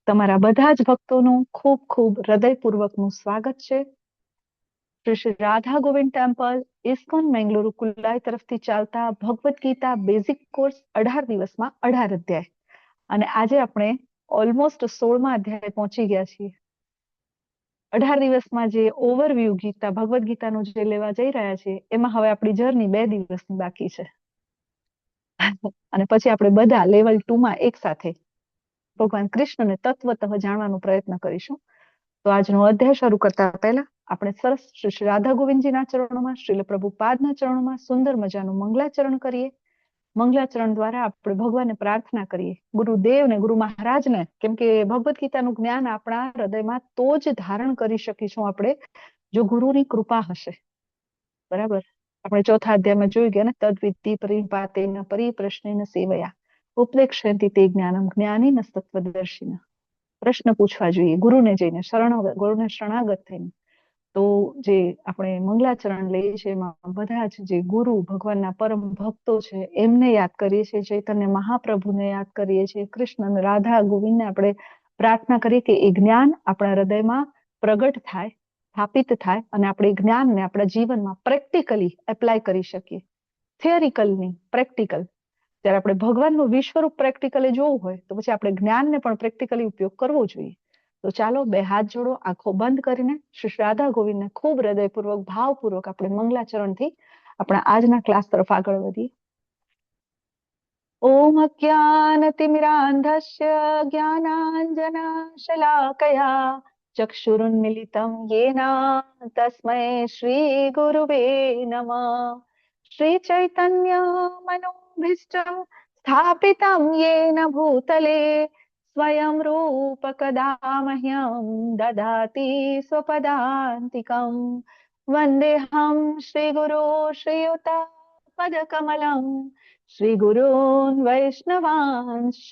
તમારા બધા જ ભક્તોનું ખૂબ ખૂબ હૃદયપૂર્વકનું સ્વાગત છે. શ્રી રાધા ગોવિંદ ટેમ્પલ ઇસ્કોન મેંગલુરુ કુલ્લાઈ તરફથી ચાલતા ભગવદ્ ગીતા બેઝિક કોર્સ 18 દિવસમાં 18 અધ્યાય. અને આજે આપણે ઓલમોસ્ટ 16મા અધ્યાય પહોંચી ગયા છીએ. 18 દિવસમાં જે ઓવરવ્યુ ગીતા ભગવદ્ ગીતાનું જે લેવા જઈ રહ્યા છીએ એમાં હવે આપણી જર્ની 2 દિવસની બાકી છે. અને પછી આપણે બધા લેવલ 2માં એક સાથે ભગવાન કૃષ્ણને તત્વતઃ જાણવાનો પ્રયત્ન કરીશું. તો આજનો અધ્યાય શરૂ કરતા પહેલા આપણે સરસ શ્રી રાધા ગોવિંદજીના ચરણોમાં, શ્રીલ પ્રભુપાદના ચરણોમાં સુંદર મજાનું મંગલાચરણ કરીએ. મંગલાચરણ દ્વારા આપણે ભગવાનને પ્રાર્થના કરીએ, ગુરુદેવ ને ગુરુ મહારાજને, કેમ કે ભગવદ્ ગીતાનું જ્ઞાન આપણા હૃદયમાં તો જ ધારણ કરી શકીશું આપણે જો ગુરુની કૃપા હશે. બરાબર. આપણે ચોથા અધ્યાયમાં જોઈ ગયા ને, તદ્વિદ્ધિ પરિપાતેન પરિપ્રશ્નેન સેવયા ઉપદેક્ષ્યન્તિ તે જ્ઞાનમ જ્ઞાનીન સત્વદર્શિન. પ્રશ્ન પૂછવા જોઈએ ગુરુને જઈને, ગુરુને શરણાગત થઈને. તો જે આપણે મંગલાચરણ લઈએ છીએ એમાં બધા જ જે ગુરુ ભગવાનના પરમ ભક્તો છે એમને યાદ કરીએ છીએ, ચૈતન્ય મહાપ્રભુને યાદ કરીએ છીએ, કૃષ્ણ રાધા ગોવિંદને આપણે પ્રાર્થના કરીએ કે એ જ્ઞાન આપણા હૃદયમાં પ્રગટ થાય, સ્થાપિત થાય અને આપણે જ્ઞાનને આપણા જીવનમાં પ્રેક્ટિકલી એપ્લાય કરી શકીએ. થિયરિકલ નહીં, પ્રેક્ટિકલ. જ્યારે આપણે ભગવાનનું વિશ્વરૂપ પ્રેક્ટિકલી જોવું હોય તો પછી આપણે જ્ઞાનને પણ પ્રેક્ટિકલી ઉપયોગ કરવો જોઈએ. તો ચાલો બે હાથ જોડો, આંખો બંધ કરીને શ્રી રાધા ગોવિંદને ખૂબ હૃદયપૂર્વક ભાવપૂર્વક આપણે મંગલાચરણથી આપણા આજના ક્લાસ તરફ આગળ વધીએ. ઓમ અજ્ઞાનતિમિરાંધસ્ય જ્ઞાનાંજનશલાકયા ચક્ષુરુન્મિલિतं येन તસ્मै શ્રી ગુરુવે નમઃ. શ્રી ચૈતન્ય મનોભીષ્ટં સ્થાપિतं येन ભૂતલે સ્વયં રૂપ કદા મહ્યં દદાતિ સ્વપદાન્તિકં. વંદેહં શ્રી ગુરો શ્રીયુત પદકમલં શ્રીગુરૂन् વૈષ્ણવાંશ્ચ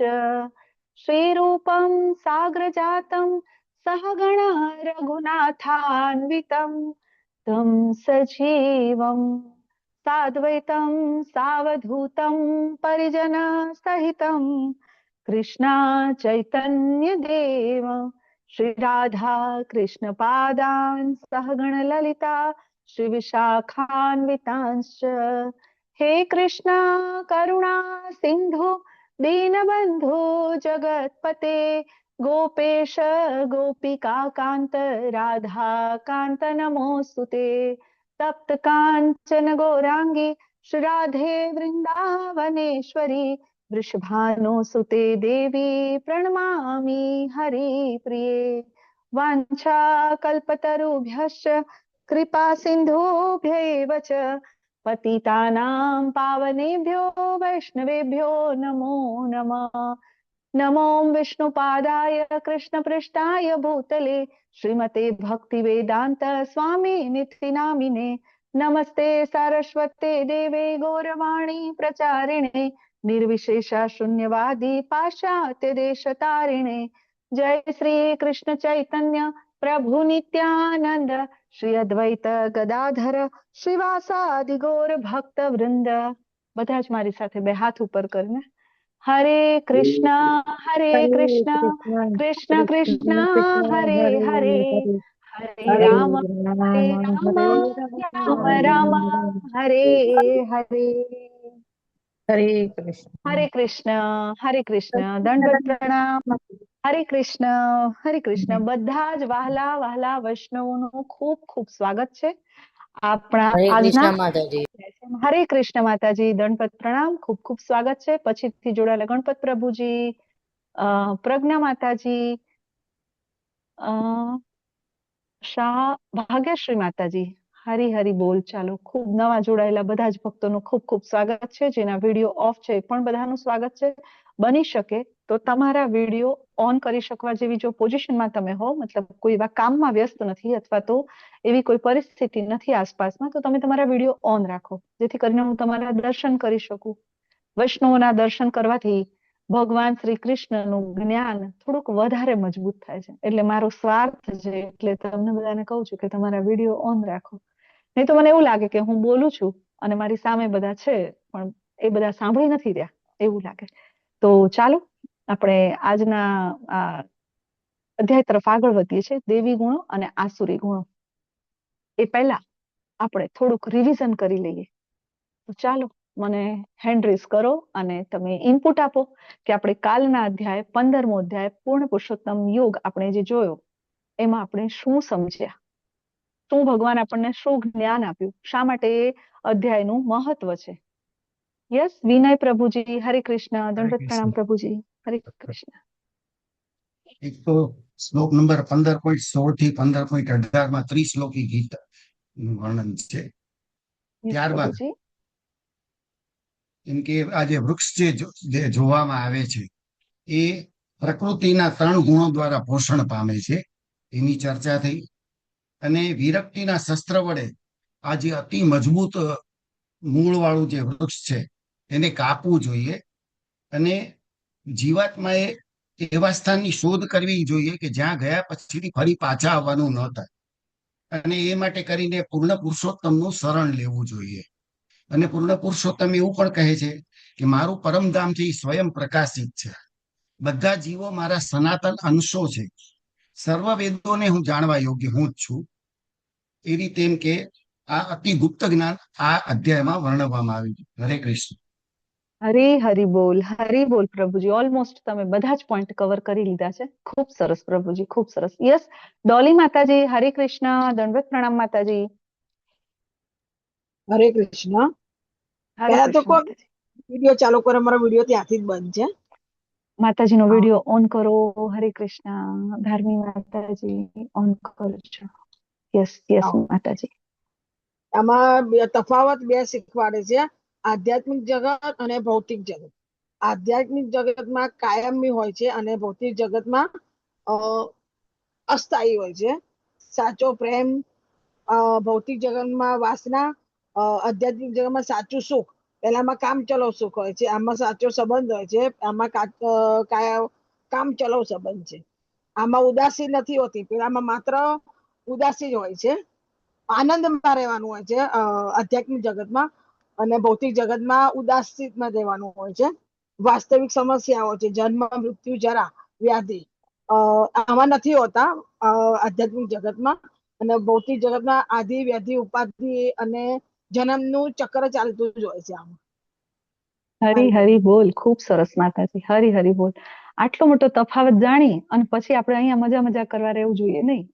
શ્રીરૂપં સાગ્રજાतं સહગણ રઘુનાથાન્વિतं तं સજીવં સાદ્વૈतं સાવધૂतं પરિજન સહિतं કૃષ્ણ ચૈતન્ય દેવ શ્રી રાધા કૃષ્ણ પાદાન સહગણ લલિતા શ્રી વિશાખાન્વિતાંશ્ચ. હે કૃષ્ણ કરુણા સિંધુ દીનબંધુ જગતપતે ગોપેશ ગોપિકા કાંત રાધા કાંત નમોસ્તુતે. તપ્ત કાંચન ગૌરાંગી શ્રી રાધે વૃંદાવનેશ્વરી વૃષભાનુસુતે દેવી પ્रणमामि હરિપ્રિયે. વાંછા કલ્પતરુભ્યશ્ચ કૃપા સિંધુભ્યૈવ ચ પતિતાનાં પાવનેભ્યો વૈષ્ણવેભ્યો નમો નમઃ. નમો વિષ્ણુપાદાય કૃષ્ણપૃષ્ઠાય ભૂતલે શ્રીમતે ભક્તિવેદાંત સ્વામી નિધિ નામિને. નમસ્તે સરસ્વતે દેવે ગૌરવાણી પ્રચારિણે નિર્વિશેષા શૂન્યવાદી પાશ્ચાત્ય દેશતારિણે. જય શ્રી કૃષ્ણ ચૈતન્ય પ્રભુ નિત્યાનંદ શ્રી અદ્વૈત ગદાધર શ્રીવાસાદિ ગૌર ભક્ત વૃંદ. બધા જ મારી સાથે બે હાથ ઉપર કરીને હરે કૃષ્ણ કૃષ્ણ કૃષ્ણ હરે હરે હરે રામ રામ રામ હરે હરે. હરે કૃષ્ણ. હરે કૃષ્ણ. દંડવત પ્રણામ. હરે કૃષ્ણ. બધા જ વહાલા વહાલા વૈષ્ણવોનું ખૂબ ખૂબ સ્વાગત છે આપણા હરે આજના કૃષ્ણ માતાજી. હરે કૃષ્ણ માતાજી. દંડવત પ્રણામ. ખૂબ ખૂબ સ્વાગત છે. પછીથી જોડાયેલા ગણપત પ્રભુજી, પ્રજ્ઞા માતાજી, શાહ ભાગ્યશ્રી માતાજી, હરી હરી બોલ. ચાલો, ખૂબ નવા જોડાયેલા બધા જ ભક્તોનું ખૂબ ખૂબ સ્વાગત છે. જેના વિડીયો ઓફ છે એ પણ બધાનું સ્વાગત છે. બની શકે તો તમારા વિડીયો ઓન કરી શકવા જેવી જો પોઝિશનમાં તમે હો, મતલબ કોઈ એવા કામમાં વ્યસ્ત નથી અથવા તો એવી કોઈ પરિસ્થિતિ નથી આસપાસમાં, તો તમે તમારા વિડીયો ઓન રાખો જેથી કરીને હું તમારા દર્શન કરી શકું. વૈષ્ણવોના દર્શન કરવાથી ભગવાન શ્રી કૃષ્ણનું જ્ઞાન થોડુંક વધારે મજબૂત થાય છે. એટલે મારો સ્વાર્થ છે, એટલે તમને બધાને કહું છું કે તમારા વિડીયો ઓન રાખો. નહીં તો મને એવું લાગે કે હું બોલું છું અને મારી સામે બધા છે પણ એ બધા સાંભળી નથી રહ્યા એવું લાગે. તો ચાલો આપણે આજના અધ્યાય તરફ આગળ વધીએ છીએ, દેવી ગુણો અને આસુરી ગુણો. એ પહેલા આપણે થોડુંક રિવિઝન કરી લઈએ. તો ચાલો મને હેન્ડ રેઝ કરો અને તમે ઇનપુટ આપો કે આપણે કાલના અધ્યાય 15મો અધ્યાય પૂર્ણ પુરુષોત્તમ યોગ આપણે જે જોયો એમાં આપણે શું સમજ્યા, શું ભગવાન આપણને શું જ્ઞાન આપ્યું, શા માટે એ અધ્યાયનું મહત્વ છે. યસ વિનય પ્રભુજી, હરે કૃષ્ણ. દંડવત પ્રણામ પ્રભુજી, હરે કૃષ્ણ. એક તો શ્લોક નંબર 15.16 થી 15.18 ત્રિશ્લોકી ગીત નું વર્ણન છે. ત્યારબાદ એમ કે આ જે વૃક્ષ જે જોવામાં આવે છે એ પ્રકૃતિના 3 ગુણો દ્વારા પોષણ પામે છે, એની ચર્ચા થઈ. અને વિરક્તિના શસ્ત્ર વડે આ જે અતિ મજબૂત મૂળ વાળું જે વૃક્ષ છે એને કાપવું જોઈએ અને જીવાત્માએ એવા સ્થાનની શોધ કરવી જોઈએ કે જ્યાં ગયા પછીથી ફરી પાછા આવવાનું ન થાય. અને એ માટે કરીને પૂર્ણ પુરુષોત્તમનું શરણ લેવું જોઈએ. અને પૂર્ણ પુરુષોત્તમ એવું પણ કહે છે કે મારું પરમધામ છે એ સ્વયં પ્રકાશિત છે, બધા જીવો મારા સનાતન અંશો છે, સર્વ વેદોને હું જાણવા યોગ્ય હું જ છું. એ રીતે એમ કે આ અતિ ગુપ્ત જ્ઞાન આ અધ્યાયમાં વર્ણવવામાં આવ્યું છે. હરે કૃષ્ણ. હરે હરિ બોલ પ્રભુજી. ઓલમોસ્ટ તમે બધા જ પોઈન્ટ કવર કરી લીધા છે. ખૂબ સરસ પ્રભુજી, ખૂબ સરસ. યસ ડોલી માતાજી, હરે કૃષ્ણ. દંડવત પ્રણામ માતાજી. હરે કૃષ્ણ. પહેલા તો કોણ વિડિયો ચાલુ કરે? મારો વિડિયો ત્યાંથી જ બંધ છે. માતાજીનો વિડિયો ઓન કરો. હરે કૃષ્ણ. ધાર્મી માતાજી ઓન કરજો. યસ યસ માતાજી. આમાં તફાવત બે શીખવાડે છે, આધ્યાત્મિક જગત અને ભૌતિક જગત. આધ્યાત્મિક જગતમાં કાયમી હોય છે અને ભૌતિક જગતમાં અસ્થાયી હોય છે. સાચો પ્રેમ ભૌતિક જગતમાં વાસના, આધ્યાત્મિક જગતમાં સાચું સુખ. પેલામાં કામ ચલો સુખ હોય છે, આમાં સાચો સંબંધ હોય છે, આમાં કામ ચલો સંબંધ છે. આમાં ઉદાસી નથી હોતી, પેલામાં માત્ર ઉદાસી જ હોય છે. આનંદમાં રહેવાનું હોય છે આધ્યાત્મિક જગતમાં, અને ભૌતિક જગતમાં ઉદાસીમાં રહેવાનું હોય છે. વાસ્તવિક સમસ્યાઓ છે, જન્મ, મૃત્યુ, જરા, વ્યાધિ, આમાં નથી હોતા આધ્યાત્મિક જગતમાં. અને ભૌતિક જગતમાં આદિ, વ્યાધિ, ઉપાધિ અને જન્મનું ચક્ર ચાલતું જ હોય છે. આમાં હરી હરી બોલ. ખૂબ સરસ માતાજી, હરી હરી બોલ. આટલો મોટો તફાવત જાણી અને પછી આપણે અહીંયા મજા મજા કરવા રહેવું જોઈએ નહીં.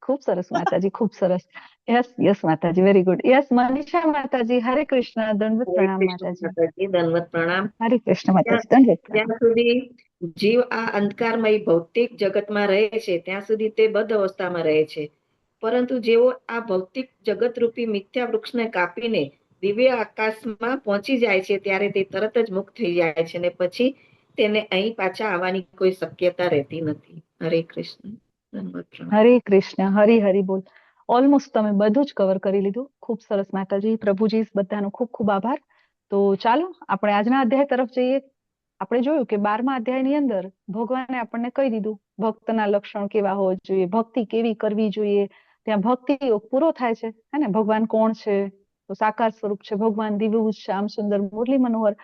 ખૂબ સરસ માતાજી, ખૂબ સરસ. યસ યસ માતાજી, વેરી ગુડ. યસ મનીષા માતાજી, હરે કૃષ્ણ. દંડવત પ્રણામ માતાજી. દંડવત પ્રણામ. હરે કૃષ્ણ માતાજી, દંડવત પ્રણામ. જ્યાં સુધી જીવ આ અંધકારમય ભૌતિક જગતમાં રહે છે ત્યાં સુધી તે બદ્ધ અવસ્થામાં રહે છે, પરંતુ જેવો આ ભૌતિક જગત રૂપી મિથ્યા વૃક્ષને કાપીને દિવ્ય આકાશમાં પહોંચી જાય છે ત્યારે તે તરત જ મુક્ત થઈ જાય છે અને પછી તેને અહીં પાછા આવવાની કોઈ શક્યતા રહેતી નથી. હરે કૃષ્ણ. હરે કૃષ્ણ. હરી હરી બોલ. ઓલમોસ્ટ તમે બધું જ કવર કરી લીધું. ખૂબ સરસ માતાજી, પ્રભુજી, બધાનો ખૂબ ખૂબ આભાર. તો ચાલો આપણે આજના અધ્યાય તરફ જઈએ. આપણે જોયું કે 12મા અધ્યાયની અંદર ભગવાને આપણને કહી દીધું ભક્તના લક્ષણ કેવા હોવા જોઈએ, ભક્તિ કેવી કરવી જોઈએ. ત્યાં ભક્તિ યોગ પૂરો થાય છે. હે ને? ભગવાન કોણ છે? તો સાકાર સ્વરૂપ છે ભગવાન, દિવ્ય શ્યામ સુંદર મુરલી મનોહર.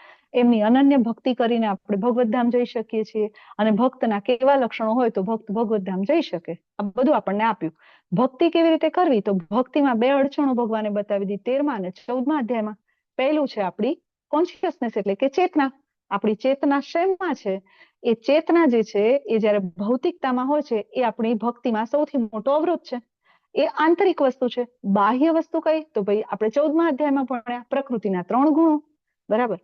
એમની અનન્ય ભક્તિ કરીને આપણે ભગવદ્ધામ જઈ શકીએ છીએ. અને ભક્તના કેવા લક્ષણો હોય તો ભક્ત ભગવદ્ધામ જઈ શકે. આ બધું આપણને આપ્યું. ભક્તિ કેવી રીતે કરવી? તો ભક્તિમાં 2 અડચણો ભગવાને બતાવી દીધી 13મા અને 14મા અધ્યાયમાં. પહેલું છે આપણી કોન્શિયસનેસ, એટલે કે ચેતના. આપણી ચેતના શેમાં છે? એ ચેતના જે છે એ જયારે ભૌતિકતામાં હોય છે એ આપણી ભક્તિમાં સૌથી મોટો અવરોધ છે. એ આંતરિક વસ્તુ છે. બાહ્ય વસ્તુ કઈ? તો ભાઈ આપણે 14મા અધ્યાયમાં ભણ્યા પ્રકૃતિના 3 ગુણો. બરાબર.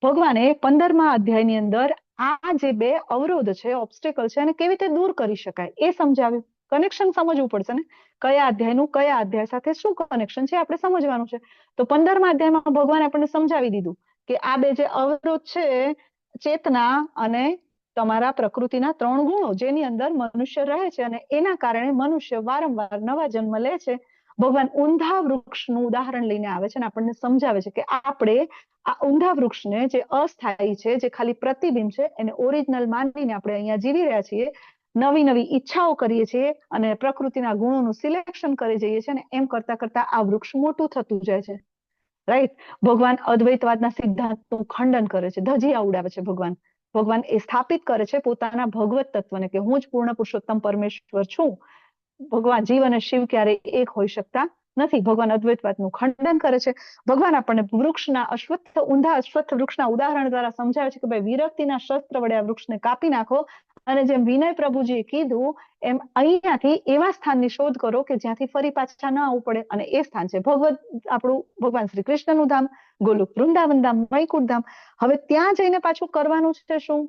ભગવાને 15મા અધ્યાયની અંદર આ જે 2 અવરોધ છે, ઓબ્સ્ટેકલ છે, એને કેવી રીતે દૂર કરી શકાય એ સમજાવ્યું. કનેક્શન સમજવું પડશે ને, કયા અધ્યાયનું કયા અધ્યાય સાથે શું કનેક્શન છે આપણે સમજવાનું છે. તો 15મા અધ્યાયમાં ભગવાન આપણને સમજાવી દીધું કે આ 2 જે અવરોધ છે, ચેતના અને તમારા પ્રકૃતિના 3 ગુણો, જેની અંદર મનુષ્ય રહે છે અને એના કારણે મનુષ્ય વારંવાર નવા જન્મ લે છે. ભગવાન ઊંધા વૃક્ષનું ઉદાહરણ લઈને આવે છે અને આપણને સમજાવે છે કે આપણે આ ઊંધા વૃક્ષને જે અસ્થાયી છે, જે ખાલી પ્રતિબિંબ છે, એને ઓરિજિનલ માનીને આપણે અહીંયા જીવી રહ્યા છીએ. નવી નવી ઈચ્છાઓ કરીએ છીએ અને પ્રકૃતિના ગુણોનું સિલેક્શન કરી જઈએ છીએ અને એમ કરતા કરતા આ વૃક્ષ મોટું થતું જાય છે. રાઈટ. ભગવાન અદ્વૈતવાદના સિદ્ધાંતનું ખંડન કરે છે, ધજીયા ઉડાવે છે ભગવાન. ભગવાન એ સ્થાપિત કરે છે પોતાના ભગવત તત્વને કે હું જ પૂર્ણ પુરુષોત્તમ પરમેશ્વર છું. ભગવાન જીવ અને શિવ ક્યારેય એક હોઈ શકતા નથી. ભગવાન અદ્વૈતવાદનું ખંડન કરે છે. ભગવાન આપણને ઊંધા અશ્વત્થ વૃક્ષના ઉદાહરણ દ્વારા સમજાવે છે કે ભાઈ વિરક્તિના શસ્ત્ર વડે આ વૃક્ષને કાપી નાખો, અને જેમ વિનય પ્રભુજીએ કીધું એમ અહીંયાથી એવા સ્થાનની શોધ કરો કે જ્યાંથી ફરી પાછા ન આવવું પડે, અને એ સ્થાન છે આપણું ભગવાન શ્રી કૃષ્ણનું ધામ, ગોલોક વૃંદાવન ધામ, વૈકુંઠ ધામ. હવે ત્યાં જઈને પાછું કરવાનું છે શું?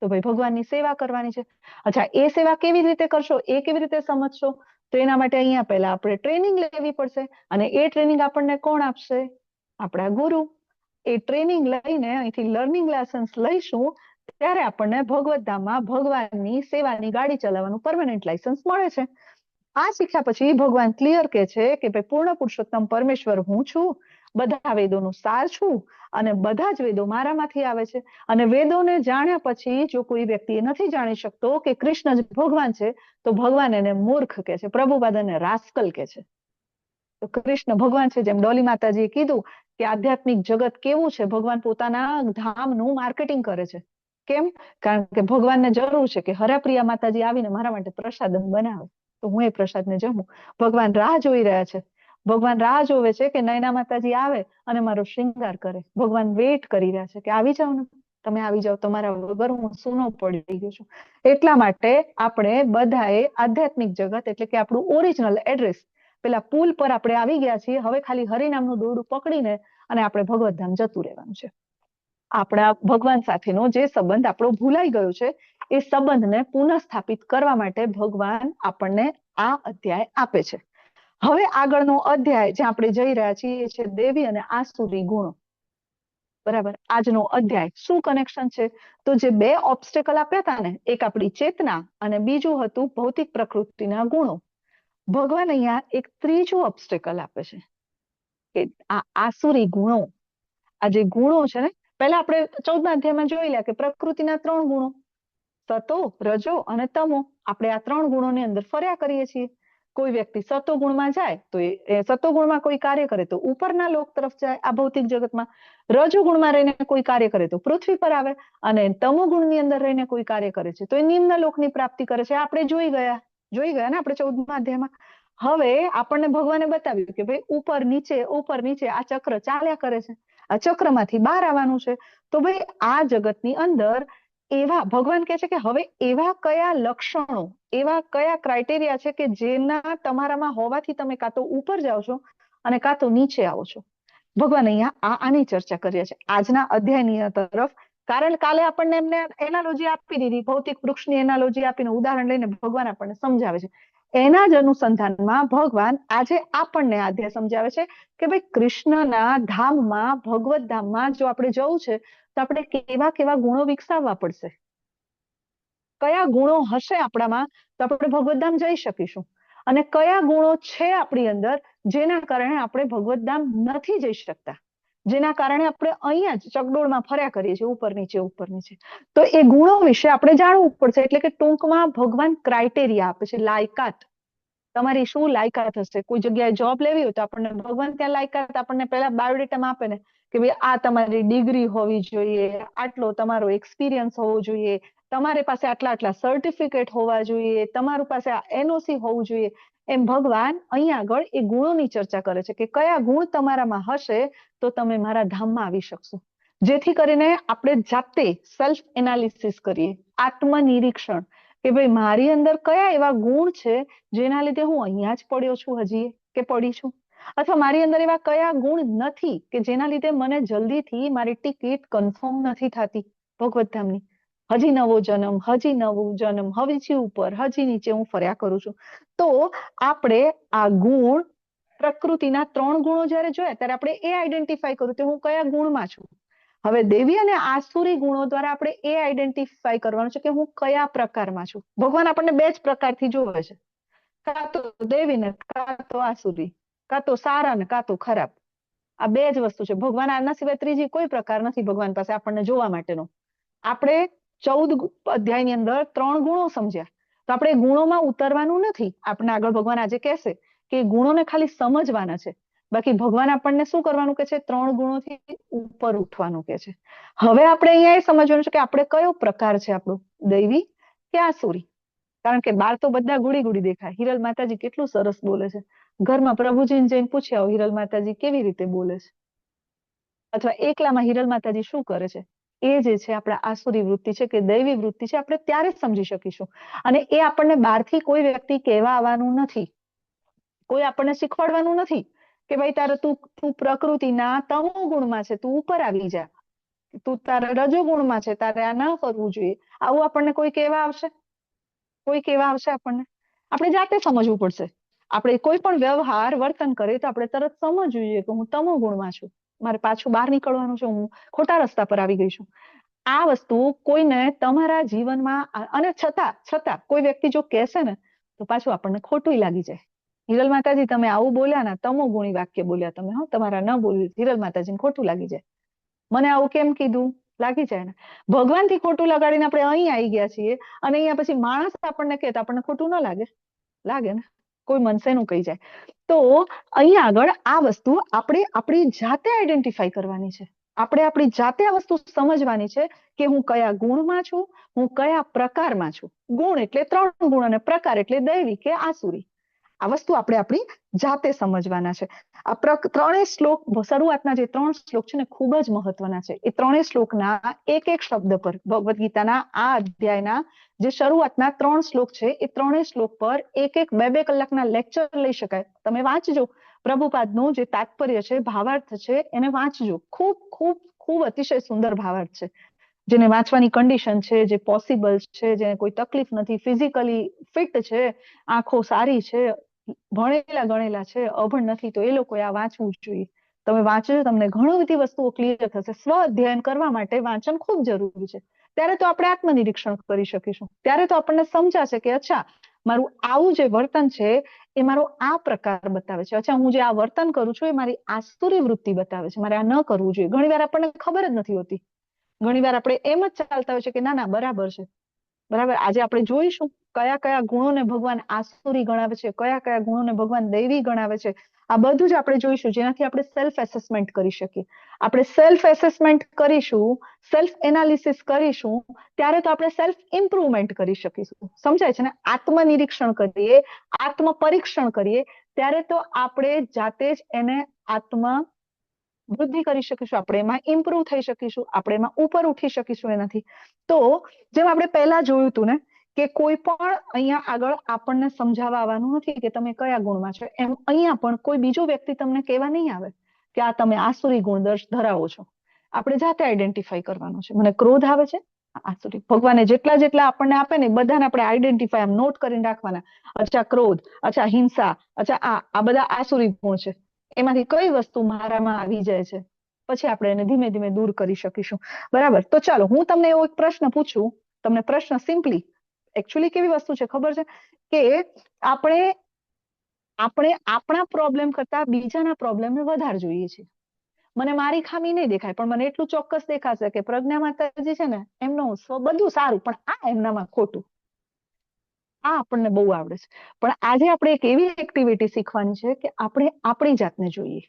તો ભાઈ ભગવાનની સેવા કરવાની છે. અચ્છા, એ સેવા કેવી રીતે કરશો, એ કેવી રીતે સમજશો? તો એના માટે અહીંયા પહેલા આપણે ટ્રેનિંગ લેવી પડશે, અને એ ટ્રેનિંગ આપણને કોણ આપશે? આપણા ગુરુ. એ ટ્રેનિંગ લઈને અહીંથી લર્નિંગ લેસન્સ લઈશું ત્યારે આપણને ભગવત ધામમાં ભગવાનની સેવાની ગાડી ચલાવવાનું પરમેનન્ટ લાયસન્સ મળે છે. આ શીખ્યા પછી ભગવાન ક્લિયર કે છે કે ભાઈ પૂર્ણ પુરુષોત્તમ પરમેશ્વર હું છું, બધા વેદોનું સાર છું, અને બધા જ વેદો મારામાંથી આવે છે. અને વેદોને જાણ્યા પછી જો કોઈ વ્યક્તિ નથી જાણી શકતો કે કૃષ્ણ જ ભગવાન છે, તો ભગવાન એને મૂર્ખ કે છે, પ્રભુપાદ એને રાસ્કલ કે છે. તો કૃષ્ણ ભગવાન છે. જેમ ડોલી માતાજીએ કીધું કે આધ્યાત્મિક જગત કેવું છે, ભગવાન પોતાના ધામનું માર્કેટિંગ કરે છે. કેમ? કારણ કે ભગવાનને જરૂર છે કે હરપ્રિયા માતાજી આવીને મારા માટે પ્રસાદમ બનાવે તો હું એ પ્રસાદને જમું. ભગવાન રાહ જોઈ રહ્યા છે. ભગવાન રાહ જોવે છે કે નયના માતાજી આવે અને મારો શ્રૃંગાર કરે. ભગવાન વેઇટ કરી રહ્યા છે કે આવી જાઓ ને, તમે આવી જાઓ, તમારા વગર હું સૂનો પડી ગયો છું. એટલા માટે આપણે બધાએ આધ્યાત્મિક જગત એટલે કે આપણું ઓરિજિનલ એડ્રેસ પેલા પુલ પર આપણે આવી ગયા છીએ. હવે ખાલી હરિનામનું દોરડું પકડીને અને આપણે ભગવત ધામ જતું રહેવાનું છે. આપણા ભગવાન સાથેનો જે સંબંધ આપણો ભૂલાઈ ગયો છે એ સંબંધને પુનઃસ્થાપિત કરવા માટે ભગવાન આપણને આ અધ્યાય આપે છે. હવે આગળનો અધ્યાય જ્યાં આપણે જઈ રહ્યા છીએ એ છે દેવી અને આસુરી ગુણો. બરાબર, આજનો અધ્યાય શું કનેક્શન છે? તો જે બે ઓબ્સ્ટેકલ આપ્યા હતા ને, એક આપણી ચેતના અને બીજું હતું ભૌતિક પ્રકૃતિના ગુણો. ભગવાન અહીંયા એક ત્રીજું ઓબ્સ્ટેકલ આપે છે કે આ આસુરી ગુણો, આ જે ગુણો છે ને, પહેલા આપણે 14મા અધ્યાયમાં જોઈ લ્યા કે પ્રકૃતિના 3 ગુણો, સતો, રજો અને તમો. આપણે આ 3 ગુણોની અંદર ફર્યા કરીએ છીએ. કોઈ વ્યક્તિ સતો ગુણમાં જાય તો એ સતો ગુણમાં કોઈ કાર્ય કરે તો ઉપરના લોક તરફ જાય આ ભૌતિક જગતમાં. રજો ગુણમાં રહીને કોઈ કાર્ય કરે તો પૃથ્વી પર આવે, અને તમો ગુણની અંદર રહીને કોઈ કાર્ય કરે છે તો એ નિમ્ન લોકની પ્રાપ્તિ કરે છે. આપણે જોઈ ગયા ને આપણે 14મા અધ્યાયમાં. હવે આપણને ભગવાને બતાવ્યું કે ભાઈ ઉપર નીચે આ ચક્ર ચાલ્યા કરે છે. આ ચક્રમાંથી બહાર આવવાનું છે. તો ભાઈ આ જગતની અંદર એવા ભગવાન કહે છે કે હવે એવા કયા લક્ષણો, એવા કયા ક્રાઇટેરિયા છે કે જેના તમારામાં હોવાથી તમે કાં તો ઉપર જાઓ છો અને કાં તો નીચે આવો છો. ભગવાન અહીંયા આની ચર્ચા કરીએ છે આજના અધ્યાયની તરફ. કારણ કાલે આપણને એમને એનાલોજી આપી દીધી, ભૌતિક વૃક્ષની એનાલોજી આપીને ઉદાહરણ લઈને ભગવાન આપણને સમજાવે છે. એના જ અનુસંધાનમાં ભગવાન આજે આપણને અધ્યાય સમજાવે છે કે ભાઈ કૃષ્ણના ધામમાં, ભગવત ધામમાં જો આપણે જવું છે તો આપણે કેવા કેવા ગુણો વિકસાવવા પડશે, કયા ગુણો હશે આપણામાં તો આપણે ભગવત ધામ જઈ શકીશું, અને કયા ગુણો છે આપણી અંદર જેના કારણે આપણે ભગવત ધામ નથી જઈ શકતા, જેના કારણે આપણે અહીંયા જ ચકડોળમાં ફર્યા કરીએ છીએ ઉપર નીચે. તો એ ગુણો વિશે આપણે જાણવું પડશે. એટલે કે ટૂંકમાં ભગવાન ક્રાઇટેરિયા આપે છે, લાયકાત. તમારી શું લાયકાત હશે? કોઈ જગ્યાએ જોબ લેવી હોય તો આપણને ભગવાન ત્યાં લાયકાત આપણને પહેલા બાયોડેટામાં આપે ને કે ભાઈ આ તમારી ડિગ્રી હોવી જોઈએ, આટલો તમારો એક્સપિરિયન્સ હોવો જોઈએ, તમારી પાસે આટલા સર્ટિફિકેટ હોવા જોઈએ, તમારી પાસે આ એનઓસી હોવું જોઈએ. એમ ભગવાન અહીંયા આગળ એ ગુણોની ચર્ચા કરે છે કે કયા ગુણ તમારામાં હશે તો તમે મારા ધામમાં આવી શકશો. જેથી કરીને આપણે જાતે સેલ્ફ એનાલિસિસ કરીએ, આત્મનિરીક્ષણ કે ભાઈ મારી અંદર કયા એવા ગુણ છે જેના લીધે હું અહીંયા જ પડ્યો છું હજી કે પડી છું, અથવા મારી અંદર એવા કયા ગુણ નથી કે જેના લીધે મને જલ્દીથી મારી ટિકિટ કન્ફર્મ નથી થતી ભગવત ધામની. હજી નવો જન્મ, હજી ઉપર, હજી નીચે હું ફર્યા કરું છું. તો આપણે આ ગુણ, પ્રકૃતિના 3 ગુણો જયારે જોયા ત્યારે આપણે એ આઈડેન્ટિફાઈ કર્યું કે હું કયા ગુણમાં છું. હવે દેવી અને આસુરી ગુણો દ્વારા આપણે એ આઈડેન્ટિફાઈ કરવાનું છે કે હું કયા પ્રકારમાં છું. ભગવાન આપણને 2 જ પ્રકારથી જોવે છે, કાં તો દેવી ને કાં તો આસુરી, કાં તો સારા ને કાં તો ખરાબ. આ 2 જ વસ્તુ છે. ભગવાન આના સિવાય ત્રીજી કોઈ પ્રકાર નથી ભગવાન પાસે આપણને જોવા માટેનો. આપણે 14 અધ્યાયની અંદર 3 ગુણો સમજ્યા, તો આપણે ગુણોમાં ઉતરવાનું નથી. આપણે આગળ ભગવાન આજે કહેશે કે ગુણોને ખાલી સમજવાના છે. બાકી ભગવાન આપણને શું કરવાનું કે છે? 3 ગુણોથી ઉપર ઉઠવાનું કે છે. હવે આપણે અહીંયા એ સમજવાનું છે કે આપણે કયો પ્રકાર છે આપણો, દૈવી કે આસુરી? કારણ કે બાર તો બધા ગુડી ગુડી દેખાય. હિરલ માતાજી કેટલું સરસ બોલે છે. ઘરમાં પ્રભુજીને જઈને પૂછ્યા આવો, હિરલ માતાજી કેવી રીતે બોલે છે, અથવા એકલામાં હિરલ માતાજી શું કરે છે, એ જે છે આપણા આસુરી વૃત્તિ છે કે દૈવી વૃત્તિ છે, આપણે ત્યારે જ સમજી શકીશું. અને એ આપણને બહારથી કોઈ વ્યક્તિ કહેવા આવવાનું નથી, કોઈ આપણને શીખવાડવાનું નથી કે ભાઈ તારે તું પ્રકૃતિના તમો ગુણમાં છે, તું ઉપર આવી જા, તું તારા રજોગુણમાં છે, તારે આ ન કરવું જોઈએ. આવું આપણને કોઈ કહેવા આવશે? કોઈ કહેવા આવશે આપણને? આપણે જાતે સમજવું પડશે. આપણે કોઈ પણ વ્યવહાર વર્તન કરીએ તો આપણે તરત સમજવું જોઈએ કે હું તમો ગુણમાં છું, મારે પાછું બહાર નીકળવાનું છે, હું ખોટા રસ્તા પર આવી ગઈ છું. આ વસ્તુ કોઈને તમારા જીવનમાં, અને છતાં કોઈ વ્યક્તિ જો કહેશે ને તો પાછું આપણને ખોટું લાગી જાય. હિરલ માતાજી તમે આવું બોલ્યા ને, તમો ગુણી વાક્ય બોલ્યા તમે, તમારા ન બોલ્યું, હિરલ માતાજીને ખોટું લાગી જાય. મને આવું કેમ કીધું? લાગી જાય ને. ભગવાનથી ખોટું લગાડીને આપણે અહીં આવી ગયા છીએ, અને અહીંયા પછી માણસ આપણને કહે તો આપણને ખોટું ન લાગે? લાગે ને. કોઈ મનસેનું કહી જાય. તો અહીંયા આગળ આ વસ્તુ આપણે આપણી જાતે આઈડેન્ટિફાઈ કરવાની છે. આપણે આપણી જાતે આ વસ્તુ સમજવાની છે કે હું કયા ગુણમાં છું, હું કયા પ્રકારમાં છું. ગુણ એટલે 3 ગુણ અને પ્રકાર એટલે દૈવી કે આસુરી. આ વસ્તુ આપણે આપણી જાતે સમજવાના છે. આ 3 શ્લોક, શરૂઆતના જે 3 શ્લોક છે ને, ખૂબ જ મહત્વના છે. એ 3 શ્લોકના એક શબ્દ પર, ભગવદ્ ગીતાના આ અધ્યાયના જે શરૂઆતના 3 શ્લોક છે, એ 3 શ્લોક પર 2 કલાકના લેક્ચર લઈ શકાય. તમે વાંચજો. પ્રભુપાદનું જે તાત્પર્ય છે, ભાવાર્થ છે, એને વાંચજો. ખૂબ ખૂબ ખૂબ અતિશય સુંદર ભાવાર્થ છે. જેને વાંચવાની કન્ડિશન છે, જે પોસિબલ છે, જેને કોઈ તકલીફ નથી, ફિઝિકલી ફિટ છે, આંખો સારી છે, ભણેલા ગણેલા છે, અભણ નથી, તો એ લોકોએ આ વાંચવું જોઈએ. તમે વાંચજો, તમને ઘણી બધી વસ્તુઓ ક્લિયર થશે. સ્વ અધ્યયન કરવા માટે વાંચન ખૂબ જરૂરી છે. ત્યારે તો આપણે આત્મનિરીક્ષણ કરી શકીશું. ત્યારે તો આપણને સમજાશે કે અચ્છા, મારું આવું જે વર્તન છે એ મારો આ પ્રકાર બતાવે છે. અચ્છા, હું જે આ વર્તન કરું છું એ મારી આસુરી વૃત્તિ બતાવે છે, મારે આ ન કરવું જોઈએ. ઘણી વાર આપણને ખબર જ નથી હોતી. ઘણી વાર આપણે એમ જ ચાલતા હોય છે કે ના ના બરાબર છે, બરાબર. આજે આપણે જોઈશું કયા કયા ગુણોને ભગવાન આસુરી ગણાવે છે, કયા કયા ગુણોને ભગવાન દૈવી ગણાવે છે. આ બધું જ આપણે જોઈશું, જેનાથી આપણે સેલ્ફ એસેસમેન્ટ કરી શકીએ. આપણે સેલ્ફ એસેસમેન્ટ કરીશું, સેલ્ફ એનાલિસિસ કરીશું, ત્યારે તો આપણે સેલ્ફ ઇમ્પ્રુવમેન્ટ કરી શકીશું. સમજાય છે ને? આત્મનિરીક્ષણ કરીએ, આત્મ પરીક્ષણ કરીએ, ત્યારે તો આપણે જાતે જ એને વૃદ્ધિ કરી શકીશું, આપણે એમાં ઇમ્પ્રુવ થઈ શકીશું, આપણે એમાં ઉપર ઉઠી શકીશું એનાથી. તો જેમ આપણે પહેલા જોયું હતું ને કે કોઈ પણ અહીંયા આગળ આપણને સમજાવવા આવવાનું નથી કે તમે કયા ગુણમાં છો. એમ અહીંયા પણ કોઈ બીજો વ્યક્તિ તમને કહેવા નહીં આવે કે આ તમે આસુરી ગુણ ધરાવો છો. આપણે જાતે આઈડેન્ટિફાઈ કરવાનું છે. મને ક્રોધ આવે છે, આસુરી. ભગવાને જેટલા જેટલા આપણને આપે ને બધાને આપણે આઈડેન્ટિફાઈ આમ નોટ કરીને રાખવાના. અચ્છા ક્રોધ, અચ્છા હિંસા, અચ્છા આ બધા આસુરી ગુણ છે. એમાંથી કઈ વસ્તુ મારામાં આવી જાય છે, પછી આપણે એને ધીમે ધીમે દૂર કરી શકીશું. બરાબર. તો ચાલો હું તમને એવો એક પ્રશ્ન પૂછું. તમને પ્રશ્ન સિમ્પલી, એકચ્યુઅલી કેવી વસ્તુ છે ખબર છે કે આપણે આપણા પ્રોબ્લેમ કરતા બીજાના પ્રોબ્લેમને વધારે જોઈએ છીએ. મને મારી ખામી નહીં દેખાય, પણ મને એટલું ચોક્કસ દેખાશે કે પ્રજ્ઞા માતાજી છે ને, એમનું બધું સારું, પણ આ એમનામાં ખોટું. આ આપણને બહુ આવડે છે. પણ આજે આપણે એક એવી એક્ટિવિટી શીખવાની છે કે આપણે આપણી જાતને જોઈએ,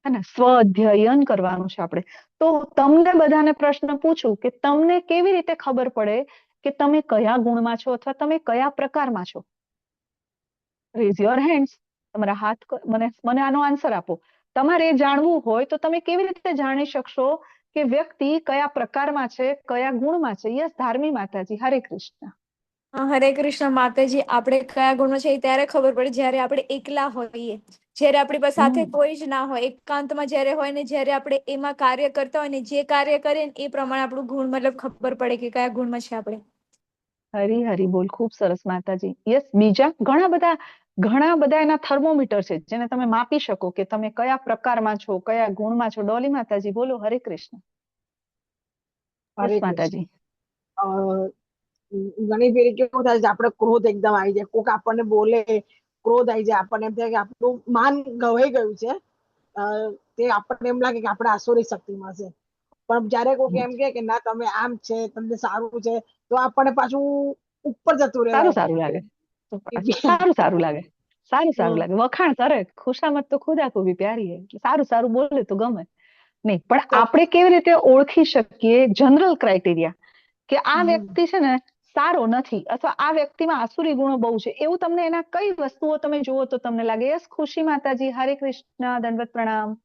હે ને? સ્વ અધ્યયન કરવાનું છે આપણે. તો તમને બધાને પ્રશ્ન પૂછું કે તમને કેવી રીતે ખબર પડે કે તમે કયા ગુણમાં છો અથવા તમે કયા પ્રકારમાં છો? Rays your hands. તમારા હાથ, મને આનો આન્સર આપો. તમારે જાણવું હોય તો તમે કેવી રીતે જાણી શકશો કે વ્યક્તિ કયા પ્રકારમાં છે, કયા ગુણમાં છે? યસ ધાર્મી માતાજી, હરે કૃષ્ણ. હરે કૃષ્ણ માતાજી. આપણે કયા ગુણમાં છે ત્યારે ખબર પડે જ્યારે આપણે એકલા હોઈએ, જ્યારે આપણી પાસે સાથે કોઈ જ ના હોય, એકાંતમાં જ્યારે હોય ને, જ્યારે આપણે એમાં કાર્ય કરતા હોય ને, જે કાર્ય કરીએ ને એ પ્રમાણે આપણું ગુણ મતલબ ખબર પડે કે કયા ગુણમાં છે આપણે. હરી હરી બોલ. ખૂબ સરસ માતાજી. યસ. બીજા ઘણા બધા એના થર્મોમીટર છે જેને તમે માપી શકો કે તમે કયા પ્રકારમાં છો, કયા ગુણમાં છો. ડોલી માતાજી બોલો. હરે કૃષ્ણ. માતાજી. ઘણી ફેરી કેવું થાય છે, આપણે ક્રોધ એકદમ આવી જાય, કોક આપણને બોલે, ક્રોધ આવી જાય, આપણને એમ થાય કે આપણું માન ગવાઈ ગયું છે. તે આપણને એમ લાગે કે આપણે આસુરી શક્તિમાં છે. પણ જયારે કોઈ એમ કે ના તમે આમ છે, તમને સારું છે, તો આપણને પાછું ઉપર જતું રહે. સારું લાગે. સારું તો લાગે, વખાણ કરે, ખુશામત તો ખુદા કો ભી પ્યારી હે, એટલે સારું સારું બોલે તો ગમે. નહીં, પણ તો આપણે કેવી રીતે ઓળખી શકીએ જનરલ ક્રાઇટેરિયા કે આ હમ. વ્યક્તિ છે ને સારો નથી અથવા આ વ્યક્તિમાં આસુરી ગુણો બહુ છે, એવું તમને એના કઈ વસ્તુઓ તમે જુઓ તો તમને લાગે? યસ ખુશી માતાજી, હરે કૃષ્ણ, દંડવત પ્રણામ.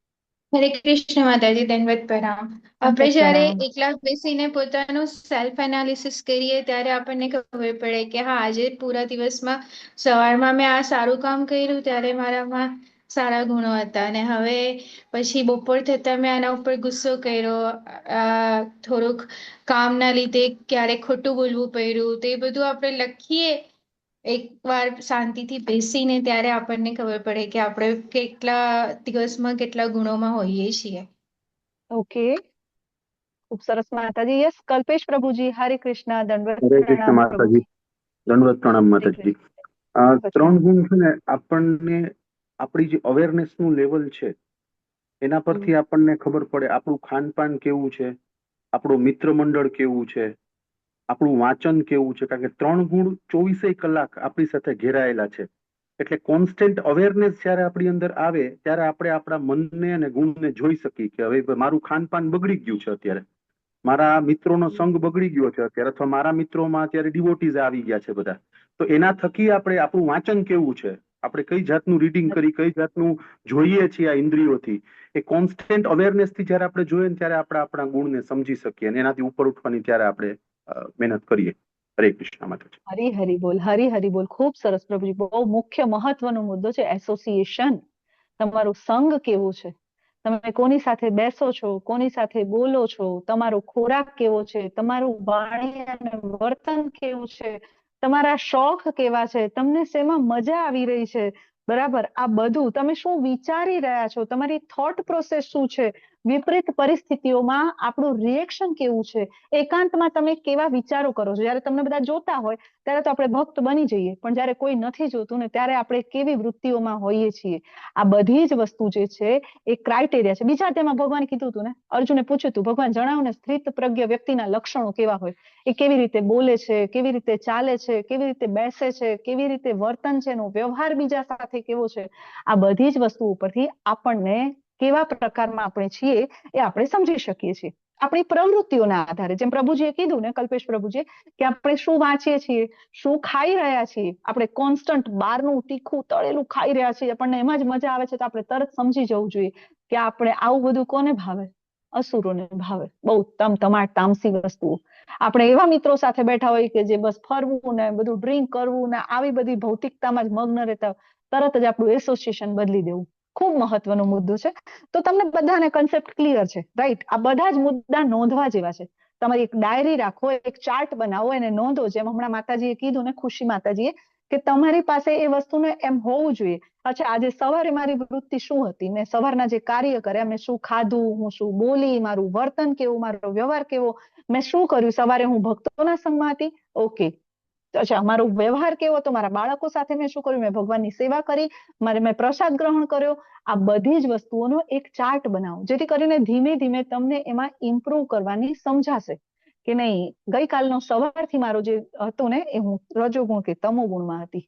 હરે કૃષ્ણ માતાજી, દંડવત પ્રણામ. આપણે દંડવત જ્યારે પ્રણામ. એકલા બેસીને પોતાનું સેલ્ફ એનાલિસિસ કરીએ ત્યારે આપણને ખબર પડે કે હા, આજે પૂરા દિવસમાં સવારમાં મેં આ સારું કામ કર્યું ત્યારે મારામાં સારા ગુણો હતા, અને હવે પછી બપોર થતાં મેં આના ઉપર ગુસ્સો કર્યો, થોડુંક કામના લીધે ક્યારેક ખોટું બોલવું પડ્યું, તો એ બધું આપણે લખીએ એકવાર શાંતિથી બેસીને, ત્યારે આપણને ખબર પડે કે આપણે કેટલા દિવસમાં કેટલા ગુણોમાં હોઈએ છીએ. ઓકે, ખૂબ સરસ માતાજી. યસ કલ્પેશ પ્રભુજી, હરે કૃષ્ણ, દંડવત હરે કૃષ્ણ પ્રણામ માતાજી, પ્રભુજી. દંડવત પ્રણામ હરે માતાજી. કૃષ્ણ, દંડવત ત્રણ પ્રણામ. ગુણ છે ને, આપણને આપણી જે અવેરનેસ નું લેવલ છે એના પરથી આપણને ખબર પડે આપણું ખાનપાન કેવું છે, આપણું મિત્ર મંડળ કેવું છે, આપણું વાંચન કેવું છે. કારણ કે 3 ગુણ 24 કલાક આપણી સાથે ઘેરાયેલા છે. એટલે કોન્સ્ટન્ટ અવેરનેસ જયારે આપણી અંદર આવે ત્યારે આપણે આપણા મનને અને ગુણને જોઈ શકીએ કે હવે મારું ખાનપાન બગડી ગયું છે, અત્યારે મારા મિત્રોનો સંગ બગડી ગયો છે અત્યારે, અથવા મારા મિત્રોમાં અત્યારે ડિવોટીઝ આવી ગયા છે બધા. તો એના થકી આપણે આપણું વાંચન કેવું છે, આપણે કઈ જાતનું રીડિંગ કરી, કઈ જાતનું જોઈએ છીએ આ ઇન્દ્રિયોથી, એ કોન્સ્ટન્ટ અવેરનેસ થી જયારે આપણે જોઈએ ને ત્યારે આપણે આપણા ગુણને સમજી શકીએ અને એનાથી ઉપર ઉઠવાની ત્યારે આપણે મહેનત કરીએ. હરે કૃષ્ણ માતાજી. હરી હરી બોલ, હરી હરી બોલ. ખૂબ સરસ પ્રભુજી, બહુ મુખ્ય મહત્વનો મુદ્દો છે એસોસિએશન. તમારો સંગ કેવો છે, તમે કોની સાથે બેસો છો, કોની સાથે બોલો છો, તમારો ખોરાક કેવો છે, તમારું વાણી અને વર્તન કેવું છે, તમારા શોખ કેવા છે, તમને શેમાં મજા આવી રહી છે, બરાબર, આ બધું તમે શું વિચારી રહ્યા છો, તમારી થોટ પ્રોસેસ શું છે, વિપરીત પરિસ્થિતિઓમાં આપણું રિએક્શન કેવું છે, એકાંતમાં તમે કેવા વિચારો કરો છો. જયારે તમને બધા જોતા હોય ત્યારે તો આપણે ભક્ત બની જઈએ, પણ જયારે કોઈ નથી જોતું ને ત્યારે આપણે કેવી વૃત્તિઓમાં હોઈએ છીએ. આ બધી જ વસ્તુ જે છે એ ક્રાઇટેરિયા છે. બીજા તેમાં ભગવાન કીધું હતું ને, અર્જુને પૂછ્યું હતું, ભગવાન જણાવો ને સ્થિત પ્રજ્ઞ વ્યક્તિના લક્ષણો કેવા હોય, એ કેવી રીતે બોલે છે, કેવી રીતે ચાલે છે, કેવી રીતે બેસે છે, કેવી રીતે વર્તન છે, એનો વ્યવહાર બીજા સાથે કેવો છે. આ બધી જ વસ્તુ ઉપરથી આપણને કેવા પ્રકારમાં આપણે છીએ એ આપણે સમજી શકીએ છીએ આપણી પ્રવૃત્તિઓના આધારે. જેમ પ્રભુજીએ કીધું ને, કલ્પેશ પ્રભુજી, કે આપણે શું વાંચીએ છીએ, શું ખાઈ રહ્યા છીએ. આપણે કોન્સ્ટન્ટ બહારનું તીખું તળેલું ખાઈ રહ્યા છીએ, આપણને એમાં જ મજા આવે છે, તો આપણે તરત સમજી જવું જોઈએ કે આપણે આવું બધું કોને ભાવે? અસુરોને ભાવે. બહુ તમાટ તામસી વસ્તુઓ. આપણે એવા મિત્રો સાથે બેઠા હોય કે જે બસ ફરવું ને બધું ડ્રિંક કરવું ને આવી બધી ભૌતિકતામાં જ મગ્ન રહેતા, તરત જ આપણું એસોસિએશન બદલી દેવું. ખૂબ મહત્વનો મુદ્દો છે. તો તમને બધાને કન્સેપ્ટ ક્લિયર છે, રાઈટ? આ બધા જ મુદ્દા નોંધવા જેવા છે. તમારી એક ડાયરી રાખો, એક ચાર્ટ બનાવો, એને નોંધો. જેમ હમણાં માતાજીએ કીધું ને, ખુશી માતાજીએ, કે તમારી પાસે એ વસ્તુને એમ હોવું જોઈએ. અચ્છા, આજે સવારે મારી વૃત્તિ શું હતી, મેં સવારના જે કાર્ય કર્યા, મેં શું ખાધું, હું શું બોલી, મારું વર્તન કેવું, મારો વ્યવહાર કેવો, મેં શું કર્યું, સવારે હું ભક્તોના સંગમાં હતી, ઓકે. અચ્છા, મારો વ્યવહાર કેવો હતો, મારા બાળકો સાથે મેં શું કર્યું, મેં ભગવાનની સેવા કરી, મેં પ્રસાદ ગ્રહણ કર્યો. આ બધી જ વસ્તુઓનો એક ચાર્ટ બનાવો, જેથી કરીને ધીમે ધીમે તમને એમાં ઇમ્પ્રુવ કરવાની સમજાશે કે નહીં, ગઈકાલનો સવારથી મારો જે હતો ને એ હું રજોગુણ કે તમોગુણમાં હતી,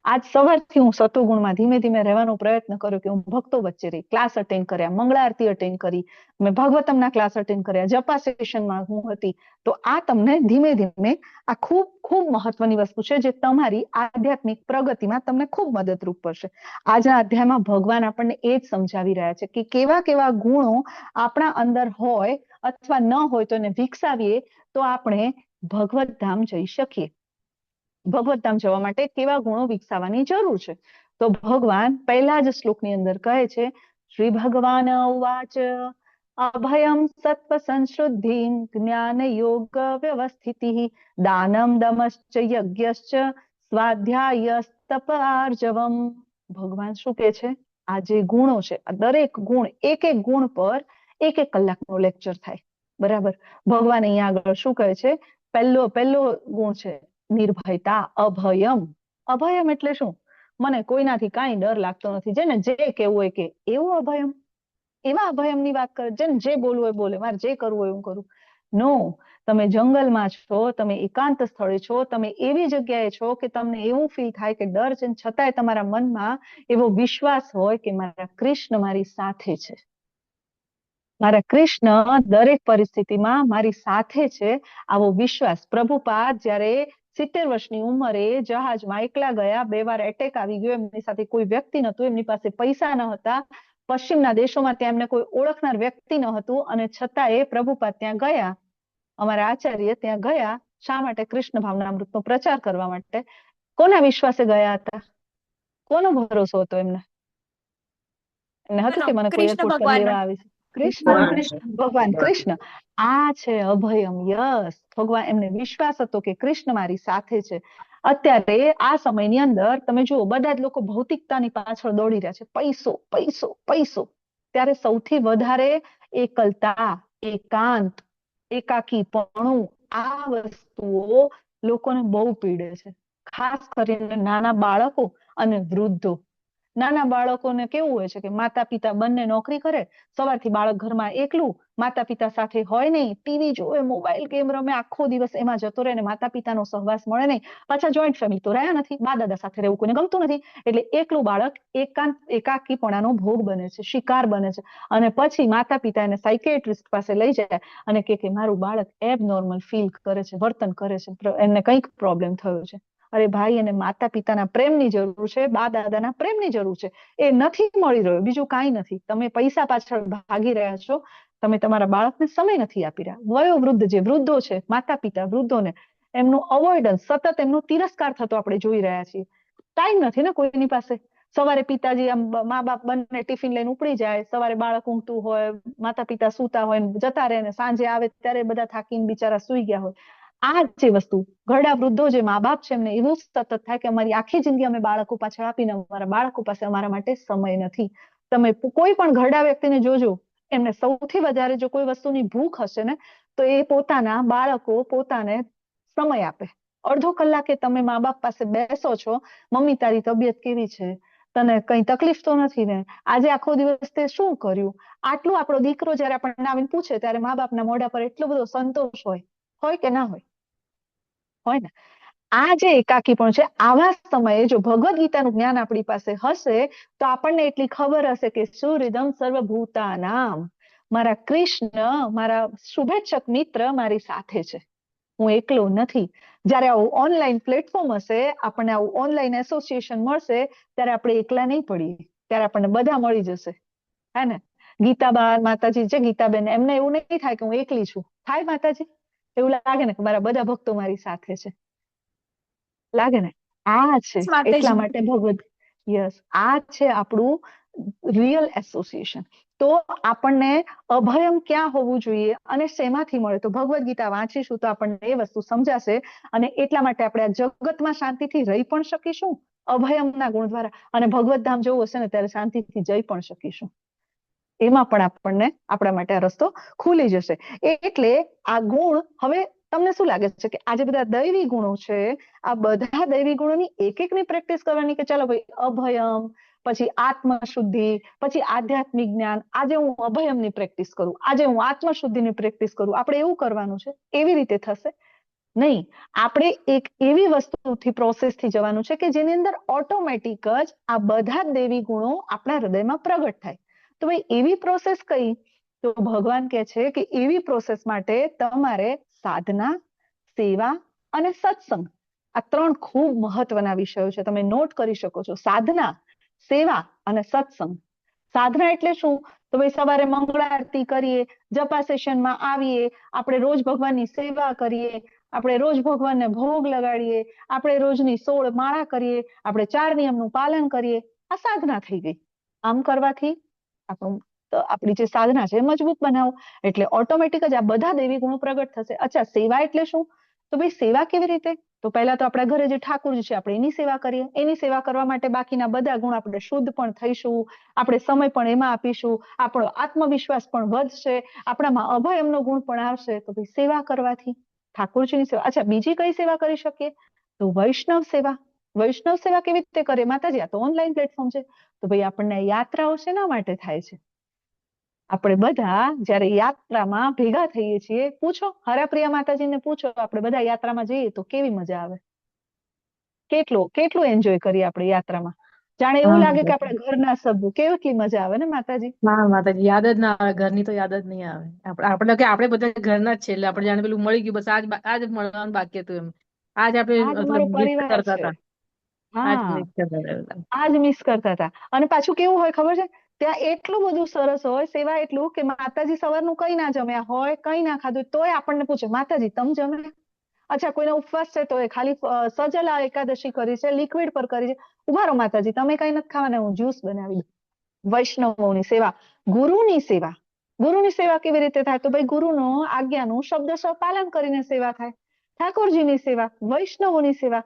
આજ સવારથી હું સતોગુણમાં ધીમે ધીમે રહેવાનો પ્રયત્ન કર્યો કે હું ભક્તો વચ્ચે રહી, ક્લાસ અટેન્ડ કર્યા, મંગળારતી અટેન્ડ કરી, મેં ભાગવતમના ક્લાસ અટેન્ડ કર્યા, જપા સેશનમાં હું હતી. તો આ તમને ધીમે ધીમે, આ ખૂબ ખૂબ મહત્વની વસ્તુ છે જે તમારી આધ્યાત્મિક પ્રગતિમાં તમને ખૂબ મદદરૂપ પડશે. આજના અધ્યાયમાં ભગવાન આપણને એ જ સમજાવી રહ્યા છે કે કેવા કેવા ગુણો આપણા અંદર હોય અથવા ન હોય તો એને વિકસાવીએ તો આપણે ભગવત ધામ જઈ શકીએ. ભગવત ધામ જવા માટે કેવા ગુણો વિકસાવવાની જરૂર છે? તો ભગવાન પહેલા જ શ્લોકની અંદર કહે છે, શ્રી ભગવાન ઉવાચ અભયમ સત્વ સંશુદ્ધિ જ્ઞાન યોગ વ્યવસ્થિતિ દાનમ દમશ્ચ યજ્ઞશ્ચ સ્વાધ્યાયસ્તપ આર્જવમ. ભગવાન શું કે છે? આ જે ગુણો છે, આ દરેક ગુણ, એક એક ગુણ પર એક એક કલાકનો લેક્ચર થાય, બરાબર? ભગવાન અહીંયા આગળ શું કહે છે? પહેલો ગુણ છે નિર્ભયતા, અભયમ. અભયમ એટલે શું? મને કોઈનાથી કાંઈ ડર લાગતો નથી, જેને જે કેવું હોય કે, એવું અભયમ? એવા અભયમની વાત કરે, જેને જે બોલવું હોય બોલે, મારે જે કરવું હોય હું કરું. નો, તમે જંગલમાં છો, તમે એકાંત સ્થળે છો, તમે એવી જગ્યાએ છો કે તમને એવું ફીલ થાય કે ડર છે, છતાંય તમારા મનમાં એવો વિશ્વાસ હોય કે મારા કૃષ્ણ મારી સાથે છે, મારા કૃષ્ણ દરેક પરિસ્થિતિમાં મારી સાથે છે. આવો વિશ્વાસ પ્રભુપાદ જ્યારે 70 વર્ષની ઉંમરે જહાજમાં એકલા ગયા, 2 વાર એટેક આવી ગયો, એમની સાથે કોઈ વ્યક્તિ નહોતું, એમની પાસે પૈસા ન હતા, પશ્ચિમના દેશોમાં ત્યાં એમને કોઈ ઓળખનાર વ્યક્તિ ન હતું, અને છતાં એ પ્રભુપાદ ત્યાં ગયા, અમારા આચાર્ય ત્યાં ગયા. શા માટે? કૃષ્ણ ભાવનામૃતનો પ્રચાર કરવા માટે. કોના વિશ્વાસે ગયા હતા? કોનો ભરોસો હતો એમને? એમને હતું કે મને કોઈ કૃષ્ણ એરપોર્ટ પર ભગવાન. લેવા આવી છે? કૃષ્ણ ભગવાન, કૃષ્ણ. આ છે અભયમ. યસ, ભગવાન, એમને વિશ્વાસ હતો કે કૃષ્ણ મારી સાથે છે. અત્યારે આ સમયની અંદર તમે જુઓ, બધા જ લોકો ભૌતિકતાની પાછળ દોડી રહ્યા છે, પૈસો પૈસો પૈસો. ત્યારે સૌથી વધારે એકલતા, એકાંત, એકાકીપણું, આ વસ્તુઓ લોકોને બહુ પીડે છે, ખાસ કરીને નાના બાળકો અને વૃદ્ધો. નાના બાળકોને કેવું હોય છે કે માતા પિતા બંને નોકરી કરે, સવારથી બાળક ઘરમાં એકલું, માતા પિતા સાથે હોય નહીં, ટીવી જોવે, મોબાઈલ ગેમ રમે, આખો દિવસ એમાં જતો રહે, અને માતા પિતાનો સહવાસ મળે નહીં. પાછા જોઈન્ટ ફેમિલી તો રહ્યા નથી, બા દાદા સાથે રહેવું કોઈને ગમતું નથી, એટલે એકલું બાળક એકાકીપણાનો ભોગ બને છે, શિકાર બને છે. અને પછી માતા પિતા એને સાયકેટ્રિસ્ટ પાસે લઈ જાય અને કે મારું બાળક એબનોર્મલ ફીલ કરે છે, વર્તન કરે છે, એને કંઈક પ્રોબ્લેમ થયો છે. અરે ભાઈ, એને માતા પિતાના પ્રેમની જરૂર છે, બા દાદાના પ્રેમની જરૂર છે, એ નથી મળી રહ્યો, બીજું કાંઈ નથી. તમે પૈસા પાછળ ભાગી રહ્યા છો, તમે તમારા બાળકને સમય નથી આપી રહ્યા. વયોવૃદ્ધ જે વૃદ્ધો છે, માતા પિતા વૃદ્ધોને એમનું અવોઇડન્સ, સતત એમનો તિરસ્કાર થતો આપણે જોઈ રહ્યા છીએ. ટાઈમ નથી ને કોઈની પાસે. સવારે પિતાજી આમ મા બાપ બંને ટિફિન લઈને ઉપડી જાય, સવારે બાળક ઊંઘતું હોય, માતા પિતા સૂતા હોય, જતા રહે, ને સાંજે આવે ત્યારે બધા થાકીને બિચારા સૂઈ ગયા હોય. આ જે વસ્તુ ઘરડા વૃદ્ધો જે મા બાપ છે, એમને એવું સતત થાય કે અમારી આખી જિંદગી અમે બાળકો પાછળ આપીને અમારા બાળકો પાસે અમારા માટે સમય નથી. તમે કોઈ પણ ઘરડા વ્યક્તિને જોજો, એમને સૌથી વધારે જો કોઈ વસ્તુની ભૂખ હશે ને, તો એ પોતાના બાળકો પોતાને સમય આપે. અડધો કલાકે તમે મા બાપ પાસે બેસો છો, મમ્મી તારી તબિયત કેવી છે, તને કઈ તકલીફ તો નથી ને, આજે આખો દિવસ તે શું કર્યું? આટલું આપણો દીકરો જયારે આપણને આવીને પૂછે, ત્યારે મા બાપના મોઢા પર એટલો બધો સંતોષ હોય કે ના હોય? હોય ને. આ જે એકાકીપણ છે, આવા સમયે જો ભગવદ્ ગીતાનું જ્ઞાન આપણી પાસે હશે, તો આપણને એટલી ખબર હશે કે સુહૃદમ સર્વભૂતાનામ, મારા કૃષ્ણ, મારા શુભેચ્છક મિત્ર મારી સાથે છે, હું એકલો નથી. જ્યારે આવું ઓનલાઈન પ્લેટફોર્મ હશે, આપણને આવું ઓનલાઈન એસોસિએશન મળશે, ત્યારે આપણે એકલા નહીં પડીએ, ત્યારે આપણને બધા મળી જશે, હે ને? ગીતાબા માતાજી છે, ગીતાબેન, એમને એવું નહીં થાય કે હું એકલી છું. થાય માતાજી? એવું લાગે ને કે મારા બધા ભક્તો મારી સાથે છે, લાગે ને? આ છે, એટલા માટે ભગવદ, યસ, આ છે આપણું રિયલ એસોસિએશન. તો આપણને અભયમ ક્યાં હોવું જોઈએ અને શેમાંથી મળે? તો ભગવદ્ ગીતા વાંચીશું તો આપણને એ વસ્તુ સમજાશે, અને એટલા માટે આપણે આ જગતમાં શાંતિથી રહી પણ શકીશું અભયમના ગુણ દ્વારા, અને ભગવદ ધામ જવું હશે ને ત્યારે શાંતિથી જઈ પણ શકીશું. એમાં પણ આપણને આપણા માટે આ રસ્તો ખુલી જશે. એટલે આ ગુણ, હવે તમને શું લાગે છે કે આ જે બધા દૈવી ગુણો છે, આ બધા દૈવી ગુણોની એક એકની પ્રેક્ટિસ કરવાની કે ચાલો ભાઈ અભયમ, પછી આત્મશુદ્ધિ, પછી આધ્યાત્મિક જ્ઞાન, આજે હું અભયમની પ્રેક્ટિસ કરું, આજે હું આત્મશુદ્ધિની પ્રેક્ટિસ કરું, આપણે એવું કરવાનું છે? એવી રીતે થશે નહીં. આપણે એક એવી વસ્તુથી પ્રોસેસથી જવાનું છે કે જેની અંદર ઓટોમેટિક જ આ બધા જ દૈવી ગુણો આપણા હૃદયમાં પ્રગટ થાય. તો ભાઈ એવી પ્રોસેસ કઈ? તો ભગવાન કહે છે કે એવી પ્રોસેસ માટે તમારે સાધના, સેવા અને સત્સંગ, આ 3 ખૂબ મહત્વના વિષયો છે, તમે નોટ કરી શકો છો. સાધના, સેવા અને સત્સંગ. સાધના એટલે શું? તો ભાઈ સવારે મંગળા આરતી કરીએ, જપા સેશનમાં આવીએ, આપણે રોજ ભગવાનની સેવા કરીએ, આપણે રોજ ભગવાનને ભોગ લગાડીએ, આપણે રોજની 16 માળા કરીએ, આપણે 4 નિયમનું પાલન કરીએ, આ સાધના થઈ ગઈ. આમ કરવાથી આપણી જે સાધના છે મજબૂત બનાવો, એટલે ઓટોમેટિક જ આ બધા દૈવી ગુણો પ્રગટ થશે. અચ્છા, સેવા એટલે શું? તો ભાઈ સેવા કેવી રીતે? તો પહેલા તો આપણા ઘરે જે ઠાકોરજી છે, આપણે એની સેવા કરીએ. એની સેવા કરવા માટે બાકીના બધા ગુણ આપણે શુદ્ધ પણ થઈશું, આપણે સમય પણ એમાં આપીશું, આપણો આત્મવિશ્વાસ પણ વધશે, આપણામાં અભયમનો ગુણ પણ આવશે. તો ભાઈ સેવા કરવાથી ઠાકોરજીની સેવા. અચ્છા, બીજી કઈ સેવા કરી શકીએ? તો વૈષ્ણવ સેવા. વૈષ્ણવ સેવા કેવી રીતે કરે માતાજી? આ તો ઓનલાઈન પ્લેટફોર્મ છે. તો ભાઈ આપણને યાત્રાઓ શેના માટે થાય છે? આપણે બધા જયારે યાત્રામાં ભેગા થઈએ છીએ, પૂછો હરાપ્રિયા માતાજીને પૂછો, આપણે બધા યાત્રામાં જઈએ તો કેવી મજા આવે, કેટલું એન્જોય કરીએ આપણે યાત્રામાં, જાણે એવું લાગે કે આપણા ઘરના સભ્યો, કેટલી મજા આવે ને માતાજી. હા માતાજી, યાદ જ ના આવે, ઘરની તો યાદ જ નહીં આવે. આપણે બધા ઘરના જ છે, એટલે આપણે જાણે પેલું મળી ગયું, બસ આજ મળવાનું બાકી હતું એમ. આજ આપણે આજ અમારો મતલબ મિસ પરિવાર કરતા છે. હતા. આજ હા, મિસ કરતા હતા. આજ મિસ કરતા હતા. અને પાછું કેવું હોય ખબર છે, ત્યાં એટલું બધું સરસ હોય, સેવા એટલું કે માતાજી સવારનું કઈ ના જમ્યા હોય, કઈ ના ખાધું, તોય આપણને પૂછે માતાજી તમે જમ્યા? અચ્છા, કોઈને ઉપવાસ છે તો એ ખાલી સજલા એકાદશી કરી છે, લિક્વિડ પર કરી છે, ઉભા રહો માતાજી તમે કઈ નથી ખાવાના, હું જ્યુસ બનાવી દઉં. વૈષ્ણવોની સેવા, ગુરુની સેવા. ગુરુની સેવા કેવી રીતે થાય? તો ભાઈ ગુરુનો આજ્ઞાનું શબ્દશઃ પાલન કરીને સેવા થાય. ઠાકોરજીની સેવા, વૈષ્ણવોની સેવા,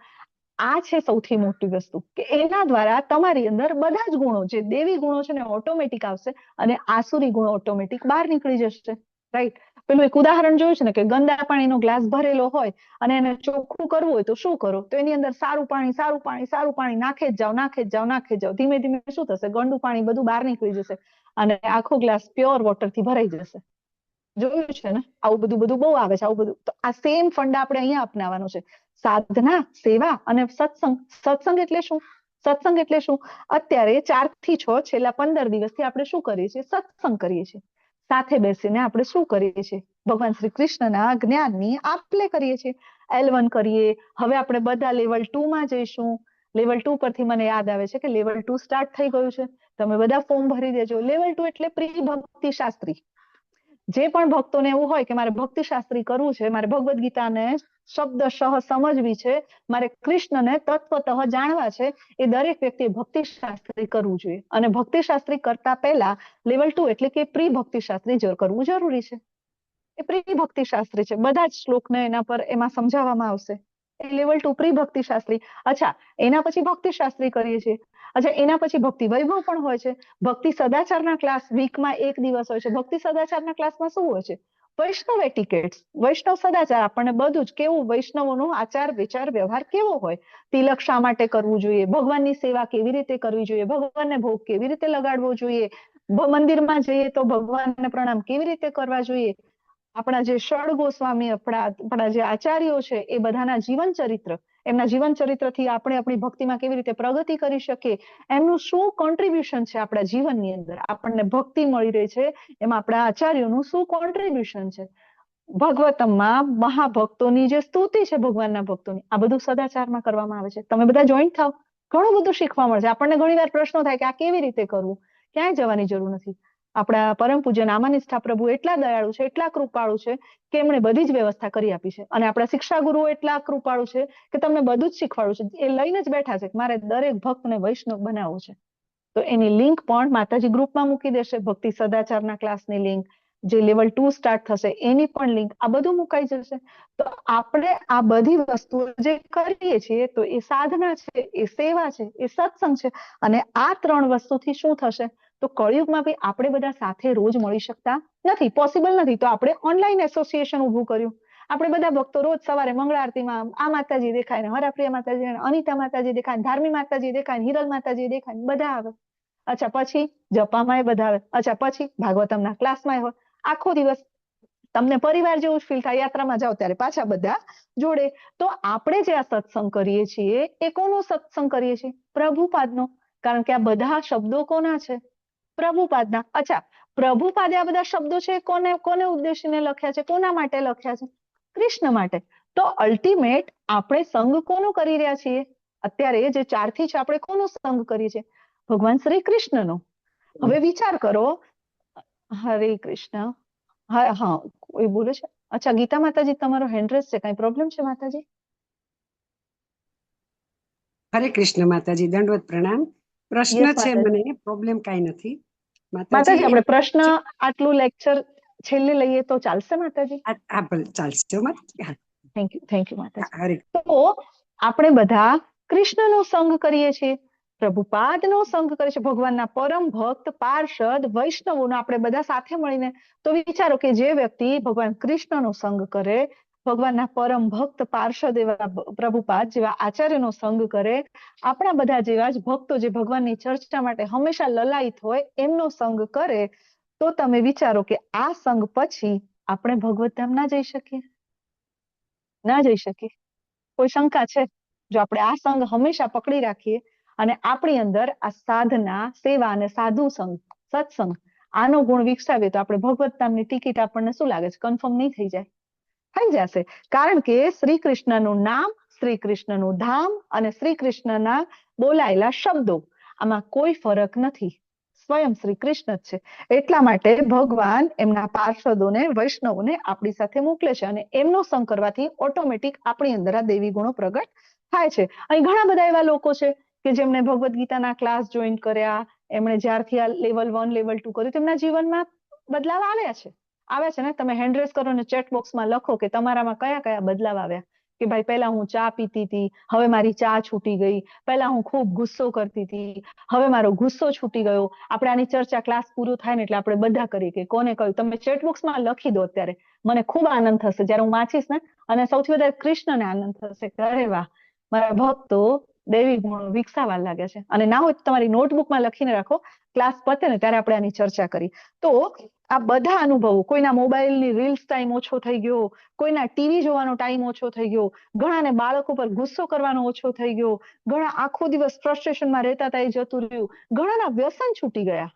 આ છે સૌથી મોટી વસ્તુ, કે એના દ્વારા તમારી અંદર બધા જ ગુણો, જે દેવી ગુણો છે ને ઓટોમેટિક આવશે, અને આસુરી ગુણો ઓટોમેટિક બહાર નીકળી જશે. રાઈટ? પેલું એક ઉદાહરણ જોયું છે ને, કે ગંદા પાણીનો ગ્લાસ ભરેલો હોય અને એને ચોખ્ખું કરવું હોય તો શું કરો? તો એની અંદર સારું પાણી નાખે જ જાઓ. ધીમે ધીમે શું થશે? ગંદુ પાણી બધું બહાર નીકળી જશે અને આખો ગ્લાસ પ્યોર વોટર થી ભરાઈ જશે. જોયું છે ને? આવું બધું બહુ આવે છે, આવું બધું. તો આ સેમ ફંડા આપણે અહીંયા અપનાવવાનો છે. સાધના, સેવા અને સત્સંગ. સત્સંગ એટલે શું? સત્સંગ એટલે શું? અત્યારે 4 થી 6 છેલ્લા 15 દિવસથી આપણે શું કરીએ છીએ? સત્સંગ કરીએ છીએ. સાથે બેસીને આપણે શું કરીએ છીએ? ભગવાન શ્રી કૃષ્ણના જ્ઞાનની આપ-લે કરીએ છીએ. L1 કરીએ. હવે આપણે બધા લેવલ 2 માં જઈશું. લેવલ 2 પરથી મને યાદ આવે છે કે લેવલ 2 સ્ટાર્ટ થઈ ગયું છે. તમે બધા ફોર્મ ભરી દેજો. લેવલ 2 એટલે પ્રી ભક્તિ શાસ્ત્રી. જે પણ ભક્તોને એવું હોય કે મારે ભક્તિ શાસ્ત્રી કરવું છે, મારે ભગવદ્ ગીતાને શબ્દશઃ સમજવી છે, મારે કૃષ્ણને તત્વતઃ જાણવા છે, એ દરેક વ્યક્તિએ ભક્તિ શાસ્ત્રી કરવું જોઈએ. અને ભક્તિ શાસ્ત્રી કરતા પહેલા લેવલ 2 એટલે કે પ્રી ભક્તિ શાસ્ત્રી કરવું જરૂરી છે. એ પ્રી ભક્તિ શાસ્ત્રી છે. બધા જ શ્લોકને એના પર એમાં સમજાવવામાં આવશે. એ લેવલ 2 પ્રી ભક્તિ શાસ્ત્રી. અચ્છા, એના પછી ભક્તિ શાસ્ત્રી કરીએ છીએ. અચ્છા, એના પછી ભક્તિ વૈભવ પણ હોય છે. ભક્તિ સદાચારના ક્લાસ વીકમાં 1 દિવસ હોય છે. ભક્તિ સદાચારના ક્લાસમાં શું હોય છે? વૈષ્ણવ એટિકેટ્સ, વૈષ્ણવ સદાચાર. આપણને બધું જ કેવું, વૈષ્ણવોનો આચાર વિચાર વ્યવહાર કેવો હોય, તિલક શા માટે કરવું જોઈએ, ભગવાનની સેવા કેવી રીતે કરવી જોઈએ, ભગવાનને ભોગ કેવી રીતે લગાડવો જોઈએ, મંદિરમાં જઈએ તો ભગવાનને પ્રણામ કેવી રીતે કરવા જોઈએ. આપણા જે ષડ ગોસ્વામી, આપણા જે આચાર્યો છે, એ બધાના જીવન ચરિત્ર, એમના જીવન ચરિત્રથી આપણે આપણી ભક્તિમાં કેવી રીતે પ્રગતિ કરી શકીએ, એમનું શું કોન્ટ્રીબ્યુશન છે આપણા જીવનની અંદર, આપણને ભક્તિ મળી રહી છે એમાં આપણા આચાર્યોનું શું કોન્ટ્રીબ્યુશન છે. ભાગવતમમાં મહાભક્તોની જે સ્તુતિ છે, ભગવાનના ભક્તોની, આ બધું સદાચારમાં કરવામાં આવે છે. તમે બધા જોઈન્ટ થાવ, ઘણું બધું શીખવા મળશે. આપણને ઘણીવાર પ્રશ્નો થાય કે આ કેવી રીતે કરવું? ક્યાંય જવાની જરૂર નથી. આપણા પરમ પૂજ્ય નામાનિષ્ઠા પ્રભુ એટલા દયાળુ છે, એટલા કૃપાળુ છે કે એમણે બધી જ વ્યવસ્થા કરી આપી છે. અને આપણા શિક્ષા ગુરુઓ એટલા કૃપાળુ છે કે તમને બધું જ શીખવાડ્યું છે. એ લઈને જ બેઠા છે કે મારે દરેક ભક્તને વૈષ્ણવ બનાવવું છે. તો એની લિંક પણ માતાજી ગ્રુપમાં મૂકી દેશે. ભક્તિ સદાચારના ક્લાસની લિંક, જે લેવલ 2 સ્ટાર્ટ થશે એની પણ લિંક, આ બધું મુકાઈ જશે. તો આપણે આ બધી વસ્તુઓ જે કરીએ છીએ, તો એ સાધના છે, એ સેવા છે, એ સત્સંગ છે. અને આ 3 વસ્તુથી શું થશે? તો કળિયુગમાં બી આપણે બધા સાથે રોજ મળી શકતા નથી, પોસિબલ નથી. તો આપણે ઓનલાઈન એસોસિએશન ઉભું કર્યું. આપણે બધા ભક્તો રોજ સવારે મંગળા આરતીમાં આ માતાજી દેખાય ને, હરાપ્રિયા માતાજી, અનિતા માતાજી દેખાય, ધાર્મી માતાજી દેખાય, હિરલ માતાજી દેખાય, બધા આવે. અચ્છા, પછી જપામાં બધા આવે. અચ્છા, પછી ભાગવતમના ક્લાસમાં હોય. આખો દિવસ તમને પરિવાર જેવું જ ફીલ થાય. યાત્રામાં જાઓ ત્યારે પાછા બધા જોડે. તો આપણે જે આ સત્સંગ કરીએ છીએ, એ કોનો સત્સંગ કરીએ છીએ? પ્રભુપાદનો. કારણ કે આ બધા શબ્દો કોના છે? પ્રભુપાદના. અચ્છા, પ્રભુપાદે આ બધા શબ્દો છે કોને ઉદ્દેશીને લખ્યા છે? કોના માટે લખ્યા છે? કૃષ્ણ માટે. તો અલ્ટિમેટ આપણે સંગ કોનો કરી રહ્યા છીએ? અત્યારે જે 4 થી છે, આપણે કોનો સંગ કરીએ છીએ? ભગવાન શ્રી કૃષ્ણનો. હવે વિચાર કરો. હરે કૃષ્ણ. હા, કોઈ બોલે છે? અચ્છા, ગીતા માતાજી, તમારો હેન્ડ રેઝ છે, કઈ પ્રોબ્લેમ છે માતાજી? હરે કૃષ્ણ માતાજી, દંડવત પ્રણામ. પ્રશ્ન Yes, છે માતાજી. મને, પ્રોબ્લેમ કઈ નથી માતાજી, આપણે માતાજી. પ્રશ્ન આટલું લેક્ચર છેલ્લે લઈએ તો ચાલશે માતાજી? આ ભલે ચાલશે માતાજી. થેન્ક યુ માતાજી. હરે તો આપણે બધા કૃષ્ણનો સંગ કરીએ છીએ, પ્રભુપાદનો સંગ કરીએ છીએ, ભગવાનના પરમ ભક્ત, પાર્ષદ, વૈષ્ણવોનો આપણે બધા સાથે મળીને. તો વિચારો કે જે વ્યક્તિ ભગવાન કૃષ્ણનો સંગ કરે, ભગવાનના પરમ ભક્ત, પાર્ષદ એવા પ્રભુપાદ જેવા આચાર્યનો સંગ કરે, આપણા બધા જેવા જ ભક્તો જે ભગવાનની ચર્ચા માટે હંમેશા લલાયિત હોય, એમનો સંગ કરે, તો તમે વિચારો કે આ સંઘ પછી આપણે ભગવત ધામ ના જઈ શકીએ? ના જઈ શકીએ. કોઈ શંકા છે? જો આપણે આ સંઘ હંમેશા પકડી રાખીએ અને આપણી અંદર આ સાધના, સેવા અને સાધુ સંઘ, સત્સંગ આનો ગુણ વિકસાવીએ તો આપણે ભગવત ધામની ટિકિટ આપણને શું લાગે છે, કન્ફર્મ નહીં થઈ જાય? થઈ જશે. કારણ કે શ્રી કૃષ્ણનું નામ, શ્રી કૃષ્ણનું ધામ અને શ્રી કૃષ્ણના બોલાયેલા શબ્દો, આમાં કોઈ ફરક નથી. સ્વયં શ્રી કૃષ્ણ જ છે. એટલા માટે ભગવાન એમના પાર્ષદોને, વૈષ્ણવોને આપણી સાથે મોકલે છે અને એમનો સંગ કરવાથી ઓટોમેટિક આપણી અંદર આ દેવી ગુણો પ્રગટ થાય છે. અહીં ઘણા બધા એવા લોકો છે કે જેમણે ભગવદ્ ગીતાના ક્લાસ જોઈન કર્યા, એમણે જ્યારથી આ લેવલ 1, લેવલ 2 કર્યું, તેમના જીવનમાં બદલાવ આવ્યા છે ને. તમે હેન્ડરેસ કરો ને ચેટ બોક્સમાં લખો કે તમારામાં કયા કયા બદલાવ આવ્યા. કે ભાઈ પહેલા હું ચા પીતી હતી, હવે મારી ચા છૂટી ગઈ. પહેલા હું ખૂબ ગુસ્સો કરતી હતી, હવે મારો ગુસ્સો છૂટી ગયો. આપણે આની ચર્ચા ક્લાસ પૂરો થાય ને એટલે આપણે બધા કરીએ કે કોને કહ્યું. તમે ચેટ બોક્સમાં લખી દો અત્યારે, મને ખૂબ આનંદ થશે જ્યારે હું વાંચીશ ને. અને સૌથી વધારે કૃષ્ણને આનંદ થશે કે અરે વાહ, મારા ભક્તો દૈવી ગુણો વિકસાવવા લાગ્યા છે. અને ના હોય તો તમારી નોટબુકમાં લખીને રાખો, ક્લાસ પતે ને ત્યારે આપણે આની ચર્ચા કરી. તો આ બધા અનુભવો, કોઈના મોબાઈલની રીલ્સ ટાઈમ ઓછો થઈ ગયો, કોઈના ટીવી જોવાનો ટાઈમ ઓછો થઈ ગયો, ઘણાને બાળકો પર ગુસ્સો કરવાનો ઓછો થઈ ગયો, ઘણા આખો દિવસ ફ્રસ્ટ્રેશનમાં રહેતા હતા એ જતું રહ્યું, ઘણાના વ્યસન છૂટી ગયા.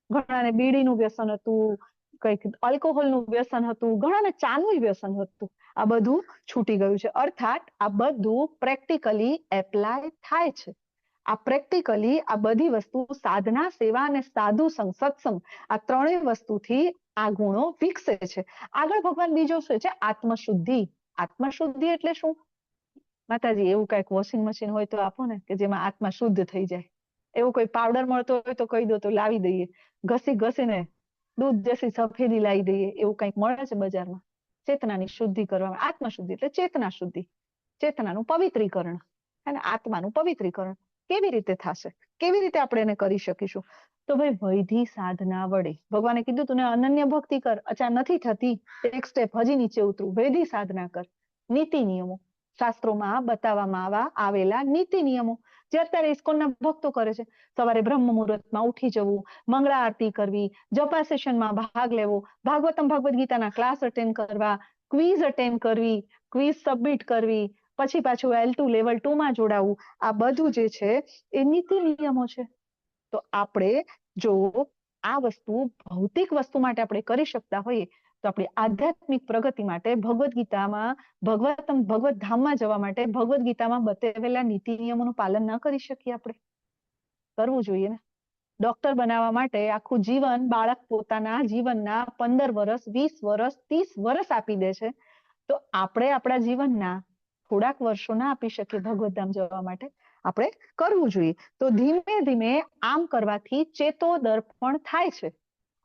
ઘણાને બીડીનું વ્યસન હતું, કંઈક આલ્કોહોલનું વ્યસન હતું, ઘણાને ચાનું વ્યસન હતું. આ બધું છૂટી ગયું છે. અર્થાત આ બધું પ્રેક્ટિકલી એપ્લાય થાય છે. આ પ્રેક્ટિકલી આ બધી વસ્તુ સાધના, સેવા અને સાધુ સંગ, સત્સંગ, આ ત્રણેય વસ્તુથી આ ગુણો વિકસે છે. આગળ ભગવાન બીજો શું છે? આત્મશુદ્ધિ. આત્મશુદ્ધિ એટલે શું? માતાજી એવું કઈક વોશિંગ મશીન હોય તો આપો ને કે જેમાં આત્મા શુદ્ધ થઈ જાય. એવો કોઈ પાવડર મળતો હોય તો કહી દો તો લાવી દઈએ. ઘસી ઘસીને દૂધ જેસી સફેદી લાવી દઈએ. એવું કંઈક મળે છે બજારમાં ચેતનાની શુદ્ધિ કરવામાં. આત્મશુદ્ધિ એટલે ચેતના શુદ્ધિ, ચેતનાનું પવિત્રીકરણ અને આત્માનું પવિત્રીકરણ. કેવી રીતે થશે? કેવી રીતે આપણે એને કરી શકીશું? તો ભાઈ વૈધિ સાધના વડે. ભગવાને કીધું તું ને અનન્ય ભક્તિ કર. અચ્છા નથી થતી, એક સ્ટેપ હજી નીચે ઉતરું, વૈધિ સાધના કર. નીતિ નિયમો, શાસ્ત્રોમાં બતાવવામાં આવેલા નીતિ નિયમો જે અત્યારે ઇસ્કોનના ભક્તો કરે છે. સવારે બ્રહ્મ મુહૂર્તમાં ઉઠી જવું, મંગળા આરતી કરવી, જપા સેશનમાં ભાગ લેવો, ભાગવતમ ભગવદ્ ગીતાના ક્લાસ અટેન્ડ કરવા, ક્વિઝ અટેન્ડ કરવી, ક્વિઝ સબમિટ કરવી, પછી પાછું L2 લેવલ 2 માં જોડાવું. આ બધું જે છે એ નીતિ નિયમો છે. તો આપણે જો આ વસ્તુ ભૌતિક વસ્તુ માટે આપણે કરી શકતા હોઈએ તો આપણી આધ્યાત્મિક પ્રગતિ માટે ભગવદ્ ગીતામાં, ભગવત ધામમાં જવા માટે ભગવદ્ ગીતામાં બતાવેલા નીતિ નિયમોનું પાલન ન કરી શકીએ? આપણે કરવું જોઈએ ને. ડોક્ટર બનાવવા માટે આખું જીવન બાળક પોતાના જીવનના 15 વર્ષ, 20 વર્ષ, 30 વર્ષ આપી દે છે. તો આપણે આપણા જીવનના થોડાક વર્ષો ના આપી શકીએ ભગવત ધામ જવા માટે? આપણે કરવું જોઈએ. તો ધીમે ધીમે આમ કરવાથી ચેતો દર્પણ થાય છે,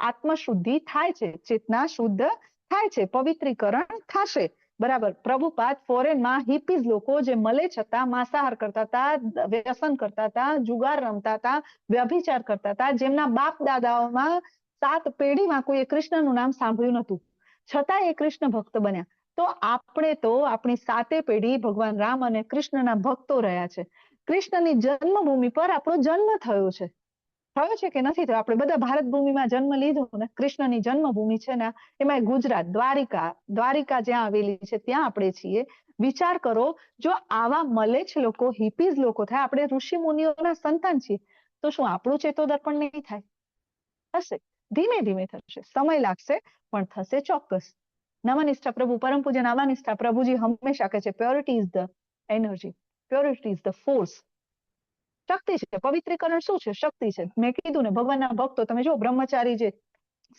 આત્મશુદ્ધિ થાય છે, ચેતના શુદ્ધ થાય છે, પવિત્રીકરણ થશે. બરાબર. પ્રભુપાદ ફોરેનમાં હિપીઝ લોકો જે મલેચ્છ હતા, માંસાહાર કરતા હતા, વ્યસન કરતા હતા, જુગાર રમતા હતા, વ્યભિચાર કરતા હતા, જેમના બાપ દાદાઓમાં 7 પેઢીમાં કોઈએ કૃષ્ણનું નામ સાંભળ્યું નહોતું, છતાં એ કૃષ્ણ ભક્ત બન્યા. તો આપણે તો આપણી 7 પેઢી ભગવાન રામ અને કૃષ્ણના ભક્તો રહ્યા છે. કૃષ્ણની જન્મભૂમિ પર આપણો જન્મ થયો છે. થયો છે કે નથી થયો? આપણે બધા ભારત ભૂમિમાં જન્મ લીધો ને. કૃષ્ણની જન્મભૂમિ છે ને એમાં ગુજરાત, દ્વારિકા જ્યાં આવેલી છે ત્યાં આપણે છીએ. વિચાર કરો, જો આવા મલેચ્છ લોકો, હિપીઝ લોકો થાય, આપણે ઋષિ મુનિઓના સંતાન છીએ, તો શું આપણું ચેતો દર્પણ નહીં થાય? થશે. ધીમે ધીમે થશે, સમય લાગશે પણ થશે ચોક્કસ. નમનિષ્ઠા પ્રભુ પરમ પૂજ્ય નમનિષ્ઠા પ્રભુજી હંમેશા કહે છે purity is the energy, purity is the force. શક્તિ છે. પવિત્રીકરણ શું છે? શક્તિ છે. મેં કીધું ને, ભગવાનના ભક્તો તમે જો બ્રહ્મચારી જે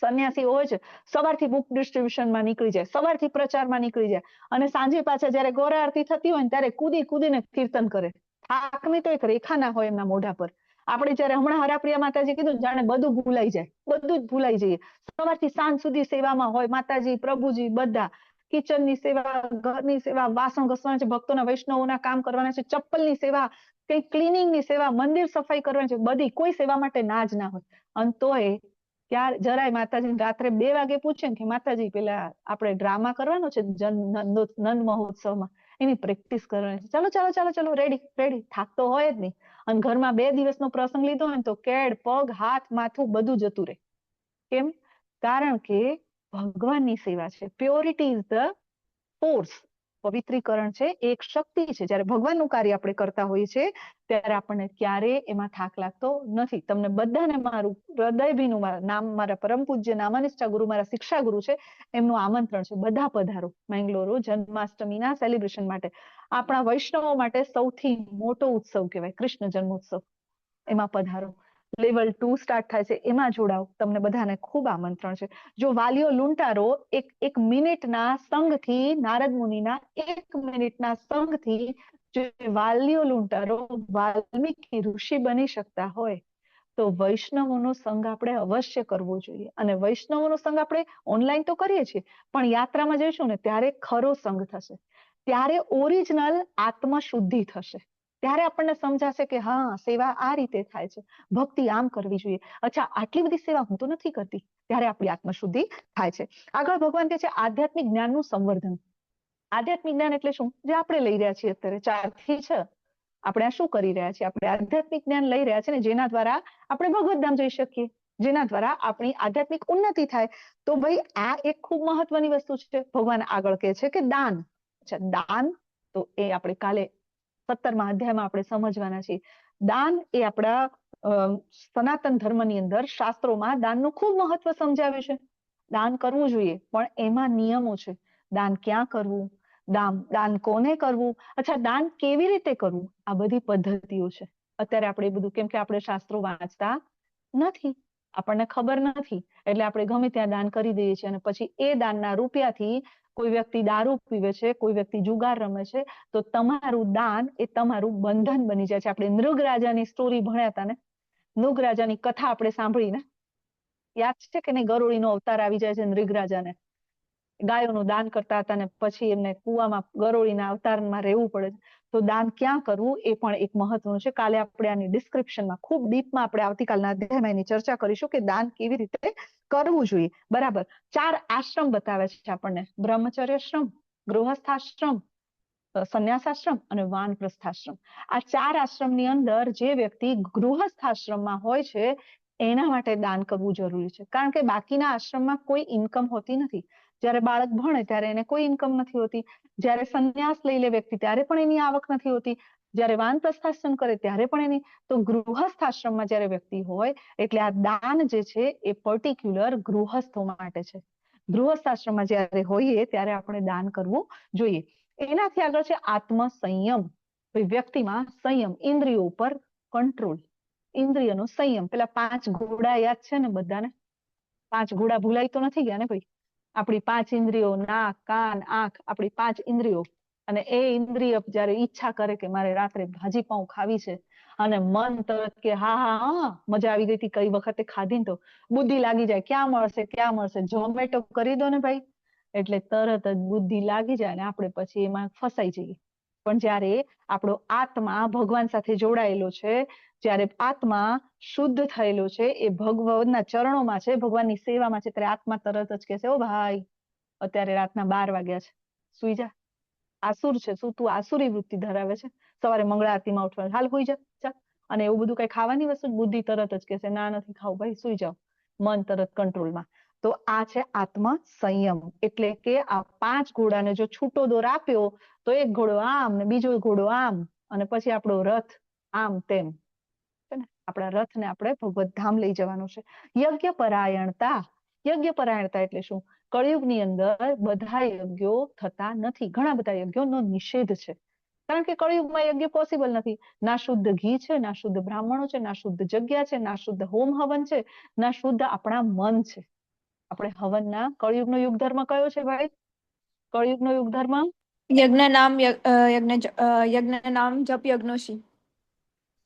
સંન્યાસી હોય છે, સવારથી બુક ડિસ્ટ્રીબ્યુશનમાં નીકળી જાય, સવારથી પ્રચારમાં નીકળી જાય અને સાંજે પાછા જયારે ગૌરા આરતી થતી હોય ને ત્યારે કૂદી કૂદીને કીર્તન કરે. થાકની તો એક રેખા ના હોય એમના મોઢા પર. આપણે જયારે હમણાં હરાપ્રિયા માતાજી કીધું, જાણે બધું ભૂલાઈ જાય, બધું જ ભૂલાઈ જઈએ. સવારથી સાંજ સુધી સેવામાં હોય, માતાજી, પ્રભુજી બધા. કિચનની સેવા, ઘરની સેવા, વાસણ ઘસવાના છે, ભક્તોના વૈષ્ણવોના કામ કરવાના છે, ચપ્પલની સેવા, કઈ ક્લિનિંગની સેવા, મંદિર સફાઈ કરવાની છે, બધી. કોઈ સેવા માટે ના જ ના હોય. અને તોય ક્યારે જરાય માતાજીને રાત્રે 2 વાગે પૂછે ને કે માતાજી પેલા આપણે ડ્રામા કરવાનો છે નંદ મહોત્સવમાં, એની પ્રેક્ટિસ કરવાની છે, ચાલો ચાલો ચાલો ચાલો, રેડી રેડી. થાક તો હોય જ નહીં. અને ઘરમાં 2 દિવસનો પ્રસંગ લીધો હોય ને તો કેડ, પગ, હાથ, માથું બધું જતું રહે. કેમ? કારણ કે ભગવાનની સેવા છે. Purity is the force. પવિત્રીકરણ છે એ એક શક્તિ છે. જ્યારે ભગવાનનું કાર્ય આપણે કરતા હોઈએ છીએ ત્યારે આપણને ક્યારેય એમાં થાક લાગતો નથી. તમને બધાને મારું હૃદયભીનું નામ, મારા પરમ પૂજ્ય નામાનિષ્ઠા ગુરુ, મારા શિક્ષા ગુરુ છે, એમનું આમંત્રણ છે. બધા પધારો મેંગલોર જન્માષ્ટમીના સેલિબ્રેશન માટે. આપણા વૈષ્ણવો માટે સૌથી મોટો ઉત્સવ કહેવાય કૃષ્ણ જન્મોત્સવ. એમાં પધારો. લેવલ 2 સ્ટાર્ટ થાય છે, એમાં જોડાઓ. તમને બધાને ખૂબ આમંત્રણ છે. જો વાલીઓ લૂંટારો એક મિનિટના સંઘથી, નારદ મુનિના 1 મિનિટના સંઘથી જે વાલીઓ લૂંટારો વાલ્મીકી ઋષિ બની શકતા હોય તો વૈષ્ણવોનો સંઘ આપણે અવશ્ય કરવો જોઈએ. અને વૈષ્ણવોનો સંઘ આપણે ઓનલાઈન તો કરીએ છીએ, પણ યાત્રામાં જઈશું ને ત્યારે ખરો સંઘ થશે. ત્યારે ઓરિજિનલ આત્મશુદ્ધિ થશે. ત્યારે આપણને સમજાશે કે હા, સેવા આ રીતે થાય છે, ભક્તિ આમ કરવી જોઈએ. અચ્છા, આટલી બધી સેવા હું તો નથી કરતી. ત્યારે આપણી આત્મશુદ્ધિ થાય છે. આગળ ભગવાન કહે છે આધ્યાત્મિક જ્ઞાનનું સંવર્ધન. આધ્યાત્મિક જ્ઞાન એટલે શું? જે આપણે લઈ રહ્યા છીએ અત્યારે 4 થી 6. આપણે આ શું કરી રહ્યા છીએ? આપણે આધ્યાત્મિક જ્ઞાન લઈ રહ્યા છીએ ને, જેના દ્વારા આપણે ભગવદ્ધામ જઈ શકીએ, જેના દ્વારા આપણી આધ્યાત્મિક ઉન્નતિ થાય. તો ભાઈ આ એક ખૂબ મહત્વની વસ્તુ છે. ભગવાન આગળ કહે છે કે દાન. અચ્છા, દાન તો એ આપણે કાલે 17મા અધ્યાયમાં આપણે સમજવાના છીએ. દાન એ આપણા સનાતન ધર્મની અંદર શાસ્ત્રોમાં દાનનું ખૂબ મહત્વ સમજાવ્યું છે. દાન કરવું જોઈએ, પણ એમાં નિયમો છે. દાન ક્યાં કરવું, દાન કોને કરવું, અચ્છા દાન કેવી રીતે કરવું, આ બધી પદ્ધતિઓ છે. અત્યારે આપણે એ બધું, કેમ કે આપણે શાસ્ત્રો વાંચતા નથી, આપણને ખબર નથી, એટલે આપણે ગમે ત્યાં દાન કરી દઈએ છીએ. અને પછી એ દાનના રૂપિયાથી કોઈ વ્યક્તિ દારૂ પીવે છે, કોઈ વ્યક્તિ જુગાર રમે છે, તો તમારું દાન એ તમારું બંધન બની જાય છે. આપણે નૃગરાજાની સ્ટોરી ભણ્યા હતા ને, નૃગરાજાની કથા આપણે સાંભળીને, યાદ છે કે નહીં? ગરોળીનો અવતાર આવી જાય છે નૃગરાજાને. ગાયોનું દાન કરતા હતા ને પછી એમને કુવામાં ગરોળીના અવતારમાં રહેવું પડે છે. તો દાન ક્યાં કરવું એ પણ એક મહત્વનું છે. કાલે આપણે આની ડિસ્ક્રિપ્શનમાં ખૂબ ડીપમાં આપણે આવતીકાલના અધ્યાયમાં એની ચર્ચા કરીશું કે દાન કેવી રીતે કરવું જોઈએ. બરાબર. 4 આશ્રમ બતાવે છે આપણને: બ્રહ્મચર્યાશ્રમ, ગૃહસ્થાશ્રમ, સંન્યાસાશ્રમ અને વાનપ્રસ્થાશ્રમ. આ 4 આશ્રમની અંદર જે વ્યક્તિ ગૃહસ્થાશ્રમમાં હોય છે એના માટે દાન કરવું જરૂરી છે. કારણ કે બાકીના આશ્રમમાં કોઈ ઇન્કમ હોતી નથી. જ્યારે બાળક ભણે ત્યારે એને કોઈ ઇન્કમ નથી હોતી. જ્યારે સંન્યાસ લઈ લે વ્યક્તિ ત્યારે પણ એની આવક નથી હોતી. જ્યારે વાનપ્રસ્થાશ્રમ કરે ત્યારે પણ એની. તો ગૃહસ્થાશ્રમમાં જ્યારે વ્યક્તિ હોય એટલે આ દાન જે છે એ પર્ટિક્યુલર ગૃહસ્થો માટે છે. ગૃહસ્થાશ્રમમાં જ્યારે હોઈએ ત્યારે આપણે દાન કરવું જોઈએ. એનાથી આગળ છે આત્મસંયમ. વ્યક્તિમાં સંયમ, ઇન્દ્રિયો ઉપર કંટ્રોલ, ઇન્દ્રિયનો સંયમ. પેલા 5 ઘોડા યાદ છે ને બધાને? 5 ઘોડા ભૂલાઈ તો નથી ગયા ને ભાઈ? આપણી 5 ઇન્દ્રિયો, નાક, કાન, આંખ, આપણી 5 ઇન્દ્રિયો. અને એ ઇન્દ્રિય જ્યારે ઈચ્છા કરે કે મારે રાત્રે ભાજી પાઉં ખાવી છે, અને મન તરત કે હા હા હા મજા આવી ગઈ હતી કઈ વખતે ખાધી ને, તો બુદ્ધિ લાગી જાય ક્યાં મળશે ક્યાં મળશે, ઝોમેટો કરી દો ને ભાઈ, એટલે તરત જ બુદ્ધિ લાગી જાય ને આપણે પછી એમાં ફસાઈ જઈએ. પણ જ્યારે આપણો આત્મા ભગવાન સાથે જોડાયેલો છે, જ્યારે આત્મા શુદ્ધ થયેલો છે, એ ભગવાનના ચરણોમાં છે, ભગવાનની સેવામાં છે, ત્યારે આત્મા તરત જ કહેશે, ઓ ભાઈ અત્યારે રાતના 12 વાગ્યા છે, સુઈ જા. આસુર છે, શું તું આસુરી વૃત્તિ ધરાવે છે? સવારે મંગળા આરતીમાં ઉઠવાનું, હાલ હોઈ જા ચાલ. અને એવું બધું કઈ ખાવાની વસ્તુ, બુદ્ધિ તરત જ કહેશે ના નથી ખાવું ભાઈ, સુઈ જાઓ. મન તરત કંટ્રોલમાં. તો આ છે આત્મ સંયમ. એટલે કે આ 5 ઘોડાને જો છૂટો દોર આપ્યો તો એક ઘોડો આમ ને બીજો ઘોડો આમ, અને પછી આપણો રથ આમ તેમ. આપણા રથને આપણે ભગવત ધામ લઈ જવાનું છે. યજ્ઞ પરાયણતા. યજ્ઞ પરાયણતા એટલે શું? કળિયુગની અંદર બધા યજ્ઞો થતા નથી. ઘણા બધા યજ્ઞોનો નિષેધ છે. કારણ કે કળિયુગમાં યજ્ઞ પોસિબલ નથી. ના શુદ્ધ ઘી છે, ના શુદ્ધ બ્રાહ્મણો છે, ના શુદ્ધ જગ્યા છે, ના શુદ્ધ હોમ હવન છે, ના શુદ્ધ આપણા મન છે. આપણે હવનના કળિયુગનો યુગ ધર્મ કયો છે ભાઈ? કળિયુગનો યુગ ધર્મ યજ્ઞ નામ જપ યજ્ઞોશી.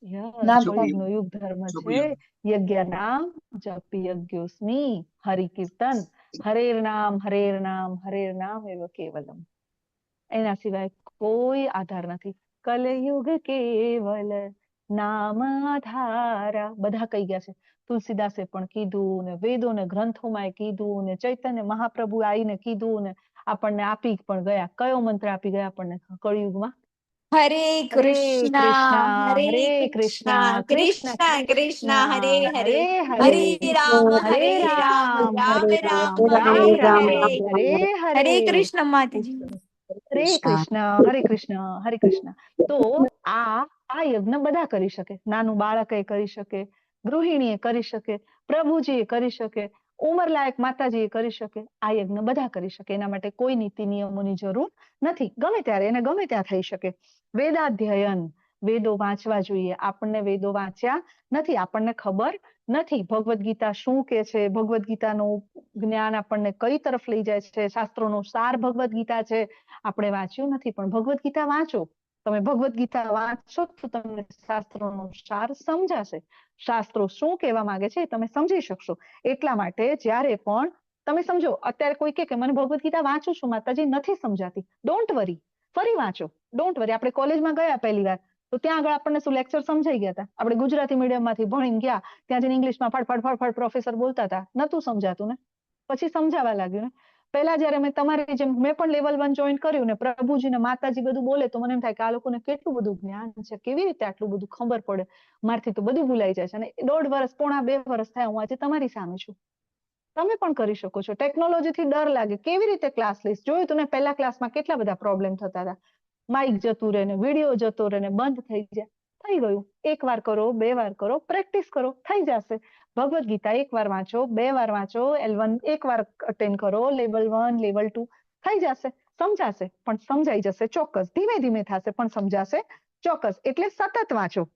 કળિયુગનો યુગ ધર્મ છે યજ્ઞ નામ જપ યજ્ઞોસ્મી હરિ કીર્તન. હરેર નામ હરેર નામ હરેર નામ એવ કેવલમ. એના સિવાય કોઈ આધાર નથી. કલયુગ કેવલ નામ આધારા, બધા કહી ગયા છે. તુલસીદાસે પણ કીધું ને, વેદો ને ગ્રંથોમાં કીધું ને, ચૈતન્ય મહાપ્રભુ આવીને કીધું ને, આપણને આપી પણ ગયા. કયો મંત્ર આપી ગયા આપણને કળિયુગમાં? હરે કૃષ્ણ હરે હરે કૃષ્ણ કૃષ્ણ કૃષ્ણ કૃષ્ણ કૃષ્ણ હરે હરે હરે હરે રામ હરે રામ રામ રામ રામ હરે રામ હરે હરે હરે કૃષ્ણ ખૂબ માતાજી. સરસ. હરે કૃષ્ણ હરે કૃષ્ણ હરે કૃષ્ણ. તો આ યજ્ઞ બધા કરી શકે. નાનું બાળક એ કરી શકે, ગૃહિણી એ કરી શકે, પ્રભુજી એ કરી શકે, ઉંમરલાયક માતાજી એ કરી શકે. આ યજ્ઞ બધા કરી શકે. એના માટે કોઈ નીતિ નિયમોની જરૂર નથી. ગમે ત્યારે એને ગમે ત્યાં થઈ શકે. વેદાધ્યયન, વેદો વાંચવા જોઈએ. આપણને વેદો વાંચ્યા નથી, આપણને ખબર નથી ભગવદ ગીતા શું કે છે, ભગવદ ગીતાનું જ્ઞાન આપણને કઈ તરફ લઈ જાય છે, શાસ્ત્રોનો સાર ભગવદ ગીતા છે, આપણે વાંચ્યું નથી. પણ ભગવદ ગીતા વાંચો. તમે ભગવદ ગીતા વાંચો તો તમને શાસ્ત્રોનો સાર સમજાશે. શાસ્ત્રો શું કહેવા માંગે છે એ તમે સમજી શકશો. એટલા માટે જ્યારે પણ તમે સમજો, અત્યારે કોઈ કે મને ભગવદ ગીતા વાંચું છું માતાજી, નથી સમજાતી, ડોન્ટ વરી, ફરી વાંચો. Don't worry. આપણે કોલેજમાં ગયા પહેલી વાર તો ત્યાં આગળ આપણને શું લેક્ચર સમજાઈ ગયા હતા. આપણે ગુજરાતી મીડિયમમાંથી ભણીને ગયા, ત્યાં જઈને ઇંગ્લિશમાં ફટ પ્રોફેસર બોલતા હતા, નતું સમજાતું ને. પછી સમજાવવા લાગ્યું ને. પહેલા જયારે મેં તમારી જેમ મેં પણ લેવલ 1 જોઈન કર્યું ને, પ્રભુજી ને માતાજી બધું બોલે તો મને એમ થાય કે આ લોકોને કેટલું બધું જ્ઞાન છે, કેવી રીતે આટલું બધું ખબર પડે. મારથી તો બધું ભૂલાઈ જાય છે. અને 1.5 વર્ષ, પોણા 2 વર્ષ થયા હું આજે તમારી સામે છું. તમે પણ કરી શકો છો. ટેકનોલોજીથી ડર લાગે, કેવી રીતે ક્લાસ લઈશ. જોયું તું ને, પહેલા ક્લાસમાં કેટલા બધા પ્રોબ્લેમ થતા હતા. માઇક જતું રહે ને, વિડીયો જતો રહે ને, બંધ થઈ જાય. થઈ ગયું. 1 વાર કરો, 2 વાર કરો, પ્રેક્ટિસ કરો, થઈ જશે. ભગવદ ગીતા 1 વાર વાંચો, 2 વાર વાંચો, L1 1 વાર અટેન્ડ કરો, લેવલ 1 લેવલ 2 થઈ જશે. સમજાશે, પણ સમજાઈ જશે ચોક્કસ. ધીમે ધીમે થશે પણ સમજાશે ચોક્કસ. એટલે સતત વાંચો.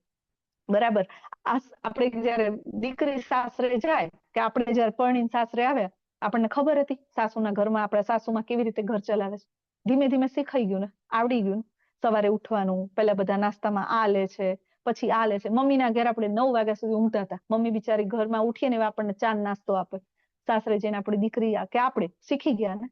બરાબર. આપણે જયારે દીકરી સાસરે જાય કે આપણે જયારે પરણીને સાસરે આવ્યા, આપણને ખબર હતી સાસુના ઘરમાં આપણા સાસુમાં કેવી રીતે ઘર ચલાવે છે. ધીમે ધીમે શીખાઈ ગયું ને, આવડી ગયું ને. સવારે ઉઠવાનું, પહેલા બધા નાસ્તામાં આ લે છે, પછી આ લે છે. મમ્મીના ઘેર આપણે 9 વાગ્યા સુધી ઊંઘતા હતા. મમ્મી બિચારી ઘરમાં ઉઠીએ ને આપણને ચા નાસ્તો આપે. સાસરે જઈને આપણી દીકરી કે આપણે શીખી ગયા ને.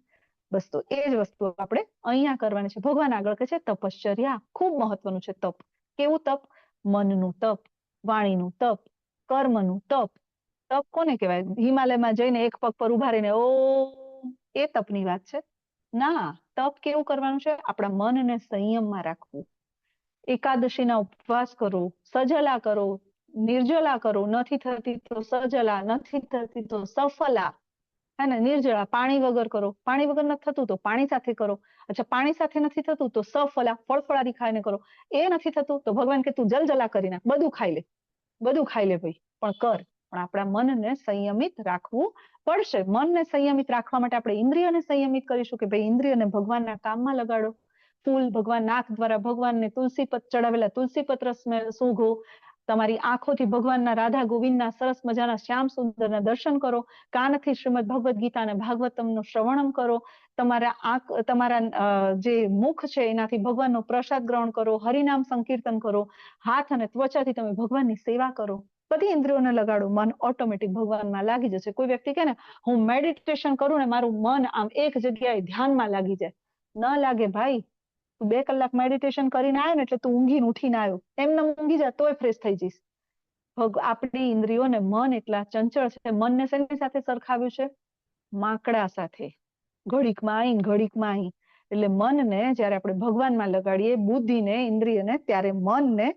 બસ તો એ જ વસ્તુ આપણે અહીંયા કરવાની છે. ભગવાન આગળ કહે છે તપશ્ચર્યા. ખૂબ મહત્વનું છે તપ. કેવું તપ? મનનું તપ, વાણીનું તપ, કર્મનું તપ. તપ કોને કહેવાય? હિમાલયમાં જઈને એક પગ પર ઉભા રહીને ઓમ, એ તપની વાત છે ના. તપ કેવું કરવાનું છે? આપણા મનને સંયમમાં રાખવું. એકાદશીના ઉપવાસ કરો, સજલા કરો, નિર્જલા કરો. નથી થતી તો સજલા, નથી થતી તો સફલા. હે ને? નિર્જળા પાણી વગર કરો. પાણી વગર નથી થતું તો પાણી સાથે કરો. અચ્છા, પાણી સાથે નથી થતું તો સફલા, ફળફળાદી ખાઈને કરો. એ નથી થતું તો ભગવાન કે તું જલજલા કરી નાખ, બધું ખાઈ લે, બધું ખાઈ લે ભાઈ, પણ કર. પણ આપણા મનને સંયમિત રાખવું પડશે. મનને સંયમિત રાખવા માટે આપણે ઇન્દ્રિયોને સંયમિત કરીશું કે ભાઈ ઇન્દ્રિયોને ભગવાનના કામમાં લગાડો. ફૂલ ભગવાન નાક દ્વારા ભગવાનને તુલસી ચડાવેલા તુલસી પત્ર સૂંઘો. તમારી આંખોથી ભગવાનના રાધા ગોવિંદના સરસ મજાના શ્યામ સુંદરના દર્શન કરો. કાનથી શ્રીમદ ભગવદ ગીતા અને ભાગવતમનું શ્રવણમ કરો. તમારા જે મુખ છે એનાથી ભગવાનનો પ્રસાદ ગ્રહણ કરો. હરિનામ સંકીર્તન કરો. હાથ અને ત્વચાથી તમે ભગવાનની સેવા કરો. બધી ઇન્દ્રિયોને લગાડો. મન ઓટોમેટિક ભગવાનમાં લાગી જશે. કોઈ વ્યક્તિ કહે ને હું મેડિટેશન કરું ને મારું મન આમ એક જગ્યાએ ધ્યાનમાં લાગી જાય, ન લાગે ભાઈ. તું 2 કલાક મેડિટેશન કરીને આવ્યો ને એટલે તું ઊંઘીને ઉઠીને આવ્યો. એમને ઊંઘી જાય તોય ફ્રેશ થઈ જઈશ. આપણી ઇન્દ્રિયોને મન એટલા ચંચળ છે. મનને શેની સાથે સરખાવ્યું છે? માકડા સાથે. ઘડીકમાં આવીને ઘડીકમાં અહીં. એટલે મનને જયારે આપણે ભગવાનમાં લગાડીએ, બુદ્ધિને, ઇન્દ્રિયને, ત્યારે મનને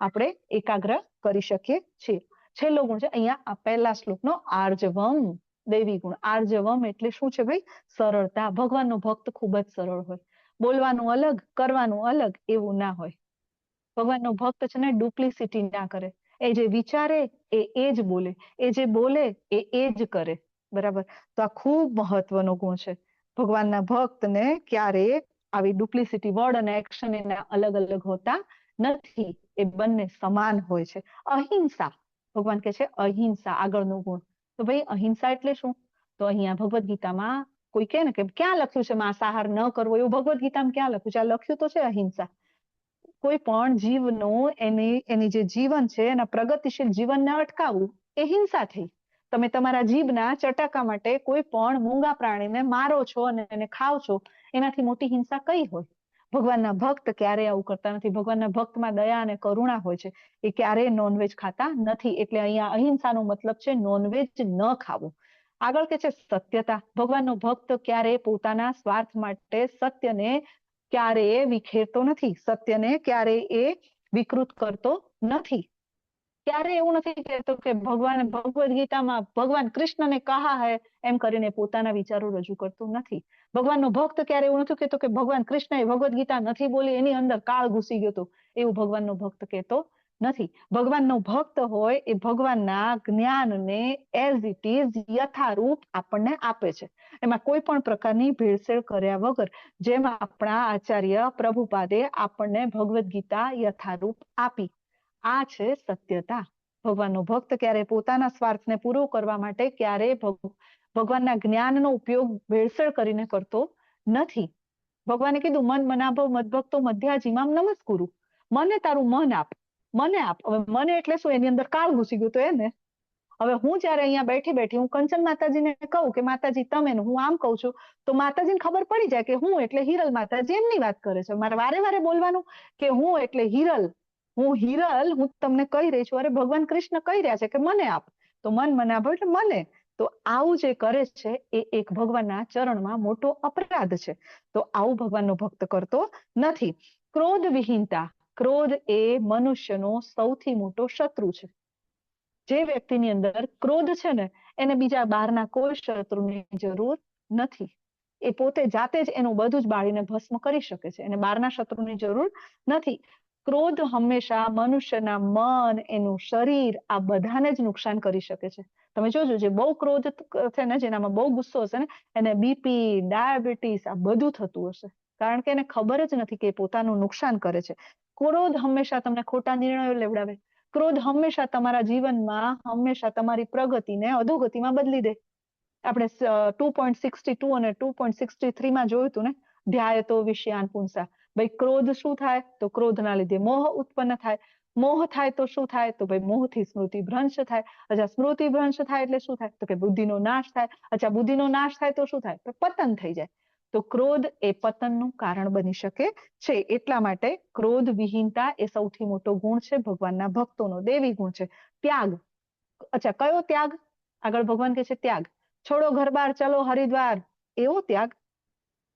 આપણે એકાગ્ર કરી શકીએ છીએ. છેલ્લો ગુણ છે અહીંયા આ પહેલા શ્લોકનો આર્જવમ, દૈવી ગુણ. આર્જવમ એટલે શું છે ભાઈ? સરળતા. ભગવાનનો ભક્ત ખૂબ જ સરળ હોય. બોલવાનું અલગ, કરવાનું અલગ એવું ના હોય. ભગવાનનો ભક્ત છે ને ડુપ્લિસિટી ના કરે. એ જે વિચારે એ જ બોલે, એ જે બોલે એ જ કરે. બરાબર. તો આ ખૂબ મહત્વનો ગુણ છે. ભગવાનના ભક્તને ક્યારેય આવી ડુપ્લિસિટી, વર્ડ અને એક્શન એના અલગ અલગ હોતા નથી. એ બંને સમાન હોય છે. અહિંસા. ભગવાન કહે છે અહિંસા આગળનો ગુણ. તો ભાઈ અહિંસા એટલે શું? તો અહીંયા ભગવદ ગીતામાં કોઈ કહે ને કે ક્યાં લખ્યું છે માંસાહાર ન કરવો, એવું ભગવદ ગીતામાં ક્યાં લખ્યું છે? આ લખ્યું તો છે અહિંસા. કોઈ પણ જીવનો એની જે જીવન છે એના પ્રગતિશીલ જીવનને અટકાવવું એ હિંસા થઈ. તમે તમારા જીભના ચટાકા માટે કોઈ પણ મૂંગા પ્રાણીને મારો છો અને એને ખાવ છો, એનાથી મોટી હિંસા કઈ હોય? ભગવાનના ભક્ત ક્યારેય આવું કરતા નથી. ભગવાનના ભક્તમાં દયા અને કરુણા હોય છે. એ ક્યારેય નોનવેજ ખાતા નથી. એટલે અહીંયા અહિંસાનો મતલબ છે નોનવેજ ન ખાવું. આગળ કે છે સત્યતા. ભગવાનનો ભક્ત ક્યારેય પોતાના સ્વાર્થ માટે સત્યને ક્યારેય વિખેરતો નથી, સત્યને ક્યારેય એ વિકૃત કરતો નથી. ક્યારે એવું નથી કહેતો કે ભગવદ ગીતામાં ભગવાન કૃષ્ણને કહા હૈ એમ કરીને પોતાના વિચારો રજૂ કરતો નથી. ભગવાનનો ભક્ત ક્યારે એવું નથી કહેતો કે ભગવાન કૃષ્ણએ ભગવદ ગીતા નથી બોલી, એની અંદર કાળ ઘૂસી ગયો હતો, એવું ભગવાનનો ભક્ત કહેતો નથી. ભગવાનનો ભક્ત હોય એ ભગવાનના જ્ઞાનને એઝ ઇટ ઇઝ યથારૂપ આપણને આપે છે, એમાં કોઈ પણ પ્રકારની ભેળસેળ કર્યા વગર, જેમ આપણા આચાર્ય પ્રભુપાદે આપણને ભગવદ ગીતા યથારૂપ આપી. આ છે સત્યતા. ભગવાનનો ભક્ત ક્યારે પોતાના સ્વાર્થને પૂરો કરવા માટે ક્યારે ભગવાનના જ્ઞાનનો ઉપયોગ ભેળસેળ કરીને કરતો નથી. ભગવાને કીધું મન મનાભવ મદભક્તો મધ્યાજીમામ નમસ્કુરુ, મને તારું મન આપ, મને આપ. હવે મને એટલે શું? એની અંદર કાળ ઘૂસી ગયું તો એને. હવે હું જયારે અહીંયા બેઠી હું કંચન માતાજીને કહું કે માતાજી તમે, હું આમ કહું છું તો માતાજીને ખબર પડી જાય કે હું એટલે હિરલ માતાજી એમની વાત કરે છે. મારે વારે વારે બોલવાનું કે હું એટલે હિરલ, હું તમને કહી રહી છું, અરે ભગવાન કૃષ્ણ કહી રહ્યા છે કે મને આપ, તો મન મનાભવ એટલે મને. તો આવું જે કરે છે એ એક ભગવાનના ચરણમાં મોટો અપરાધ છે. તો આવું ભગવાનનો ભક્ત કરતો નથી. ક્રોધ વિહીનતા, ક્રોધ એ મનુષ્યનો સૌથી મોટો શત્રુ છે. જે વ્યક્તિની અંદર ક્રોધ છે ને, એને બીજા બહારના કોઈ શત્રુની જરૂર નથી. એ પોતે જાતે જ એનું બધું જ બાળીને ભસ્મ કરી શકે છે, એને બહારના શત્રુની જરૂર નથી. ક્રોધ હંમેશા મનુષ્યના મન, એનું શરીર, આ બધાને જ નુકસાન કરી શકે છે. તમે જોજો, જે બહુ ક્રોધ છે ને, જેનામાં બહુ ગુસ્સો હશે ને, એને બીપી, ડાયાબિટીસ આ બધું થતું હશે, કારણ કે એને ખબર જ નથી કે પોતાનું નુકસાન કરે છે. ક્રોધ હંમેશા તમને ખોટા નિર્ણયો લેવડાવે. ક્રોધ હંમેશા તમારા જીવનમાં હંમેશા તમારી પ્રગતિને અધોગતિમાં બદલી દે. આપણે 2.62 અને 2.63 માં જોયું હતું ને, ધ્યાયતો વિષયાન પુંસા. ભાઈ ક્રોધ શું થાય? તો ક્રોધના લીધે મોહ ઉત્પન્ન થાય. મોહ થાય તો શું થાય? તો ભાઈ મોહથી સ્મૃતિ ભ્રંશ થાય. અચ્છા, સ્મૃતિ ભ્રંશ થાય એટલે શું થાય? તો કે બુદ્ધિનો નાશ થાય. અચ્છા, બુદ્ધિનો નાશ થાય તો શું થાય? તો પતન થઈ જાય. તો ક્રોધ એ પતનનું કારણ બની શકે છે. એટલા માટે ક્રોધ વિહીનતા એ સૌથી મોટો ગુણ છે ભગવાનના ભક્તોનો, દેવી ગુણ છે. ત્યાગ. અચ્છા, કયો ત્યાગ? આગળ ભગવાન કહે છે ત્યાગ. છોડો ઘર બાર ચલો હરિદ્વાર, એવો ત્યાગ?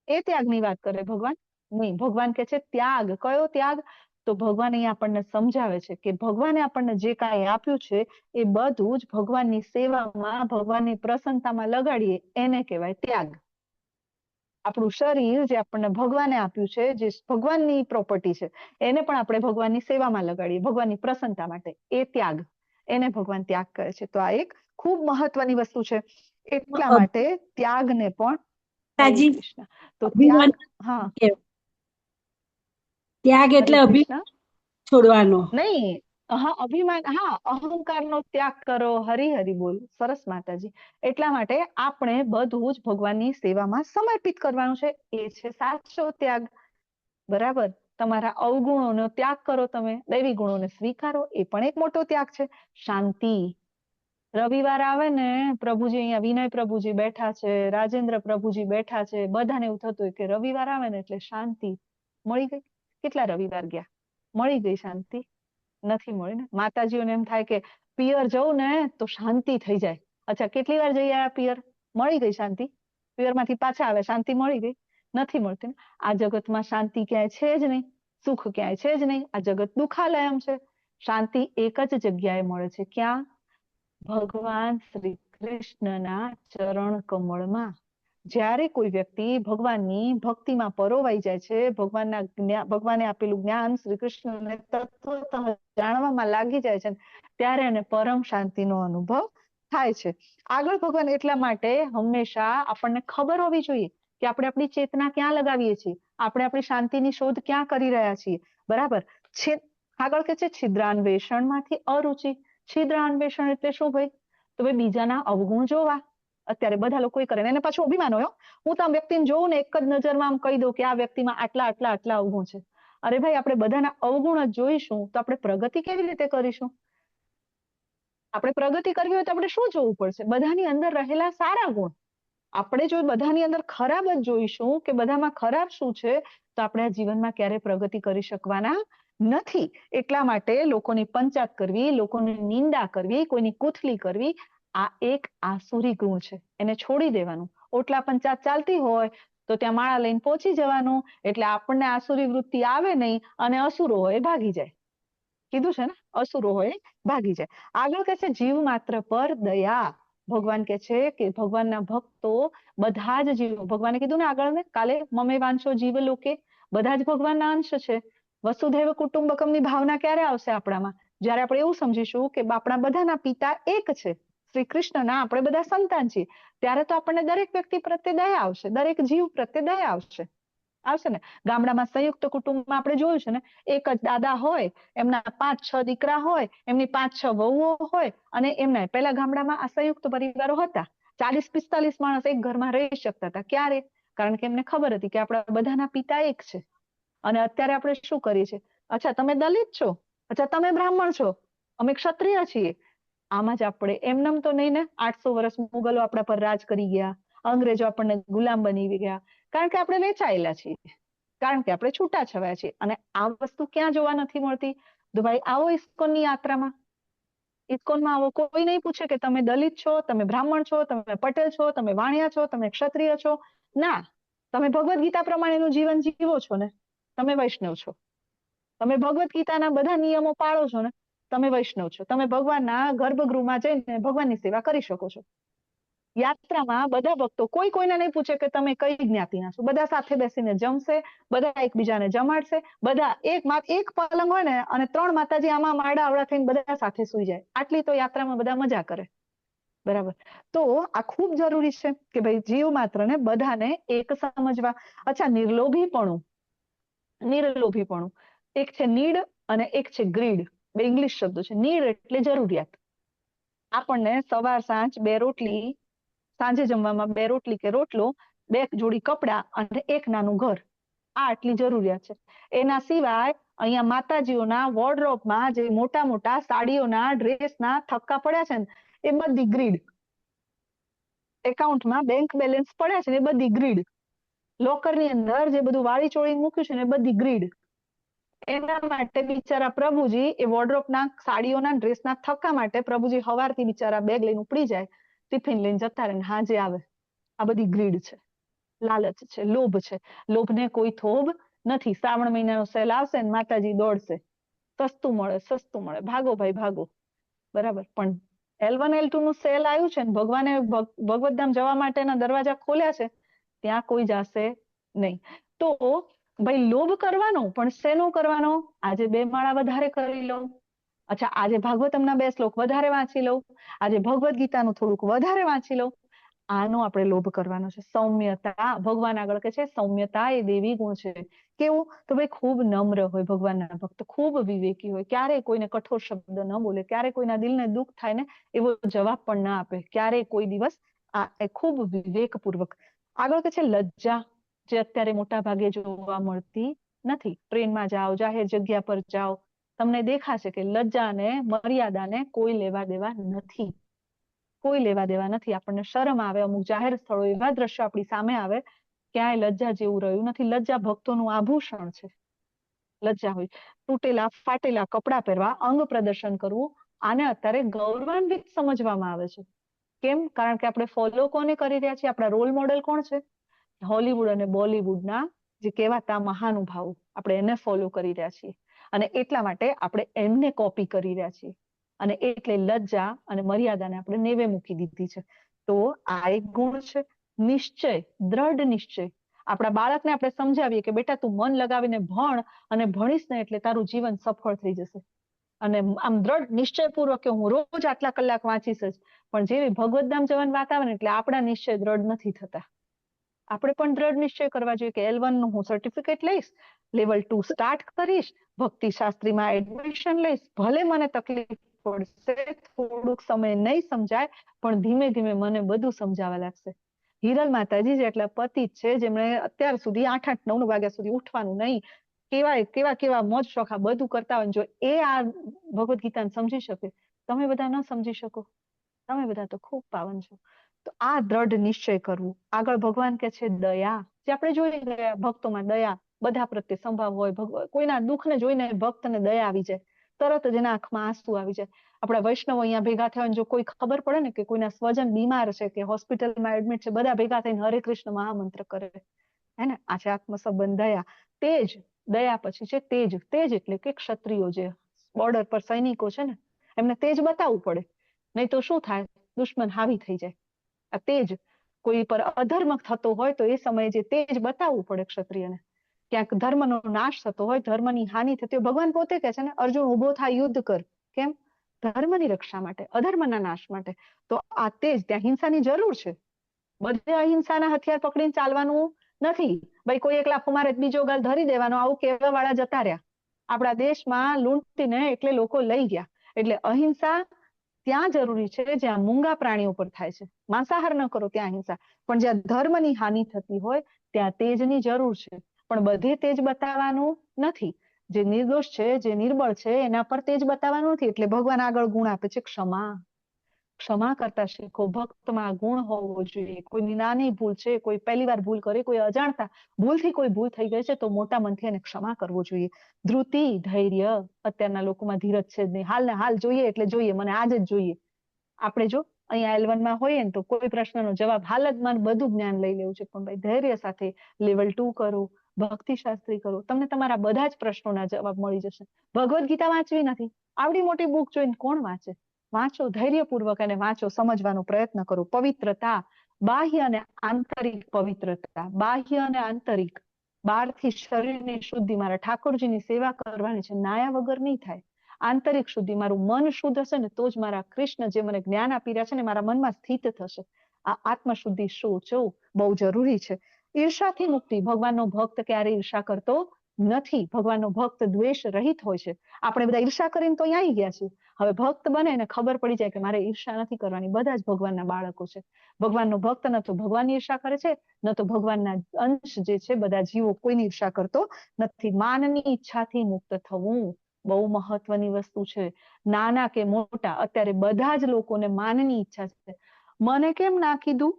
એ ત્યાગની વાત કરે ભગવાન? નહીં, ભગવાન કહે છે ત્યાગ. કયો ત્યાગ? તો ભગવાન અહીંયા આપણને સમજાવે છે કે ભગવાને આપણને જે કાંઈ આપ્યું છે એ બધું જ ભગવાનની સેવામાં, ભગવાનની પ્રસન્નતામાં લગાડીએ એને કહેવાય ત્યાગ. આપણું શરીર જે આપણને ભગવાને આપ્યું છે, જે ભગવાનની પ્રોપર્ટી છે, એને પણ આપણે ભગવાનની સેવામાં લગાડીએ, ભગવાનની પ્રસન્નતા માટે, એ ત્યાગ. એને ભગવાન ત્યાગ કહે છે. તો આ એક ખૂબ મહત્વની વસ્તુ છે. એટલા માટે ત્યાગને પણ તો ત્યાગ, હા, ત્યાગ એટલે અભિમાન છોડવાનો નહીં. હા, અભિમાન, હા, અહંકારનો ત્યાગ કરો. હરિ બોલ. સરસ માતાજી. એટલા માટે આપણે બધું જ ભગવાનની સેવામાં સમર્પિત કરવાનું છે. એ છે સાચો ત્યાગ. બરાબર. તમારા અવગુણોનો ત્યાગ કરો, તમે દૈવી ગુણોને સ્વીકારો, એ પણ એક મોટો ત્યાગ છે. શાંતિ. રવિવાર આવે ને, પ્રભુજી અહીંયા વિનય પ્રભુજી બેઠા છે, રાજેન્દ્ર પ્રભુજી બેઠા છે, બધાને એવું થતું હોય કે રવિવાર આવે ને એટલે શાંતિ મળી ગઈ. કેટલા રવિવાર ગયા, મળી ગઈ શાંતિ? નથી મળી ને. માતાજીઓને એમ થાય કે પિયર જવું ને તો શાંતિ થઈ જાય. અચ્છા, કેટલી વાર જઈ આવ્યા પિયર? મળી ગઈ શાંતિ? પિયરમાંથી પાછા આવે, શાંતિ મળી ગઈ? નથી મળતી. આ જગતમાં શાંતિ ક્યાંય છે જ નહીં, સુખ ક્યાંય છે જ નહીં. આ જગત દુઃખાલયમ છે. શાંતિ એક જ જગ્યાએ મળે છે. ક્યાં? ભગવાન શ્રી કૃષ્ણના ચરણ કમળમાં. જ્યારે કોઈ વ્યક્તિ ભગવાનની ભક્તિમાં પરોવાઈ જાય છે, ભગવાને આપેલું જ્ઞાન શ્રી કૃષ્ણને તત્વતઃ જાણવામાં લાગી જાય છે, ત્યારે એને પરમ શાંતિનો અનુભવ થાય છે. આગળ ભગવાન એટલા માટે હંમેશા આપણને ખબર હોવી જોઈએ કે આપણે આપણી ચેતના ક્યાં લગાવીએ છીએ, આપણે આપણી શાંતિની શોધ ક્યાં કરી રહ્યા છીએ. બરાબર છે. આગળ કે છે છિદ્રાન્વેષણમાંથી અરુચિ. છિદ્રાન્વેષણ એટલે શું ભાઈ? તો ભાઈ બીજાના અવગુણ જોવા. અત્યારે બધા લોકો કરે, એને પાછું અભિમાન હોય. હું તો આ વ્યક્તિને જોઉં ને એક જ નજરમાં આમ કહી દઉં કે આ વ્યક્તિમાં આટલા આટલા આટલા અવગુણ છે. અરે ભાઈ, આપણે બધાના અવગુણ જ જોઈશું તો આપણે પ્રગતિ કેવી રીતે કરીશું? આપણે પ્રગતિ કરવી હોય તો આપણે શું જોવું પડશે? બધાની અંદર રહેલા સારા ગુણ. આપણે જો બધાની અંદર ખરાબ જ જોઈશું કે બધામાં ખરાબ શું છે, તો આપણે આ જીવનમાં ક્યારેય પ્રગતિ કરી શકવાના નથી. એટલા માટે લોકોની પંચાત કરવી, લોકોની નિંદા કરવી, કોઈની કુથલી કરવી, આ એક આસુરી ગુણ છે. એને છોડી દેવાનું. ઓટલા પંચાત ચાલતી હોય તો ત્યાં માળા લઈને પહોંચી જવાનું, એટલે આપણને આસુરી વૃત્તિ આવે નહીં અને અસુરો હોય ભાગી જાય. કીધું છે ને, અસુરો હોય ભાગી જાય. આગળ કે છે જીવ માત્ર પર દયા. ભગવાન કે છે કે ભગવાનના ભક્તો બધા જ જીવો, ભગવાને કીધું ને આગળ ને કાલે, મમે વાંચો જીવ લોકે, બધા જ ભગવાનના અંશ છે. વસુધૈવ કુટુંબકમની ભાવના ક્યારે આવશે આપણામાં? જ્યારે આપણે એવું સમજીશું કે આપણા બધાના પિતા એક છે, શ્રી કૃષ્ણના આપણે બધા સંતાન છીએ, ત્યારે તો આપણને દરેક વ્યક્તિ પ્રત્યે દયા આવશે, દરેક જીવ પ્રત્યે દયા આવશે ને. ગામડામાં સંયુક્ત કુટુંબમાં આપણે જોયું છે ને, એક જ દાદા હોય, એમના 5-6 દીકરા હોય, એમની 5-6 વહુઓ હોય, અને એમના પહેલા ગામડામાં આ સંયુક્ત પરિવારો હતા. 40-45 માણસ એક ઘરમાં રહી શકતા હતા. ક્યારે? કારણ કે એમને ખબર હતી કે આપણા બધાના પિતા એક છે. અને અત્યારે આપણે શું કરીએ છીએ? અચ્છા તમે દલિત છો, અચ્છા તમે બ્રાહ્મણ છો, અમે ક્ષત્રિય છીએ. આમાં જ આપણે એમનેમ તો નહીં ને. 800 વર્ષ મુગલો આપણા પર રાજ કરી ગયા, અંગ્રેજો આપણને ગુલામ બની ગયા, કારણ કે આપણે વેચાયેલા છીએ, કારણ કે આપણે છૂટાછવાયા છીએ. અને આ વસ્તુ ક્યાં જોવા નથી મળતી? તો ભાઈ આવો ઇસ્કોનની યાત્રામાં, ઇસ્કોનમાં આવો. કોઈ નહીં પૂછે કે તમે દલિત છો, તમે બ્રાહ્મણ છો, તમે પટેલ છો, તમે વાણિયા છો, તમે ક્ષત્રિય છો. ના, તમે ભગવદ્ ગીતા પ્રમાણેનું જીવન જીવો છો ને, તમે વૈષ્ણવ છો. તમે ભગવદ્ ગીતાના બધા નિયમો પાળો છો ને, તમે વૈષ્ણવ છો. તમે ભગવાનના ગર્ભગૃહમાં જઈને ભગવાનની સેવા કરી શકો છો. યાત્રામાં બધા ભક્તો કોઈ કોઈને નહીં પૂછે કે તમે કઈ જ્ઞાતિના છો, બધા સાથે બેસીને જમશે, બધા એકબીજાને જમાડશે, બધા એક પલંગ હોય ને અને 3 માતાજી આમાં માડા આવડા થઈને બધા સાથે સુઈ જાય. આટલી તો યાત્રામાં બધા મજા કરે. બરાબર. તો આ ખૂબ જરૂરી છે કે ભાઈ જીવ માત્ર ને બધાને એક સમજવા. અચ્છા, નિર્લોભીપણું, એક છે નીડ અને એક છે ગ્રીડ. બે ઇંગ્લિશ શબ્દો છે. નીડ એટલે જરૂરિયાત. આપણને સવાર સાંજ 2 રોટલી, સાંજે જમવામાં 2 રોટલી કે રોટલો, 2 જોડી કપડા અને 1 નાનું ઘર, આ આટલી જરૂરિયાત છે. એના સિવાય અહીંયા માતાજીઓના વોર્ડરોબમાં જે મોટા મોટા સાડીઓના, ડ્રેસના થક્કા પડ્યા છે ને, એ બધી ગ્રીડ. એકાઉન્ટમાં બેંક બેલેન્સ પડ્યા છે ને, એ બધી ગ્રીડ. લોકરની અંદર જે બધું વાળી ચોળીને મૂક્યું છે ને, એ બધી ગ્રીડ. એના માટે બિચારા પ્રભુજી એ વોર્ડરોબના, સાડીઓના, ડ્રેસના થક્કા માટે પ્રભુજી સવારથી બિચારા બેગ લઈને ઉપડી જાય, ટિફિન લઈને જતા રહે, હાજે આવે. આ બધી ગ્રીડ છે, લાલચ છે, લોભ છે. લોભને કોઈ થોભ નથી. શ્રાવણ મહિનાનો સેલ આવશે ને માતાજી દોડશે, સસ્તું મળે, ભાગો ભાઈ ભાગો. બરાબર. પણ L1 L2 નું સેલ આવ્યું છે ને, ભગવાને ભગવતધામ જવા માટેના દરવાજા ખોલ્યા છે, ત્યાં કોઈ જશે નહીં. તો ભાઈ લોભ કરવાનો, પણ શેનો કરવાનો? આજે 2 માળા વધારે કરી લઉં, અચ્છા આજે ભાગવતમના 2 શ્લોક વધારે વાંચી લઉં, આજે ભગવદ્ ગીતાનું થોડુંક વધારે વાંચી લઉં. આનો આપણે લોભ કરવાનો છે. સૌમ્યતા, ભગવાન આગળ કે છે સૌમ્યતા એ દેવી ગુણ છે. કેવું? તો ભાઈ ખૂબ નમ્ર હોય ભગવાનના ભક્ત, ખૂબ વિવેકી હોય, ક્યારેય કોઈને કઠોર શબ્દ ન બોલે, ક્યારેય કોઈના દિલને દુઃખ થાય ને એવો જવાબ પણ ના આપે, ક્યારેય કોઈ દિવસ. ખૂબ વિવેકપૂર્વક. આગળ કે છે લજ્જા, જે અત્યારે મોટા ભાગે જોવા મળતી નથી. ટ્રેનમાં જાઓ, જાહેર જગ્યા પર જાઓ, તમને દેખાશે કે લજ્જા અને મર્યાદાને કોઈ લેવા દેવા નથી. કોઈ લેવા દેવા નથી. આપણને શરમ આવે, અમુક જાહેર સ્થળો એવા દ્રશ્યો આપણી સામે આવે, ક્યાંય લજ્જા જેવું રહ્યું નથી. લજ્જા ભક્તોનું આભૂષણ છે. લજ્જા હોય, તૂટેલા ફાટેલા કપડા પહેરવા, અંગ પ્રદર્શન કરવું, આને અત્યારે ગૌરવાન્વિત સમજવામાં આવે છે. કેમ? કારણ કે આપણે ફોલો કોને કરી રહ્યા છીએ? આપણા રોલ મોડેલ કોણ છે? હોલીવુડ અને બોલીવુડના જે કહેવાતા મહાનુભાવો, આપણે એને ફોલો કરી રહ્યા છીએ, અને એટલા માટે આપણે એમને કોપી કરી રહ્યા છીએ. અને એટલે લજ્જા અને મર્યાદાને આપણે નેવે મૂકી દીધી છે. તો આ એક ગુણ છે. નિશ્ચય, દ્રઢ નિશ્ચય. આપણા બાળકને આપણે સમજાવીએ કે બેટા તું મન લગાવીને ભણ, અને ભણીશ ને એટલે તારું જીવન સફળ થઈ જશે. અને આમ દ્રઢ નિશ્ચયપૂર્વક કે હું રોજ આટલા કલાક વાંચીશ જ. પણ જેવી ભગવતધામ જવાની વાત આવે ને એટલે આપણા નિશ્ચય દ્રઢ નથી થતા. આપણે પણ દ્રઢ નિશ્ચય કરવા જોઈએ કે L1 નું હું સર્ટિફિકેટ લઈશ, લેવલ 2 સ્ટાર્ટ કરીશ, ભક્તિ શાસ્ત્રીમાં એડમિશન લઈશ, ભલે મને તકલીફ પડશે, થોડુંક સમય નહીં સમજાય, પણ ધીમે ધીમે મને બધું સમજાવવા લાગશે. હિરલ માતાજી જેટલા પતિ છે, જેમણે અત્યાર સુધી 8-9 વાગ્યા સુધી ઉઠવાનું નહીં, કેવા મોજ શોખા બધું કરતા હોય, જો એ આ ભગવદ્ ગીતાને સમજી શકે, તમે બધા ન સમજી શકો. તમે બધા તો ખૂબ પાવન છો. તો આ દ્રઢ નિશ્ચય કરવું. આગળ ભગવાન કે છે દયા, જે આપણે જોઈ ગયા ભક્તોમાં દયા, બધા પ્રત્યે સંભાવ હોય. કોઈના દુઃખને જોઈને ભક્તને દયા આવી જાય, તરત જ એના આંખમાં આંસુ આવી જાય. આપણા વૈષ્ણવ અહીંયા ભેગા થયા, જો કોઈ ખબર પડે ને કે કોઈના સ્વજન બીમાર છે કે હોસ્પિટલમાં એડમિટ છે, બધા ભેગા થઈને હરે કૃષ્ણ મહામંત્ર કરે. હે ને? આ છે આત્મ સંબંધ દયા. તેજ, દયા પછી છે તેજ. તેજ એટલે કે ક્ષત્રિયો જે બોર્ડર પર સૈનિકો છે ને, એમને તેજ બતાવવું પડે, નહીં તો શું થાય? દુશ્મન હાવી થઈ જાય. આ તેજ. કોઈ પર અધર્મ થતો હોય તો એ સમયે જે તેજ બતાવવું પડે ક્ષત્રિયને. ક્યાંક ધર્મનો નાશ થતો હોય, ધર્મની હાનિ થતી હોય, ભગવાન પોતે કહે છે ને, અર્જુન ઉભો થાય, યુદ્ધ કર. કેમ? ધર્મની રક્ષા માટે, અધર્મના નાશ માટે. તો આ તેજ, ત્યાં હિંસાની જરૂર છે. બધે અહિંસાના હથિયાર પકડીને ચાલવાનું નથી. ભાઈ કોઈ એક લાફો મારે બીજો ગાલ ધરી દેવાનો, આવું કહેવા વાળા જતા રહ્યા. આપણા દેશમાં લૂંટીને એટલે લોકો લઈ ગયા. એટલે અહિંસા ત્યાં જરૂરી છે જ્યાં મૂંગા પ્રાણીઓ પર થાય છે. માંસાહાર ન કરો ત્યાં હિંસા. પણ જ્યાં ધર્મની હાનિ થતી હોય ત્યાં તેજની જરૂર છે. પણ બધે તેજ બતાવવાનું નથી. જે નિર્દોષ છે, જે નિર્બળ છે, એના પર તેજ બતાવવાનું નથી. એટલે ભગવાન આગળ ગુણ આપે છે ક્ષમા. ક્ષમા કરતા શીખો. ભક્તમાં ગુણ હોવો જોઈએ. કોઈની નાની ભૂલ છે, કોઈ પહેલી વાર ભૂલ કરે, કોઈ અજાણતા ભૂલથી કોઈ ભૂલ થઈ ગઈ છે તો મોટા મનથી એને ક્ષમા કરવો જોઈએ. ધૃતિ, ધૈર્ય. અત્યારના લોકોમાં ધીરજ છે જ નહીં. હાલ ને હાલ જોઈએ એટલે જોઈએ, મને આજ જ જોઈએ. આપણે જો અહીંયા L1 માં હોઈએ ને તો કોઈ પ્રશ્નનો જવાબ હાલ જ મને બધું જ્ઞાન લઈ લેવું છે. પણ ભાઈ ધૈર્ય સાથે લેવલ 2 કરો, ભક્તિ શાસ્ત્રી કરો, તમને તમારા બધા જ પ્રશ્નોના જવાબ મળી જશે. ભગવદ્ ગીતા વાંચવી નથી, આવડી મોટી બુક જોઈને કોણ વાંચે? વાંચો, ધૈર્યપૂર્વક એને વાંચો, સમજવાનો પ્રયત્ન કરો. પવિત્રતા, બાહ્ય અને આંતરિક પવિત્રતા. બાહ્ય અને આંતરિક. બહારથી શરીરની શુદ્ધિ, મારા ઠાકોરજીની સેવા કરવાની છે, નાયા વગર નહીં થાય. આંતરિક શુદ્ધિ, મારું મન શુદ્ધ હશે ને તો જ મારા કૃષ્ણ જે મને જ્ઞાન આપી રહ્યા છે ને મારા મનમાં સ્થિત થશે. આ આત્મશુદ્ધિ બહુ જરૂરી છે. ઈર્ષાથી મુક્તિ. ભગવાનનો ભક્ત ક્યારે ઈર્ષા કરતો નથી. ભગવાનનો ભક્ત દ્વેષ રહિત હોય છે. આપણે બધા ઈર્ષા કરીને તો અહીં આવી ગયા છીએ. હવે ભક્ત બને ને ખબર પડી જાય કે મારે ઈર્ષા નથી કરવાની. બધા જ ભગવાનના બાળકો છે. ભગવાનનો ભક્ત ન તો ભગવાનની ઈર્ષા કરે છે, ન તો ભગવાનના અંશ જે છે બધા જીવો કોઈની ઈર્ષા કરતો નથી. માનની ઈચ્છાથી મુક્ત થવું બહુ મહત્વની વસ્તુ છે. નાના કે મોટા, અત્યારે બધા જ લોકોને માનની ઈચ્છા છે. મને કેમ ના કીધું?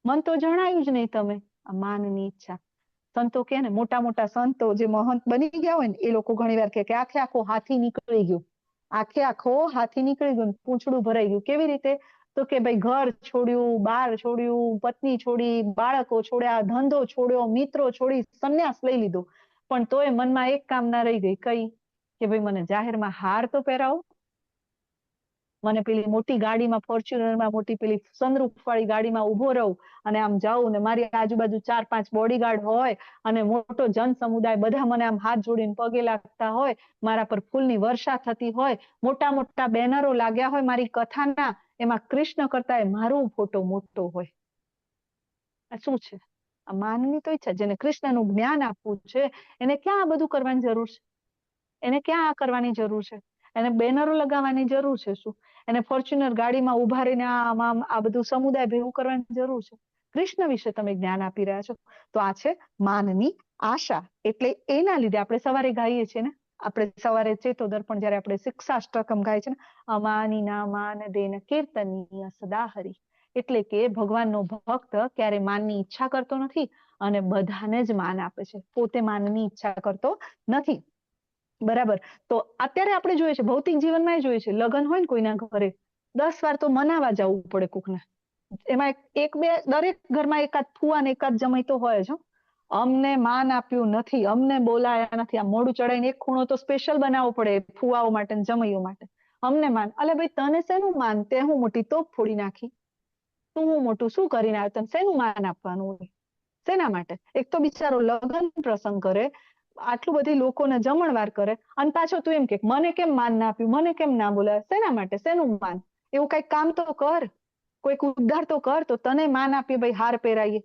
મન તો જણાયું જ નહીં તમે. આ માનની ઈચ્છા. સંતો કે ને, મોટા મોટા સંતો જે મહંત બની ગયા હોય ને એ લોકો ઘણી વાર કે આખે આખો હાથી નીકળી ગયો, આખે આખો હાથી નીકળી ગયો, પૂંછડું ભરાઈ ગયું. કેવી રીતે? તો કે ભાઈ ઘર છોડ્યું, બાર છોડ્યું, પત્ની છોડી, બાળકો છોડ્યા, ધંધો છોડ્યો, મિત્રો છોડી, સંન્યાસ લઈ લીધો. પણ તોય મનમાં એક કામના રહી ગઈ. કઈ? કે ભાઈ મને જાહેરમાં હાર તો પહેરાવો, મને પેલી મોટી ગાડીમાં, ફોર્ચ્યુનરમાં, મોટી પેલી સનરૂફ વાળી ગાડીમાં ઉભો રહું અને આમ જાઉં ને મારી આજુબાજુ 4-5 બોડીગાર્ડ હોય અને મોટો જન સમુદાય બધા મને આમ હાથ જોડીને પગે લાગતા હોય, મારા પર ફૂલની વર્ષા થતી હોય, મોટા મોટા બેનરો લાગ્યા હોય મારી કથાના, એમાં કૃષ્ણ કરતા મારો ફોટો મોટો હોય. આ શું છે? આ માનની તો ઈચ્છા. જેને કૃષ્ણનું જ્ઞાન આપવું છે એને ક્યાં આ બધું કરવાની જરૂર છે? એને ક્યાં આ કરવાની જરૂર છે? એને બેનરો લગાવવાની જરૂર છે શું? એને ફોર્ચ્યુનર ગાડીમાં ઉભા રહીને આ બધું સમુદાય ભેગું કરવાની જરૂર છે? કૃષ્ણ વિશે તમે જ્ઞાન આપી રહ્યા છો. તો આ છે માનની આશા. એટલે એના લીધે આપણે સવારે ગાઈએ છીએ ને, આપણે સવારે ચેતોદર્પણ જયારે આપણે શિક્ષાષ્ટકમ ગાય છે ને, અમાની ના માન દેન કીર્તનીય સદાહરી. એટલે કે ભગવાનનો ભક્ત ક્યારે માનની ઈચ્છા કરતો નથી અને બધાને જ માન આપે છે, પોતે માનની ઈચ્છા કરતો નથી. બરાબર. તો અત્યારે આપણે જોઈએ છે, ભૌતિક જીવનમાં જોઈએ છે, લગ્ન હોય ને કોઈના ઘરે 10 વાર તો મનાવા જવું પડે કોકને. એમાં એક બે દરેક ઘરમાં એકાદ ફુવા ને એકાદ જમાઈ તો હોય જ. અમને માન આપ્યું નથી, અમને બોલાયા નથી. આ મોઢું ચડાઈને એક ખૂણો તો સ્પેશિયલ બનાવવો પડે ફુવાઓ માટે ને જમાઈઓ માટે. અમને માન. અલે ભાઈ તને શેનું માન? તે હું મોટી તોપ ફોડી નાખી? તું હું મોટું શું કરીને આવ્યો? તને શેનું માન આપવાનું હોય? શેના માટે? એક તો બિચારો લગ્ન પ્રસંગ કરે, આટલું બધી લોકોને જમણવાર કરે અને પાછો તું એમ કે મને કેમ માન ના આપ્યું, મને કેમ ના બોલાય? શેના માટે? શેનું માન? એવું કઈક કામ તો કર, કોઈક ઉદ્ધાર તો કર, તો તને માન આપીએ, ભાઈ હાર પહેરાઈએ.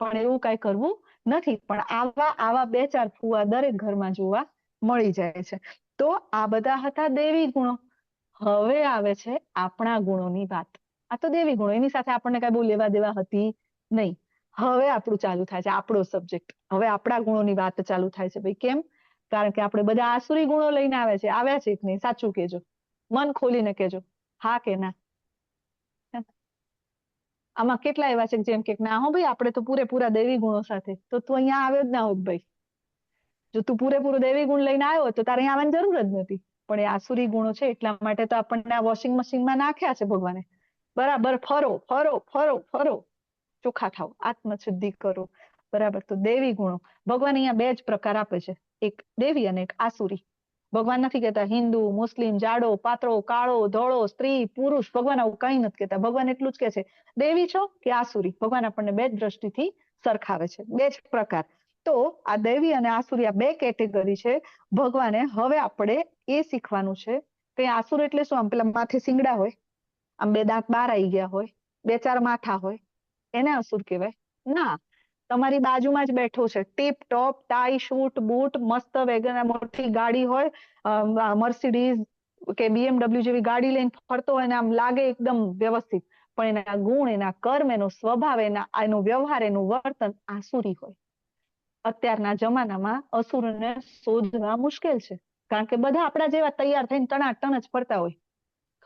પણ એવું કઈ કરવું નથી. પણ આવા 2-4 ફુવા દરેક ઘરમાં જોવા મળી જાય છે. તો આ બધા હતા દેવી ગુણો. હવે આવે છે આપણા ગુણોની વાત. આ તો દેવી ગુણો, એની સાથે આપણને કઈ બહુ લેવા દેવા હતી નહીં. હવે આપણું ચાલુ થાય છે આપણો સબ્જેક્ટ. હવે આપણા ગુણોની વાત ચાલુ થાય છે. ભાઈ કેમ? કારણ કે આપણે બધા આસુરી ગુણો લઈને આવ્યા છે કે નહીં? સાચું કેજો, મન ખોલીને કેજો, હા કે ના? આમાં કેટલા એવા છે જેમ કે ના હો ભાઈ આપણે તો પૂરેપૂરા દેવી ગુણો સાથે, તો તું અહીંયા આવ્યો જ ના હોત ભાઈ. જો તું પૂરેપૂરો દેવી ગુણ લઈને આવ્યો તો તારે અહીંયા આવવાની જરૂર જ નથી. પણ એ આસુરી ગુણો છે એટલા માટે તો આપણને આ વોશિંગ મશીનમાં નાખ્યા છે ભગવાને. બરાબર ફરો ફરો ફરો ફરો, ચોખ્ખા થાવ, આત્મશુદ્ધિ કરો. બરાબર. તો દેવી ગુણો ભગવાન અહીંયા 2 જ પ્રકાર આપે છે, એક દેવી અને એક આસુરી. ભગવાન નથી કહેતા હિન્દુ, મુસ્લિમ, જાડો, પાતળો, કાળો, ધોળો, સ્ત્રી, પુરુષ. ભગવાન આવું કઈ નથી કહેતા. ભગવાન એટલું જ કહે છે દેવી છો કે આસુરી. ભગવાન આપણને 2 જ દ્રષ્ટિથી સરખાવે છે, 2 જ પ્રકાર. તો આ દેવી અને આસુરી આ 2 કેટેગરી છે ભગવાને. હવે આપણે એ શીખવાનું છે કે આસુર એટલે શું? આમ પેલા માથે શિંગડા હોય, આમ 2 દાંત બહાર આવી ગયા હોય, 2-4 માથા હોય, એને અસુર કહેવાય? ના, તમારી બાજુમાં જ બેઠો છે, ટીપ ટોપ, ટાઈ, શૂટ, બૂટ, મસ્ત વેગન મોટી ગાડી હોય, મર્સિડીઝ કે BMW જેવી ગાડી લઈને ફરતો હોય ને આમ લાગે એકદમ વ્યવસ્થિત, પણ એના ગુણ, એના કર્મ, એનો સ્વભાવ, એનો વ્યવહાર, એનું વર્તન આસુરી હોય. અત્યારના જમાનામાં અસુરને શોધવા મુશ્કેલ છે, કારણ કે બધા આપણા જેવા તૈયાર થઈને ટણાટણ જ ફરતા હોય.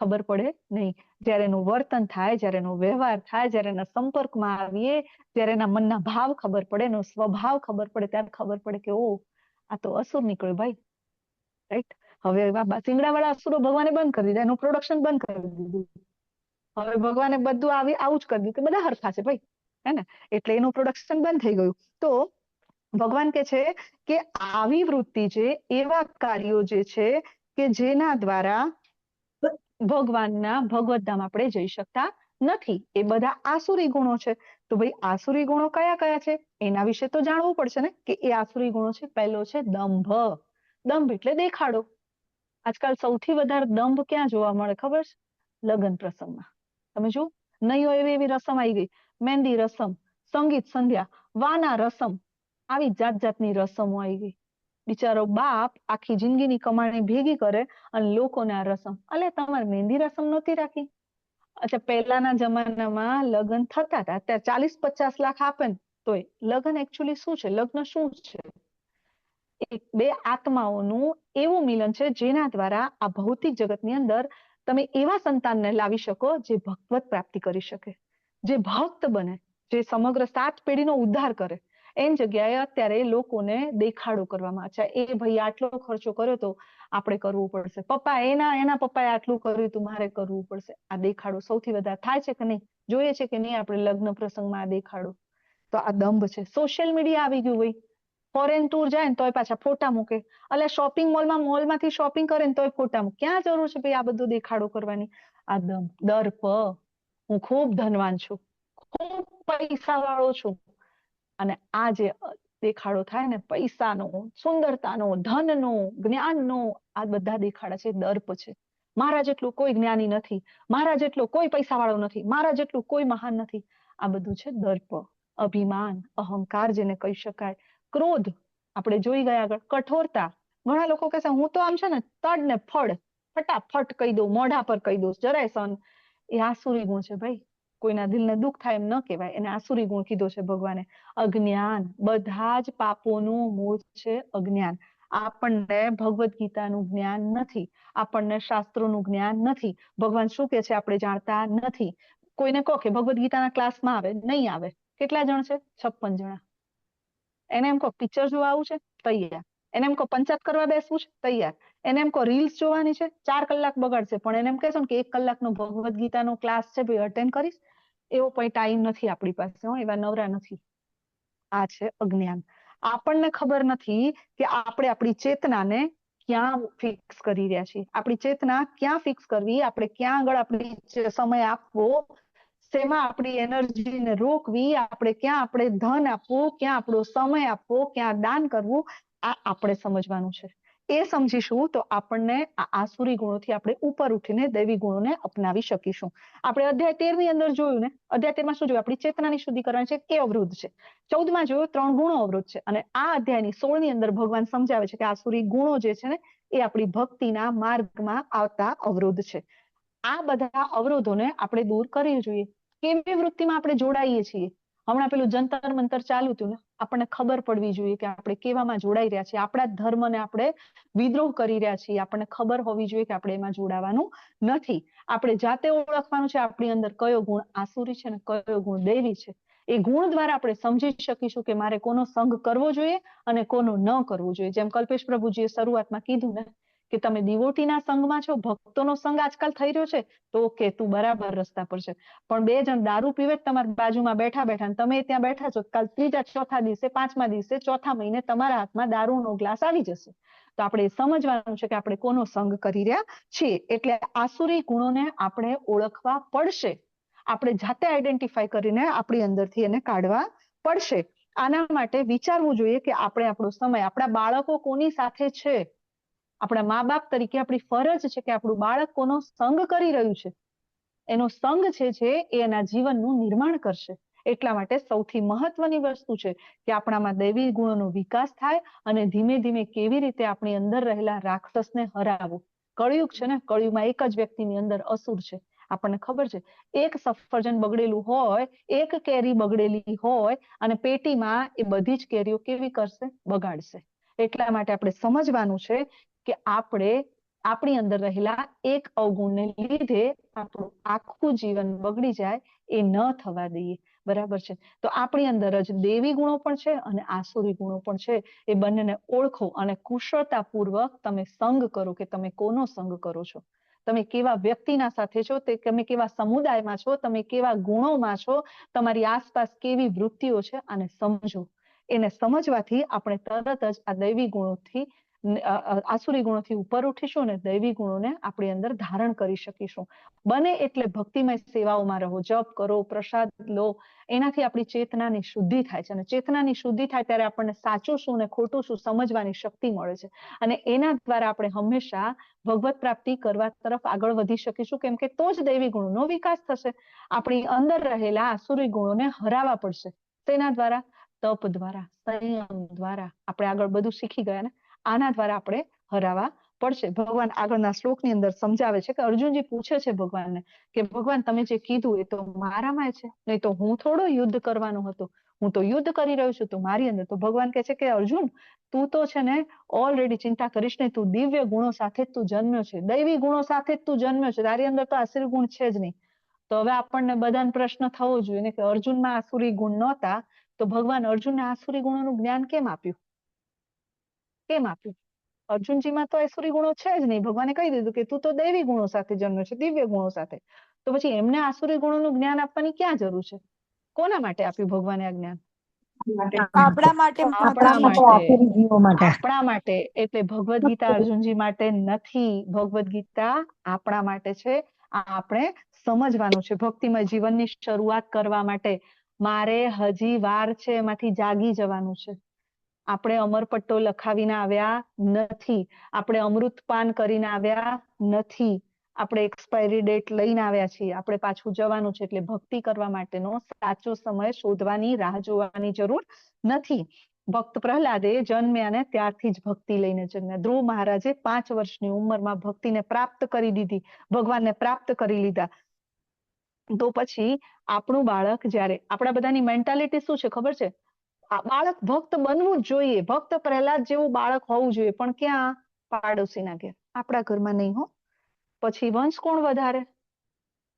ખબર પડે નહીં. જયારે એનું વર્તન થાય, જયારે એનો વ્યવહાર થાય, જયારે એના સંપર્કમાં આવીએ, જયારે એના મનના ભાવ ખબર પડે, એનો સ્વભાવ ખબર પડે, ત્યારે ખબર પડે કે ઓ, આ તો અસુર નીકળ્યો ભાઈ. રાઈટ. હવે શિંગડાવાળા અસુરો ભગવાને બંધ કરી દીધા, એનું પ્રોડક્શન બંધ કરી દીધું. હવે ભગવાને બધું આવું જ કરી દીધું કે બધા હરખા છે ભાઈ, હે ને? એટલે એનું પ્રોડક્શન બંધ થઈ ગયું. તો ભગવાન કે છે કે આવી વૃત્તિ છે, એવા કાર્યો જે છે કે જેના દ્વારા ભગવાનના ભગવત ધામ આપણે જઈ શકતા નથી, એ બધા આસુરી ગુણો છે. તો ભાઈ આસુરી ગુણો કયા કયા છે એના વિશે તો જાણવું પડશે ને, કે એ આસુરી ગુણો છે. પહેલો છે દંભ. દંભ એટલે દેખાડો. આજકાલ સૌથી વધારે દંભ ક્યાં જોવા મળે ખબર છે? લગ્ન પ્રસંગમાં. તમે જો નહીં હોય એવી રસમ આવી ગઈ, મહેંદી રસમ, સંગીત સંધ્યા, વાના રસમ, આવી જાત જાતની રસમો આવી ગઈ. બિચારો બાપ આખી જિંદગીની કમાણી ભેગી કરે અને લોકોને આ રસમ. અલે તમારે મહેંદી રસમ નહોતી રાખી? અચ્છા, પહેલાના જમાનામાં લગ્ન થતા હતા, અત્યારે 40-50 લાખ આપે ને તોય લગ્ન એકચ્યુઅલી શું છે? લગ્ન શું છે? એક 2 આત્માઓનું એવું મિલન છે જેના દ્વારા આ ભૌતિક જગતની અંદર તમે એવા સંતાનને લાવી શકો જે ભગવત પ્રાપ્તિ કરી શકે, જે ભક્ત બને, જે સમગ્ર 7 પેઢીનો ઉદ્ધાર કરે. એની જગ્યાએ અત્યારે લોકોને દેખાડો કરવામાં આવે છે. એ ભાઈ આટલો ખર્ચો કર્યો તો આપણે કરવું પડશે, પપ્પા એના પપ્પાએ આટલું કર્યું તો મારે કરવું પડશે. આ દેખાડો સૌથી વધારે થાય છે કે નહીં? જોઈએ છે કે નહીં આપણે લગ્ન પ્રસંગમાં આ દેખાડો? તો આ દંભ છે. સોશિયલ મીડિયા આવી ગયું ભાઈ. ફોરેન ટૂર જાય ને તોય પાછા ફોટા મૂકે. એટલે શોપિંગ મોલમાંથી શોપિંગ કરે ને તોય ફોટા મૂકે. ક્યાં જરૂર છે ભાઈ આ બધો દેખાડો કરવાની? આ દંભ, દર્પ. હું ખૂબ ધનવાન છું, ખૂબ પૈસા વાળો છું, અને આ જે દેખાડો થાય ને પૈસાનો, સુંદરતાનો, ધનનો, જ્ઞાનનો, આ બધા દેખાડા છે, દર્પ છે. મારા જેટલું કોઈ જ્ઞાની નથી, મારા જેટલો કોઈ પૈસા વાળો નથી, મારા જેટલું કોઈ મહાન નથી. આ બધું છે દર્પ, અભિમાન, અહંકાર જેને કહી શકાય. ક્રોધ આપણે જોઈ ગયા આગળ. કઠોરતા. ઘણા લોકો કહેશે હું તો આમ છે ને તડ ને ફળ ફટાફટ કહી દઉં, મોઢા પર કહી દઉં, જરાય સન. એ આસુરી ગુણ છે ભાઈ. કોઈના દિલને દુઃખ થાય એમ ન કહેવાય, એને આસુરી ગુણ કીધો છે ભગવાને. અજ્ઞાન. બધા જ પાપોનું મૂળ છે અજ્ઞાન. આપણને ભગવદ્ ગીતાનું જ્ઞાન નથી, આપણને શાસ્ત્રોનું જ્ઞાન નથી. ભગવાન શું કે છે આપણે જાણતા નથી. કોઈને કહો કે ભગવદ્ ગીતાના ક્લાસમાં આવે, નહીં આવે. કેટલા જણ છે? 56 જણા. એને એમ કહો પિક્ચર જોવા આવું છે, તૈયાર. એને એમ કહો પંચાયત કરવા બેસવું છે, તૈયાર. એને એમ કહો રીલ્સ જોવાની છે, 4 કલાક બગાડશે, પણ એને એમ કહેશો કે 1 કલાકનો ભગવદ્ ગીતાનો ક્લાસ છે ભાઈ, અટેન્ડ કરીશ. એવો કોઈ ટાઈમ નથી આપણી પાસે, એવા નવરા નથી. આ છે અજ્ઞાન. આપણને ખબર નથી કે આપણે આપણી ચેતનાને ક્યાં ફિક્સ કરી રહ્યા છીએ. આપણી ચેતના ક્યાં ફિક્સ કરવી, આપણે ક્યાં આગળ આપણી સમય આપવો, શેમાં આપણી એનર્જીને રોકવી, આપણે ક્યાં આપણે ધન આપવું, ક્યાં આપણો સમય આપવો, ક્યાં દાન કરવું, આ આપણે સમજવાનું છે. એ સમજીશું તો આપણને આ આસુરી ગુણોથી આપણે ઉપર ઉઠીને દૈવી ગુણોને અપનાવી શકીશું. આપણે અધ્યાય 13 ની અંદર જોયું ને, અધ્યાય 13 માં શું જોયું? આપણી ચેતનાની શુદ્ધિકરણ છે, એ અવરોધ છે. 14 માં જોયું 3 ગુણો અવરોધ છે, અને આ અધ્યાયની 16 ની અંદર ભગવાન સમજાવે છે કે આસુરી ગુણો જે છે ને એ આપણી ભક્તિના માર્ગમાં આવતા અવરોધ છે. આ બધા અવરોધોને આપણે દૂર કરવી જોઈએ. કેવી વૃત્તિમાં આપણે જોડાઈએ છીએ? હમણાં પેલું જંતર મંતર ચાલુ હતું ને, આપણને ખબર પડવી જોઈએ કે આપણે કેવામાં જોડાઈ રહ્યા છીએ. આપણા ધર્મને આપણે વિદ્રોહ કરી રહ્યા છીએ. આપણને ખબર હોવી જોઈએ કે આપણે એમાં જોડાવાનું નથી. આપણે જાતે ઓળખવાનું છે આપણી અંદર કયો ગુણ આસુરી છે ને કયો ગુણ દૈવી છે. એ ગુણ દ્વારા આપણે સમજી શકીશું કે મારે કોનો સંગ કરવો જોઈએ અને કોનો ન કરવો જોઈએ. જેમ કલ્પેશ પ્રભુજીએ શરૂઆતમાં કીધું ને કે તમે ડિવોટીના સંઘમાં છો, ભક્તોનો સંઘ આજકાલ થઈ રહ્યો છે, તો ઓકે, તું બરાબર રસ્તા પર છે. પણ 2 જણ દારૂ પીવે તમારી બાજુમાં બેઠા બેઠા, તમે ત્યાં બેઠા છો, કાલ 3જા 4થા દિવસે 5મા દિવસે 4થા મહિને તમારા હાથમાં દારૂનો ગ્લાસ આવી જશે. તો આપણે સમજવાનું છે કે આપણે કોનો સંગ કરી રહ્યા છીએ. એટલે આસુરી ગુણોને આપણે ઓળખવા પડશે, આપણે જાતે આઈડેન્ટિફાઈ કરીને આપણી અંદરથી એને કાઢવા પડશે. આના માટે વિચારવું જોઈએ કે આપણે આપણો સમય, આપણા બાળકો કોની સાથે છે, આપણા મા બાપ તરીકે આપણી ફરજ છે કે આપણું બાળક કોનો સંગ કરી રહ્યું છે, એનો સંગ છે એ એના જીવનનું નિર્માણ કરશે. એટલા માટે સૌથી મહત્વની વસ્તુ છે કે આપણામાં દૈવી ગુણોનો વિકાસ થાય અને ધીમે ધીમે કેવી રીતે આપણી અંદર રહેલા રાક્ષસને હરાવવું. કળિયુગ છે ને, કળિયુગમાં એક જ વ્યક્તિની અંદર અસુર છે. આપણને ખબર છે, એક સફરજન બગડેલું હોય, એક કેરી બગડેલી હોય અને પેટીમાં એ બધી જ કેરીઓ કેવી કરશે? બગાડશે. એટલા માટે આપણે સમજવાનું છે કે આપણે આપણી અંદર રહેલા એક અવગુણને લીધે આપણું આખું જીવન બગડી જાય એ ન થવા દઈએ. બરાબર છે? તો આપણી અંદર જ દેવી ગુણો પણ છે અને આસુરી ગુણો પણ છે. એ બંનેને ઓળખો અને કુશળતાપૂર્વક તમે સંગ કરો કે તમે કોનો સંગ કરો છો, તમે કેવા વ્યક્તિના સાથે છો, તમે કેવા સમુદાયમાં છો, તમે કેવા ગુણોમાં છો, તમારી આસપાસ કેવી વૃત્તિઓ છે, આને સમજો. એને સમજવાથી આપણે તરત જ આ દૈવી ગુણોથી, આસુરી ગુણોથી ઉપર ઉઠીશું અને દૈવી ગુણોને આપણી અંદર ધારણ કરી શકીશું. બને એટલે ભક્તિમય સેવાઓમાં રહો, જપ કરો, પ્રસાદ લો, એનાથી આપણી ચેતનાની શુદ્ધિ થાય છે અને ચેતનાની શુદ્ધિ થાય ત્યારે આપણને સાચું શું ને ખોટું શું સમજવાની શક્તિ મળે છે અને એના દ્વારા આપણે હંમેશા ભગવત પ્રાપ્તિ કરવા તરફ આગળ વધી શકીશું, કેમ કે તો જ દૈવી ગુણોનો વિકાસ થશે. આપણી અંદર રહેલા આસુરી ગુણોને હરાવવા પડશે. તેના દ્વારા? તપ દ્વારા, સંયમ દ્વારા. આપણે આગળ બધું શીખી ગયા ને, આના દ્વારા આપણે હરાવવા પડશે. ભગવાન આગળના શ્લોકની અંદર સમજાવે છે કે અર્જુનજી પૂછે છે ભગવાનને કે ભગવાન તમે જે કીધું એ તો મારામાં છે, નહીં તો હું થોડો યુદ્ધ કરવાનો હતો, હું તો યુદ્ધ કરી રહ્યો છું, તો મારી અંદર. તો ભગવાન કહે છે કે અર્જુન, તું તો છે ને ઓલરેડી ચિંતા કરીશ ને, તું દિવ્ય ગુણો સાથે જ તું જન્મ્યો છે, દૈવી ગુણો સાથે જ તું જન્મ્યો છે, તારી અંદર તો આસુરી ગુણ છે જ નહીં. તો હવે આપણને બધાને પ્રશ્ન થવો જોઈએ ને કે અર્જુનમાં આસુરી ગુણ નહોતા, તો ભગવાન અર્જુનને આસુરી ગુણોનું જ્ઞાન કેમ આપ્યું? કેમ આપ્યું? અર્જુનજીમાં તો આસુરી ગુણો છે જ નહીં. ભગવાને કહી દીધું કે તું તો દૈવી ગુણો સાથે જન્મ્યો છે, દિવ્ય ગુણો સાથે. તો પછી એમને આસુરી ગુણોનું જ્ઞાન આપવાની ક્યાં જરૂર છે? કોના માટે આપ્યું ભગવાને આ જ્ઞાન? આપણા માટે, આપણા માટે. એટલે ભગવદ ગીતા અર્જુનજી માટે નથી, ભગવદ ગીતા આપણા માટે છે. આ આપણે સમજવાનું છે. ભક્તિમય જીવનની શરૂઆત કરવા માટે મારે હજી વાર છે, એમાંથી જાગી જવાનું છે. આપણે અમરપટ્ટો લખાવીને આવ્યા નથી, આપણે અમૃતપાન કરીને આવ્યા નથી, આપણે એક્સપાયરી ડેટ લઈને આવ્યા છીએ. આપણે પાછું જવાનું છે. એટલે ભક્તિ કરવા માટેનો સાચો સમય શોધવાની રાહ જોવાની જરૂર નથી. ભક્ત પ્રહલાદે જન્મ્યા ને ત્યારથી જ ભક્તિ લઈને જન્મ્યા. ધ્રુવ મહારાજે 5 વર્ષની ઉંમરમાં ભક્તિને પ્રાપ્ત કરી દીધી, ભગવાનને પ્રાપ્ત કરી લીધા. તો પછી આપણું બાળક જ્યારે, આપણા બધાની મેન્ટાલિટી શું છે ખબર છે? બાળક ભક્ત બનવું જ જોઈએ, ભક્ત પ્રહલાદ જેવું બાળક હોવું જોઈએ, પણ ક્યાં? પાડોશીના ઘેર. આપણા ઘરમાં નહીં હો. પછી વંશ કોણ વધારે?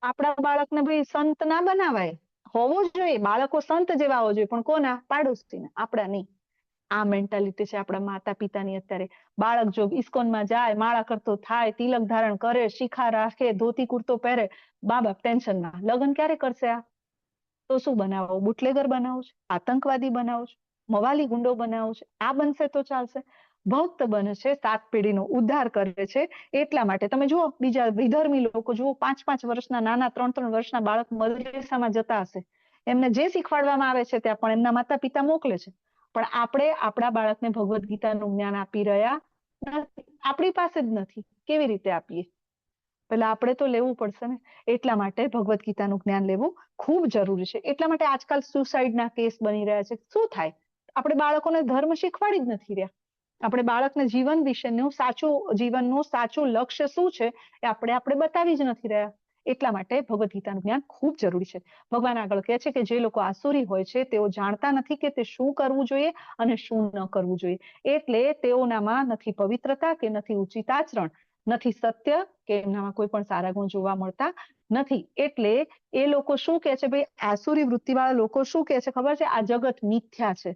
આપણા બાળકને ભાઈ સંત ના બનાવાય, હોવું જ જોઈએ, બાળકો સંત જેવા હોવા જોઈએ, પણ કોના? પાડોશીના, આપણા નહીં. આ મેન્ટાલિટી છે આપણા માતા પિતાની અત્યારે. બાળક જો ઇસ્કોનમાં જાય, માળા કરતો થાય, તિલક ધારણ કરે, શિખા રાખે, ધોતી કુર્તો પહેરે, બા બાપ ટેન્શનમાં. લગ્ન ક્યારે કરશે? આ તો શું બનાવો? બુટલેગર બનાવો છે, આતંકવાદી બનાવો છે, મવાલી ગુંડો બનાવો છે? આ બનશે તો ચાલશે? ભક્ત બને છે, 7 પેઢીનો ઉદ્ધાર કરે છે. એટલા માટે તમે જુઓ, બીજા વિધર્મી લોકો જુઓ, 5-5 વર્ષના નાના, 3-3 વર્ષના બાળક મદરેસામાં જતા હશે, એમને જે શીખવાડવામાં આવે છે ત્યાં પણ એમના માતા પિતા મોકલે છે. પણ આપણે આપણા બાળકને ભગવદ ગીતાનું જ્ઞાન આપી રહ્યા નથી, આપણી પાસે જ નથી. કેવી રીતે આપીએ? પેલા આપણે તો લેવું પડશે ને. એટલા માટે ભગવદ ગીતાનું જ્ઞાન લેવું ખૂબ જરૂરી છે. એટલા માટે આજકાલ સુસાઇડના કેસ બની રહ્યા છે. શું થાય? આપણે બાળકોને ધર્મ શીખવાડી જ નથી રહ્યા. આપણે બાળકને જીવન વિશેનું જીવનનું સાચું લક્ષ્ય શું છે એ આપણે બતાવી જ નથી રહ્યા. એટલા માટે ભગવદ ગીતાનું જ્ઞાન ખૂબ જરૂરી છે. ભગવાન આગળ કહે છે કે જે લોકો આસુરી હોય છે તેઓ જાણતા નથી કે તે શું કરવું જોઈએ અને શું ન કરવું જોઈએ. એટલે તેઓનામાં નથી પવિત્રતા કે નથી ઉચિત આચરણ, નથી સત્ય કે એમનામાં કોઈ પણ સારા ગુણ જોવા મળતા નથી. એટલે એ લોકો શું કહે છે? ભાઈ આસુરી વૃત્તિવાળા લોકો શું કહે છે ખબર છે? આ જગત મિથ્યા છે,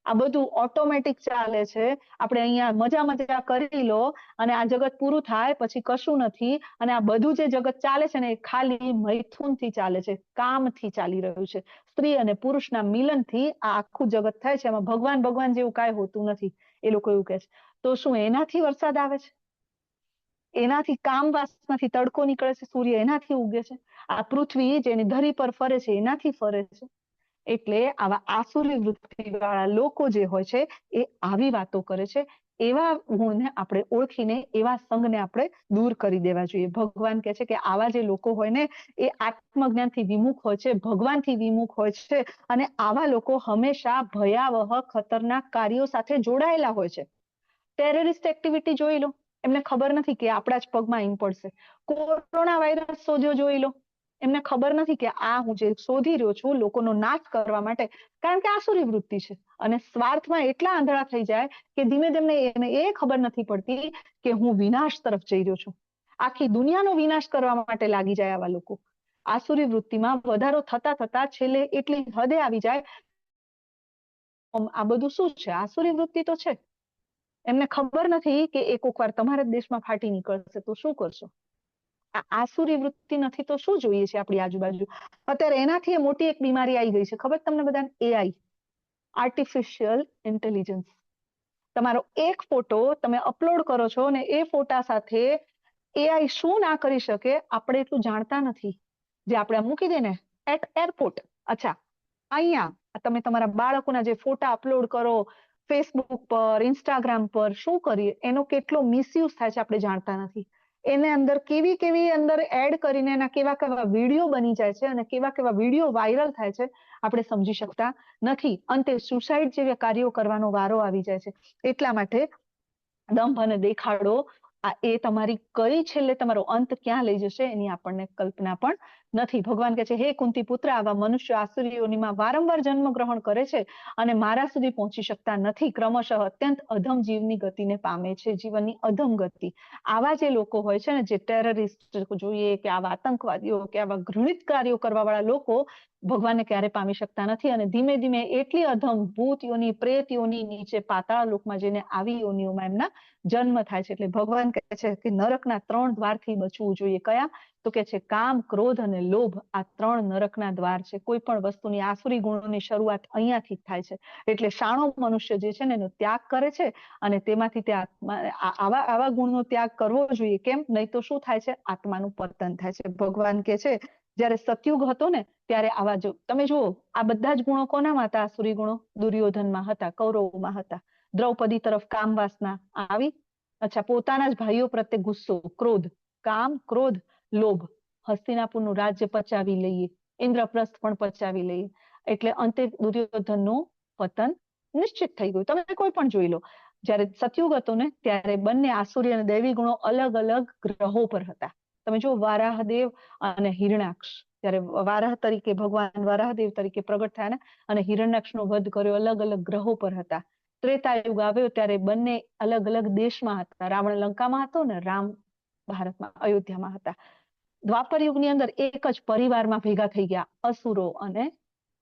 આ બધું ઓટોમેટિક ચાલે છે. આપણે અહીંયા મજા કરી લો અને આ જગત પૂરું થાય પછી કશું નથી. અને આ બધું જે જગત ચાલે છે ને એ ખાલી મૈથુનથી ચાલે છે, કામથી ચાલી રહ્યું છે. સ્ત્રી અને પુરુષના મિલનથી આ આખું જગત થાય છે. એમાં ભગવાન જેવું કાંઈ હોતું નથી, એ લોકો એવું કહે છે. તો શું એનાથી વરસાદ આવે છે? એનાથી કામવાસમાંથી તડકો નીકળે છે, સૂર્ય એનાથી ઉગે છે? આ પૃથ્વી જેની ધરી પર ફરે છે એનાથી ફરે છે? એટલે આવા આસુરી વૃત્તિવાળા લોકો જે હોય છે એ આવી વાતો કરે છે. એવા ગુણને આપણે ઓળખીને એવા સંગને આપણે દૂર કરી દેવા જોઈએ. ભગવાન કહે છે કે આવા જે લોકો હોય ને એ આત્મજ્ઞાનથી વિમુખ હોય છે, ભગવાનથી વિમુખ હોય છે. અને આવા લોકો હંમેશા ભયાવહ ખતરનાક કાર્યો સાથે જોડાયેલા હોય છે. ટેરરિસ્ટ એક્ટિવિટી જોઈ લો, એમને ખબર નથી કે આપણા જ પગમાં ઈમ પડશે. કોરોના વાયરસ શોધ્યો જોઈ લો, એમને ખબર નથી કે આ હું જે શોધી રહ્યો છું લોકોનો નાશ કરવા માટે, કારણ કે આસુરી વૃત્તિ છે. અને સ્વાર્થમાં એટલા આંધળા થઈ જાય કે ધીમે ધીમે એને એ ખબર નથી પડતી કે હું વિનાશ તરફ જઈ રહ્યો છું. આખી દુનિયાનો વિનાશ કરવા માટે લાગી જાય આવા લોકો. આસુરી વૃત્તિમાં વધારો થતા થતા છેલ્લે એટલી હદે આવી જાય. આ બધું શું છે? આસુરી વૃત્તિ તો છે. એમને ખબર નથી કે એક વાર તમારા દેશમાં ફાટી નીકળશે તો શું કરશો? આ આસુરી વૃત્તિ નથી તો શું જોઈએ છે આપણી આજુબાજુ? અત્યારે એનાથી મોટી એક બીમારી આવી ગઈ છે, ખબર તમને બધાને? AI, artificial intelligence. તમારો એક ફોટો તમે અપલોડ કરો છો અને એ ફોટા સાથે એઆઈ શું ના કરી શકે આપણે એટલું જાણતા નથી. જે આપણે મૂકી દે ને એટ એરપોર્ટ, અચ્છા અહીંયા તમે તમારા બાળકોના જે ફોટા અપલોડ કરો ફેસબુક પર, ઇન્સ્ટાગ્રામ પર, શું કરીએ એનો કેટલો મિસયુઝ થાય છે આપણે જાણતા નથી. એને અંદર કેવી અંદર એડ કરીને એના કેવા વિડીયો બની જાય છે અને કેવા વિડીયો વાયરલ થાય છે આપણે સમજી શકતા નથી. અંતે સુસાઇડ જેવા કાર્યો કરવાનો વારો આવી જાય છે. એટલા માટે દંભ અને દેખાડો એ તમારી કઈ છેલ્લે તમારો અંત ક્યાં લઈ જશે એની આપણને કલ્પના પણ નથી. ભગવાન કહે છે, હે કુંતી પુત્ર, આવા મનુષ્ય આસુરીઓનીમાં વારંવાર જન્મ ગ્રહણ કરે છે અને મારા સુધી પહોંચી શકતા નથી. ક્રમશઃ અત્યંત અધમ જીવની ગતિને પામે છે, જીવનની અધમ ગતિ. આવા જે લોકો હોય છે ને, જે ટેરરિસ્ટ જોઈએ કે આવા આતંકવાદીઓ કે આવા ઘૃણિત કાર્યો કરવા વાળા લોકો ભગવાનને ક્યારે પામી શકતા નથી. અને ધીમે ધીમે એટલી અધમ ભૂત યોની, પ્રેત યોની, નીચે પાતાળ લોકમાં જઈને આવી યોનીઓમાં એમના જન્મ થાય છે. એટલે ભગવાન કહે છે કે નરકના 3 દ્વારથી બચવું જોઈએ. કયા? તો કે છે કામ, ક્રોધ અને લોભ. આ 3 નરકના દ્વાર છે. કોઈ પણ વસ્તુની આસુરી ગુણોની શરૂઆત અહીંયાથી થાય છે. એટલે શાણો મનુષ્ય જે છે ને એનો ત્યાગ કરે છે અને તેમાંથી આવા ગુણનો ત્યાગ કરવો જોઈએ. કેમ? નહીં તો શું થાય છે? આત્માનું પતન થાય છે. ભગવાન કે છે જયારે સતયુગ હતો ને ત્યારે આવા જો તમે જુઓ આ બધા જ ગુણો કોનામાં હતા? આસુરી ગુણો દુર્યોધનમાં હતા, કૌરવોમાં હતા. દ્રૌપદી તરફ કામ વાસના આવી. અચ્છા, પોતાના જ ભાઈઓ પ્રત્યે ગુસ્સો, ક્રોધ, કામ, ક્રોધ, લોભ. હસ્તિનાપુરનું રાજ્ય પચાવી લઈએ, ઇન્દ્રપ્રસ્થ પણ પચાવી લઈએ. એટલે અંતે દુર્યોધનનું પતન નિશ્ચિત થઈ ગયું. તમે કોઈ પણ જોઈ લો, જયારે સતયુગ હતો ને ત્યારે બંને આસુરી અને દૈવી ગુણો અલગ અલગ ગ્રહો પર હતા. તમે જો વારાહદેવ અને હિરણાક્ષ, ત્યારે વારાહ તરીકે ભગવાન વારાહદેવ તરીકે પ્રગટ થયા ને અને હિરણ્યાક્ષનો વધ કર્યો, અલગ અલગ ગ્રહો પર હતા. ત્રેતાયુગ આવ્યો ત્યારે બંને અલગ અલગ દેશમાં હતા. રાવણ લંકામાં હતો ને રામ ભારતમાં અયોધ્યામાં હતા. દ્વાપર યુગની અંદર એક જ પરિવારમાં ભેગા થઈ ગયા, અસુરો અને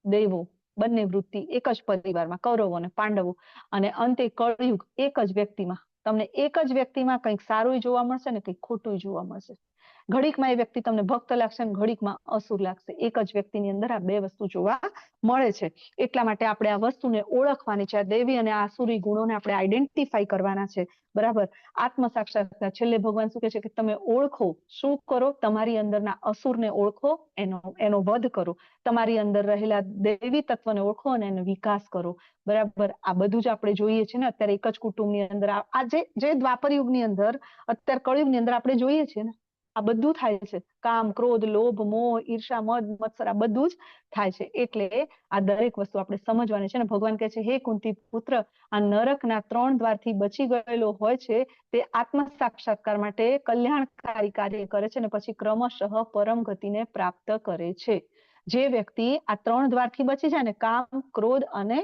દેવો. બંને વૃત્તિ એક જ પરિવારમાં, કૌરવો અને પાંડવો. અને અંતે કળયુગ એક જ વ્યક્તિમાં. તમને એક જ વ્યક્તિમાં કંઈક સારું જોવા મળશે ને કંઈક ખોટું જોવા મળશે. ઘડીકમાં એ વ્યક્તિ તમને ભક્ત લાગશે અને ઘડીકમાં અસુર લાગશે. એક જ વ્યક્તિની અંદર આ બે વસ્તુ જોવા મળે છે. એટલા માટે આપણે આ વસ્તુને ઓળખવાની છે. આ દેવી અને આસુરી ગુણોને આપણે આઈડેન્ટિફાઈ કરવાના છે. બરાબર? આત્મ સાક્ષાત્કાર છેલ્લે ભગવાન શું કહે છે કે તમે ઓળખો. શું કરો? તમારી અંદરના અસુરને ઓળખો, એનો વધ કરો. તમારી અંદર રહેલા દેવી તત્વને ઓળખો અને એનો વિકાસ કરો. બરાબર? આ બધું જ આપણે જોઈએ છીએ ને અત્યારે એક જ કુટુંબની અંદર. આ જે દ્વાપર યુગની અંદર, અત્યારે કળયુગની અંદર આપણે જોઈએ છીએ ને આ બધું થાય છે. કામ, ક્રોધ, લોભ, મોહ, ઈર્ષા, મદ, મત્સર, આ બધું જ થાય છે. એટલે આ દરેક વસ્તુ આપણે સમજવાની છે ને. ભગવાન કહે છે, હે કુંતી પુત્ર, આ નરકના 3 દ્વારથી બચી ગયેલો હોય છે તે આત્મ સાક્ષાત્કાર માટે કલ્યાણકારી કાર્ય કરે છે અને પછી ક્રમશઃ પરમ ગતિને પ્રાપ્ત કરે છે. જે વ્યક્તિ આ 3 દ્વારથી બચી જાય ને, કામ, ક્રોધ અને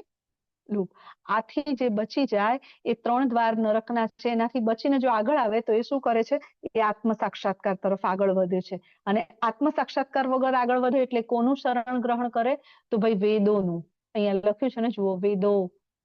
લોભ, આથી જે બચી જાય એ 3 દ્વાર નરકના છે, એનાથી બચીને જો આગળ આવે તો એ શું કરે છે? એ આત્મ સાક્ષાત્કાર તરફ આગળ વધે છે. અને આત્મ સાક્ષાત્કાર વગર આગળ વધે એટલે કોનું શરણ ગ્રહણ કરે? તો ભાઈ વેદોનું. અહીંયા લખ્યું છે ને, જુઓ, વેદો,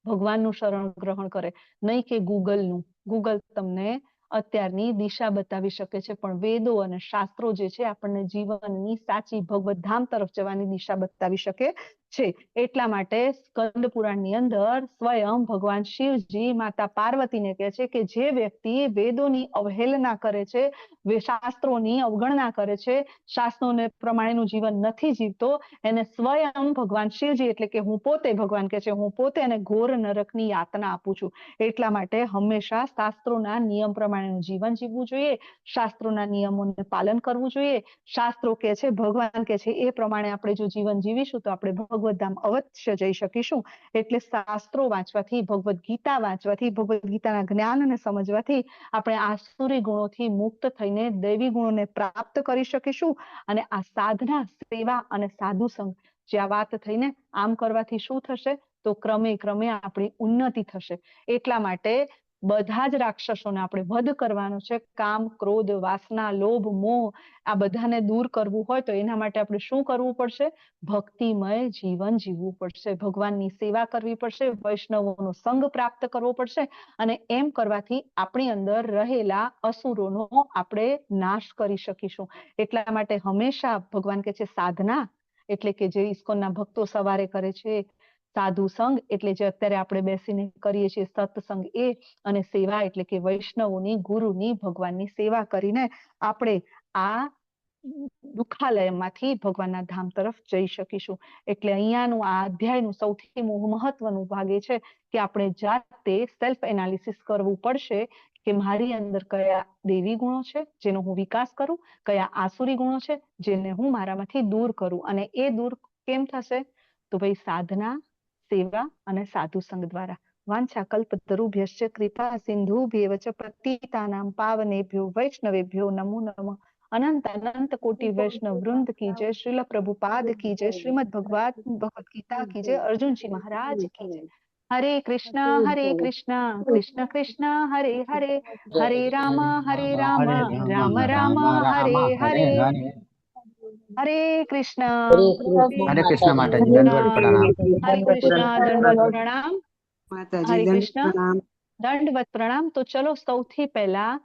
ભગવાનનું શરણ ગ્રહણ કરે, નહીં કે ગૂગલનું. ગૂગલ તમને અત્યારની દિશા બતાવી શકે છે, પણ વેદો અને શાસ્ત્રો જે છે આપણને જીવનની સાચી ભગવત ધામ તરફ જવાની દિશા બતાવી શકે છે. એટલા માટે સ્કંદ પુરાણની અંદર સ્વયં ભગવાન શિવજી માતા પાર્વતીને કહે છે કે જે વ્યક્તિ વેદોની અવહેલના કરે છે, શાસ્ત્રોની અવગણના કરે છે, શાસ્ત્રોને પ્રમાણેનું જીવન નથી જીવતો, એને સ્વયં ભગવાન શિવજી એટલે કે હું પોતે, ભગવાન કહે છે હું પોતે એને ઘોર નરકની યાતના આપું છું. એટલા માટે હંમેશા શાસ્ત્રોના નિયમ પ્રમાણેનું જીવન જીવવું જોઈએ, શાસ્ત્રોના નિયમોને પાલન કરવું જોઈએ. શાસ્ત્રો કહે છે, ભગવાન કહે છે એ પ્રમાણે આપણે જો જીવન જીવીશું તો આપણે ભગવત ધામ અવશ્ય જઈ શકીશું. એટલે શાસ્ત્રો વાંચવાથી, ભગવદ્ ગીતા વાંચવાથી, ભગવદ્ ગીતાના જ્ઞાનને સમજવાથી આપણે આસુરી ગુણોથી મુક્ત થઈને દૈવી ગુણોને પ્રાપ્ત કરી શકીશું. અને આ સાધના, સેવા અને સાધુ સંગ જે આ વાત થઈને, આમ કરવાથી શું થશે તો ક્રમે ક્રમે આપણી ઉન્નતિ થશે. એટલા માટે બધા જ રાક્ષસોને આપણે વધ કરવાનો છે. કામ, ક્રોધ, વાસના, લોભ, મોહ આ બધાને દૂર કરવું હોય તો એના માટે આપણે શું કરવું પડશે? ભક્તિમય જીવન જીવવું પડશે, ભગવાનની સેવા કરવી પડશે, વૈષ્ણવોનો સંગ પ્રાપ્ત કરવો પડશે. અને એમ કરવાથી આપણી અંદર રહેલા અસુરોનો આપણે નાશ કરી શકીશું. એટલા માટે હંમેશા ભગવાન કહે છે સાધના એટલે કે જે ઇસ્કોનના ભક્તો સવારે કરે છે, સાધુ સંગ એટલે જે અત્યારે આપણે બેસીને કરીએ છીએ સત્સંગ એ, અને સેવા એટલે કે વૈષ્ણવોની, ગુરુની, ભગવાનની સેવા કરીને આપણે આ દુઃખાલયમાંથી ભગવાનના ધામ તરફ જઈ શકીશું. એટલે અહીંયાનું આ અધ્યાયનું સૌથી મહત્વનું ભાગ એ છે કે આપણે જાતે સેલ્ફ એનાલિસિસ કરવું પડશે કે મારી અંદર કયા દેવી ગુણો છે જેનો હું વિકાસ કરું, કયા આસુરી ગુણો છે જેને હું મારામાંથી દૂર કરું. અને એ દૂર કેમ થશે તો ભાઈ સાધના, સેવા અને સાધુ સંગ દ્વારા. વાંછા કલ્પતરુભ્યશ્ચ કૃપા સિંધુભ્યેવ ચ પતિતાનાં પાવનેભ્યો વૈષ્ણવેભ્યો નમો નમઃ. અનંત અનંત કોટી વૈષ્ણવ વૃંદ કી જય, શ્રીલ પ્રભુપાદ કી જય, શ્રીમદ ભગવદ ગીતા કી જય, અર્જુનજી મહારાજ કી જય. હરે કૃષ્ણ કૃષ્ણ કૃષ્ણ હરે હરે, હરે રામ રામ રામ હરે હરે. હરે કૃષ્ણ. હરે કૃષ્ણ માતાજી, દંડવત પ્રણામ. હરે કૃષ્ણ, દંડવત પ્રણામ. માતાજી હરે દંડ કૃષ્ણ, પ્રણામ. દંડવત પ્રણામ. તો ચલો સૌથી પહેલા